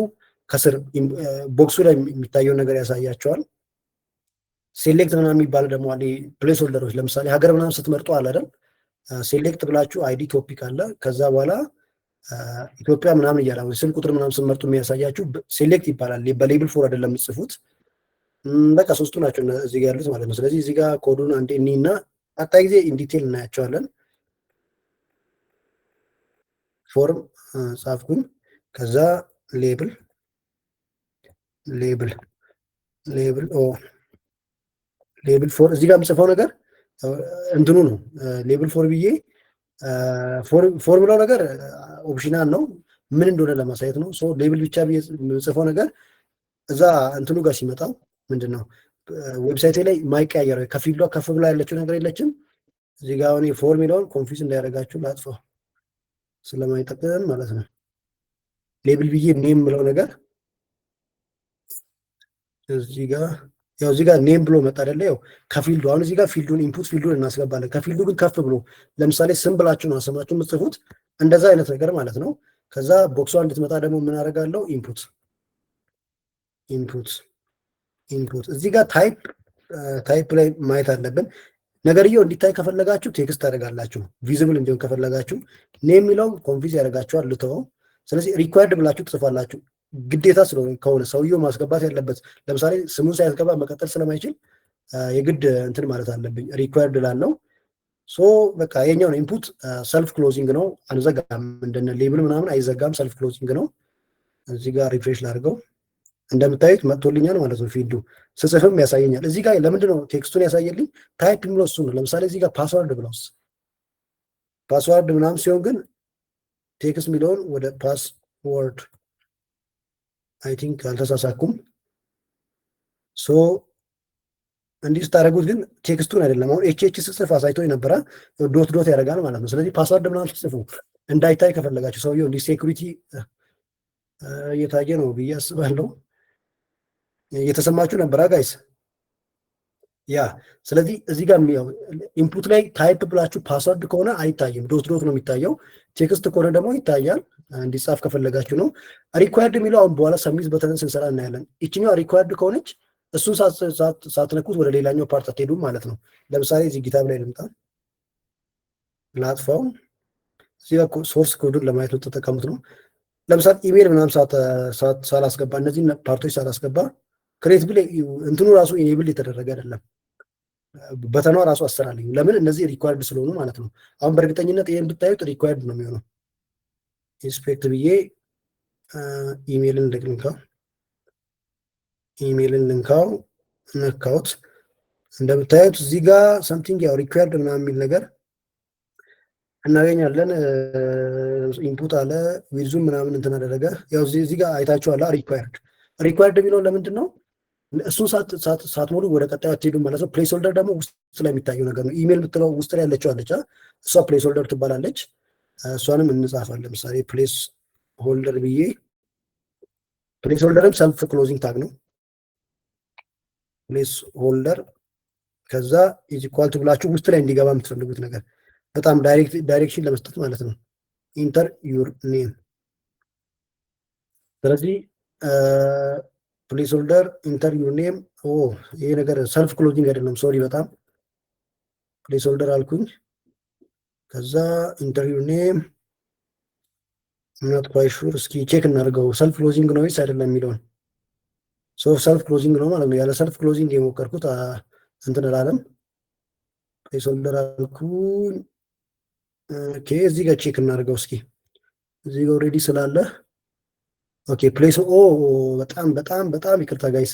ከስር ቦክሱ ላይ የሚታየውን ነገር ያሳያቸዋል። ሴሌክት ምናምን የሚባል ደግሞ አለ። ፕሌስ ሆልደሮች ለምሳሌ ሀገር ምናምን ስትመርጡ አለ አይደል? ሴሌክት ብላችሁ አይዲ ቶፒክ አለ። ከዛ በኋላ ኢትዮጵያ ምናምን እያለ ስልክ ቁጥር ምናምን ስትመርጡ የሚያሳያችሁ ሴሌክት ይባላል። በሌብል ፎር አይደለም የምትጽፉት። በቃ ሶስቱ ናቸው እዚህ ጋር ያሉት ማለት ነው። ስለዚህ እዚህ ጋር ኮዱን አንዴ እኒና ቀጣይ ጊዜ ኢንዲቴል እናያቸዋለን። ፎርም ጻፍኩኝ። ከዛ ሌብል ፎር እዚህ ጋር የምጽፈው ነገር እንትኑ ነው። ሌብል ፎር ብዬ ፎርሙላው ነገር ኦፕሽናል ነው፣ ምን እንደሆነ ለማሳየት ነው። ሌብል ብቻ ብዬ የምጽፈው ነገር እዛ እንትኑ ጋር ሲመጣ ምንድን ነው ዌብሳይት ላይ ማይቀያየረው ከፊልዷ ከፍ ብላ ያለችው ነገር የለችም። እዚህ ጋር አሁን ፎርሙላውን ኮንፊውዝ እንዳያደርጋችሁ ላጥፋው ስለማይጠቅም ማለት ነው። ሌብል ብዬ ኔም የምለው ነገር እዚህ ጋር ያው እዚህ ጋር ኔም ብሎ መጣ አይደለ? ያው ከፊልዱ አሁን እዚህ ጋር ፊልዱን ኢንፑት ፊልዱን እናስገባለን። ከፊልዱ ግን ከፍ ብሎ ለምሳሌ ስም ብላችሁ ነው ስማችሁ የምትጽፉት እንደዛ አይነት ነገር ማለት ነው። ከዛ ቦክሷ እንድትመጣ ደግሞ ምን አደርጋለሁ? ኢንፑት እዚህ ጋር ታይፕ ላይ ማየት አለብን። ነገርየው እንዲታይ ከፈለጋችሁ ቴክስት ታደርጋላችሁ። ቪዚብል እንዲሆን ከፈለጋችሁ ኔም የሚለውን ኮንፊዝ ያደርጋችኋል፣ ልተወው። ስለዚህ ሪኳየርድ ብላችሁ ትጽፋላችሁ። ግዴታ ስለሆነ ከሆነ ሰውየው ማስገባት ያለበት ለምሳሌ ስሙን ሳያስገባ መቀጠል ስለማይችል የግድ እንትን ማለት አለብኝ። ሪኳየርድ ላለው በቃ የኛው ነው። ኢንፑት ሰልፍ ክሎዚንግ ነው፣ አንዘጋም። እንደነ ሌብል ምናምን አይዘጋም፣ ሰልፍ ክሎዚንግ ነው። እዚህ ጋር ሪፍሬሽ ላድርገው። እንደምታዩት መጥቶልኛል ማለት ነው። ፊልዱ ስጽፍም ያሳየኛል። እዚህ ጋር ለምንድን ነው ቴክስቱን ያሳየልኝ? ታይፕ የሚለው እሱ ነው። ለምሳሌ እዚህ ጋር ፓስዋርድ ብለውስ ፓስዋርድ ምናምን ሲሆን ግን ቴክስት የሚለውን ወደ ፓስወርድ አይ ቲንክ አልተሳሳኩም። እንዲህ ስታደርጉት ግን ቴክስቱን አይደለም። አሁን ኤች ስጽፍ አሳይቶ የነበረ ዶት ያደርጋል ማለት ነው። ስለዚህ ፓስዋርድ ምናምን ስጽፉ እንዳይታይ ከፈለጋችሁ ሰውየው እንዲህ ሴኩሪቲ እየታየ ነው ብዬ አስባለሁ። እየተሰማችሁ ነበር ጋይስ? ያ ስለዚህ እዚህ ጋር ኢንፑት ላይ ታይፕ ብላችሁ ፓስወርድ ከሆነ አይታይም፣ ዶት ነው የሚታየው። ቴክስት ከሆነ ደግሞ ይታያል። እንዲጻፍ ከፈለጋችሁ ነው። ሪኳየርድ የሚለው አሁን በኋላ ሰሚት በተንን ስንሰራ እናያለን። ይችኛዋ ሪኳየርድ ከሆነች እሱን ሳትነኩት ወደ ሌላኛው ፓርት አትሄዱም ማለት ነው። ለምሳሌ እዚህ ጊታብ ላይ ልምጣ፣ ላጥፋው። እዚህ ጋር ሶርስ ኮዱን ለማየት ተጠቀሙት ነው። ለምሳሌ ኢሜል ምናምን ሳላስገባ እነዚህን ፓርቶች ሳላስገባ ክሬት ብል እንትኑ ራሱ ኢኔብል የተደረገ አይደለም። በተኗ ራሱ አሰራልኝ። ለምን? እነዚህ ሪኳየርድ ስለሆኑ ማለት ነው። አሁን በእርግጠኝነት ይሄን ብታዩት ሪኳየርድ ነው የሚሆነው። ኢንስፔክት ብዬ ኢሜልን ልንካው ነካውት። እንደምታዩት እዚህ ጋር ሰምቲንግ ያው ሪኳየርድ ምናምን የሚል ነገር እናገኛለን። ኢንፑት አለ ዊዙም ምናምን እንትን አደረገ። ያው እዚህ ጋር አይታችኋላ። ሪኳየርድ የሚለውን ለምንድን ነው እሱን ሳትሞሉ ወደ ቀጣዩ አትሄዱም ማለት ነው። ፕሌስ ሆልደር ደግሞ ውስጥ ላይ የሚታየው ነገር ነው። ኢሜል የምትለው ውስጥ ላይ ያለችው አለች፣ እሷ ፕሌስ ሆልደር ትባላለች። እሷንም እንጻፋለን። ለምሳሌ ፕሌስ ሆልደር ብዬ፣ ፕሌስ ሆልደርም ሰልፍ ክሎዚንግ ታግ ነው። ፕሌስ ሆልደር ከዛ ኢዝ ኢኳል ቱ ብላችሁ ውስጥ ላይ እንዲገባ የምትፈልጉት ነገር በጣም ዳይሬክሽን ለመስጠት ማለት ነው። ኢንተር ዩር ኔም። ስለዚህ ፕሌስ ሆልደር ኢንተር ዩር ኔም። ይሄ ነገር ሰልፍ ክሎዚንግ አይደለም፣ ሶሪ በጣም ፕሌስ ሆልደር አልኩኝ። ከዛ ኢንተር ዩር ኔም ናት ኳይት ሹር። እስኪ ቼክ እናድርገው ሰልፍ ክሎዚንግ ነው ወይስ አይደለም የሚለውን። ሰልፍ ክሎዚንግ ነው ማለት ነው። ያለ ሰልፍ ክሎዚንግ የሞከርኩት እንትን አላለም። ፕሌስ ሆልደር አልኩኝ። ኦኬ እዚህ ጋር ቼክ እናድርገው እስኪ። እዚህ ጋር ኦልሬዲ ስላለ ኦኬ ፕሌስ በጣም ይቅርታ ጋይስ።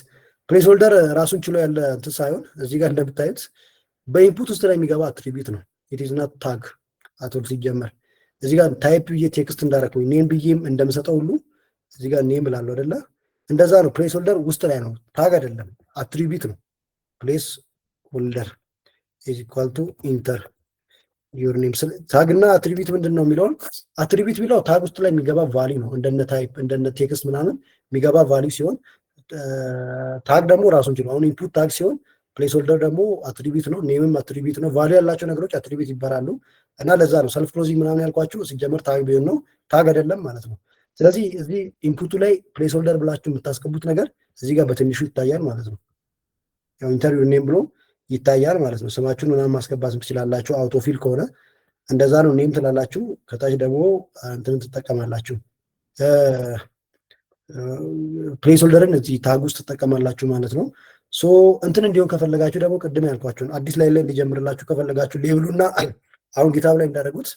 ፕሌስ ሆልደር ራሱን ችሎ ያለ እንትን ሳይሆን እዚህ ጋር እንደምታዩት በኢንፑት ውስጥ ላይ የሚገባ አትሪቢዩት ነው። ኢት ኢዝ ናት ታግ አቶል ሲጀመር። እዚህ ጋር ታይፕ ብዬ ቴክስት እንዳደረኩኝ ኔም ብዬም እንደምሰጠው ሁሉ እዚህ ጋር ኔም እላለሁ አይደለ? እንደዛ ነው። ፕሌስ ሆልደር ውስጥ ላይ ነው፣ ታግ አይደለም፣ አትሪቢዩት ነው። ፕሌስ ሆልደር ኢዝ ኢኳል ቱ ኢንተር ዩር ኔም። ታግ እና አትሪቢዩት ምንድን ነው የሚለውን፣ አትሪቢዩት የሚለው ታግ ውስጥ ላይ የሚገባ ቫሊዩ ነው። እንደነ ታይፕ እንደነ ቴክስት ምናምን የሚገባ ቫሊዩ ሲሆን ታግ ደግሞ ራሱን ችሎ አሁን ኢንፑት ታግ ሲሆን ፕሌስ ሆልደር ደግሞ አትሪቢዩት ነው። ኔምም አትሪቢዩት ነው። ቫሊዩ ያላቸው ነገሮች አትሪቢዩት ይባላሉ። እና ለዛ ነው ሰልፍ ክሎዚንግ ምናምን ያልኳችሁ። ሲጀመር ታግ ቢሆን ነው፣ ታግ አይደለም ማለት ነው። ስለዚህ እዚህ ኢንፑቱ ላይ ፕሌስ ሆልደር ብላችሁ የምታስገቡት ነገር እዚህ ጋር በትንሹ ይታያል ማለት ነው። ያው ኢንተር ዩር ኔም ብሎ ይታያል ማለት ነው። ስማችሁን ምናምን ማስገባት ትችላላችሁ። አውቶፊል ከሆነ እንደዛ ነው። ኔም ትላላችሁ። ከታች ደግሞ እንትን ትጠቀማላችሁ። ፕሌስ ሆልደርን እዚህ ታግ ውስጥ ትጠቀማላችሁ ማለት ነው። እንትን እንዲሆን ከፈለጋችሁ ደግሞ ቅድም ያልኳችሁን አዲስ ላይ እንዲጀምርላችሁ ከፈለጋችሁ ሌብሉና አሁን ጊታብ ላይ እንዳደረጉት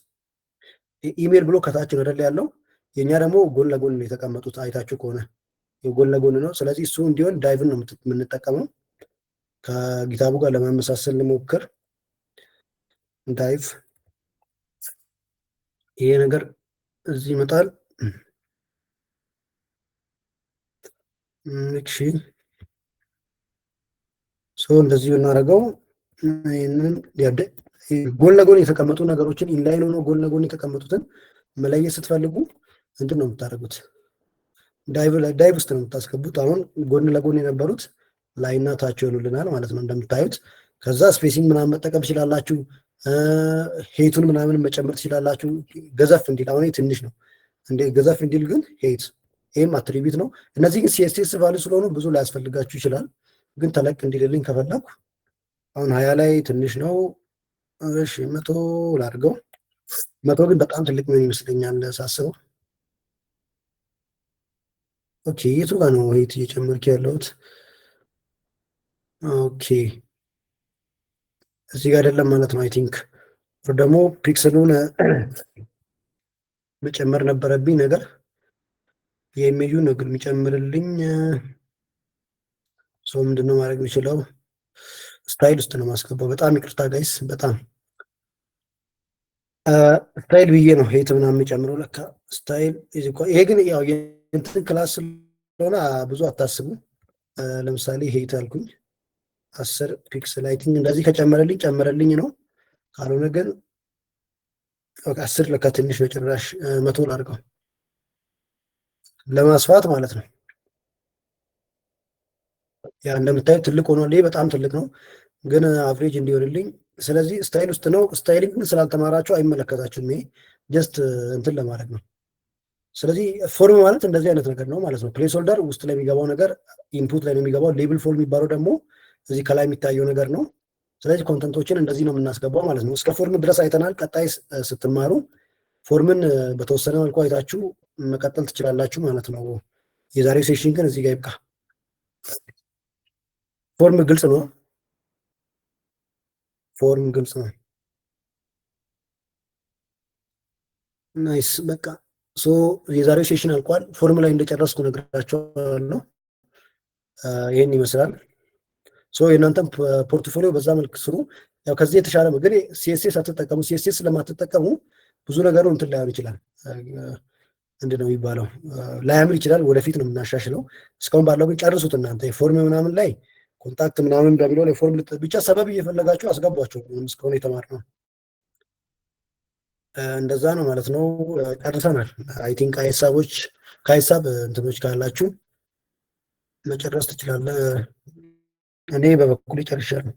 ኢሜል ብሎ ከታች ወደላ ያለው የኛ ደግሞ ጎን ለጎን ነው የተቀመጡት። አይታችሁ ከሆነ የጎን ለጎን ነው። ስለዚህ እሱ እንዲሆን ዳይቭን ነው የምንጠቀመው። ከጊታቡ ጋር ለማመሳሰል ልሞክር። ዳይቭ ይሄ ነገር እዚህ ይመጣል። እሺ እንደዚህ እናደርገው። ይሄንን ጎን ለጎን የተቀመጡ ነገሮችን ኢንላይን ሆኖ ጎን ለጎን የተቀመጡትን መለየት ስትፈልጉ እንትን ነው የምታደርጉት፣ ዳይቭ ውስጥ ነው የምታስገቡት። አሁን ጎን ለጎን የነበሩት ላይና ታች ይሆኑልናል ማለት ነው እንደምታዩት። ከዛ ስፔሲንግ ምናምን መጠቀም ትችላላችሁ። ሄቱን ምናምን መጨመር ትችላላችሁ ገዘፍ እንዲል። አሁን ትንሽ ነው እንደ ገዘፍ እንዲል ግን ሄት ይህም አትሪቢዩት ነው። እነዚህ ግን ሲኤስኤስ ቫልዩ ስለሆኑ ብዙ ላያስፈልጋችሁ ይችላል። ግን ተለቅ እንዲልልኝ ከፈለኩ አሁን 20 ላይ ትንሽ ነው። እሺ 100 ላድርገው። 100 ግን በጣም ትልቅ ምን ይመስለኛል ሳስበው። ኦኬ የቱ ጋር ነው ሄት እየጨመርክ ያለሁት? ኦኬ እዚህ ጋር አይደለም ማለት ነው። አይ ቲንክ ደግሞ ፒክስሉን መጨመር ነበረብኝ ነገር የኢሜጁ ነገር የሚጨምርልኝ ሰው ምንድነው ማድረግ የሚችለው? ስታይል ውስጥ ነው ማስገባው። በጣም ይቅርታ ጋይስ፣ በጣም ስታይል ብዬ ነው ሄት ምናምን የሚጨምረው ለካ ስታይል። ይሄ ግን ያው የእንትን ክላስ ስለሆነ ብዙ አታስቡ። ለምሳሌ ሄት አልኩኝ 10 ፒክስል አይ ቲንክ እንደዚህ ከጨመረልኝ ጨመረልኝ ነው። ካልሆነ ግን 10 ለካ ትንሽ ነው ጭራሽ 100 ላድርገው ለማስፋት ማለት ነው። ያ እንደምታዩት ትልቅ ሆኗል። ይሄ በጣም ትልቅ ነው ግን አቨሬጅ እንዲሆንልኝ። ስለዚህ ስታይል ውስጥ ነው። ስታይሊንግ ግን ስላልተማራችሁ አይመለከታችሁም። ይሄ ጀስት እንትን ለማድረግ ነው። ስለዚህ ፎርም ማለት እንደዚህ አይነት ነገር ነው ማለት ነው። ፕሌስ ሆልደር ውስጥ ላይ የሚገባው ነገር ኢንፑት ላይ ነው የሚገባው። ሌብል ፎርም የሚባለው ደግሞ እዚህ ከላይ የሚታየው ነገር ነው። ስለዚህ ኮንተንቶችን እንደዚህ ነው የምናስገባው ማለት ነው። እስከ ፎርም ድረስ አይተናል። ቀጣይ ስትማሩ ፎርምን በተወሰነ መልኩ አይታችሁ መቀጠል ትችላላችሁ ማለት ነው። የዛሬው ሴሽን ግን እዚህ ጋር ይብቃ። ፎርም ግልጽ ነው። ፎርም ግልጽ ነው። ናይስ በቃ ሶ የዛሬው ሴሽን አልቋል። ፎርም ላይ እንደጨረስኩ ነግራቸዋለሁ። ይህን ይመስላል። ሶ የእናንተም ፖርትፎሊዮ በዛ መልክ ስሩ። ያው ከዚህ የተሻለ ግን ሲኤስኤስ አትጠቀሙ። ሲኤስኤስ ስለማትጠቀሙ ብዙ ነገሩ እንትን ላይሆን ይችላል። ምንድን ነው የሚባለው ላያምር ይችላል። ወደፊት ነው የምናሻሽለው። እስካሁን ባለው ግን ጨርሱት እናንተ የፎርም ምናምን ላይ ኮንታክት ምናምን በሚለው ላይ ፎርም ብቻ ሰበብ እየፈለጋችሁ አስገቧቸው። እስካሁን የተማርነው እንደዛ ነው ማለት ነው። ጨርሰናል። አይ ቲንክ ከሀሳብ እንትኖች ካላችሁ መጨረስ ትችላለህ። እኔ በበኩል ጨርሻለሁ።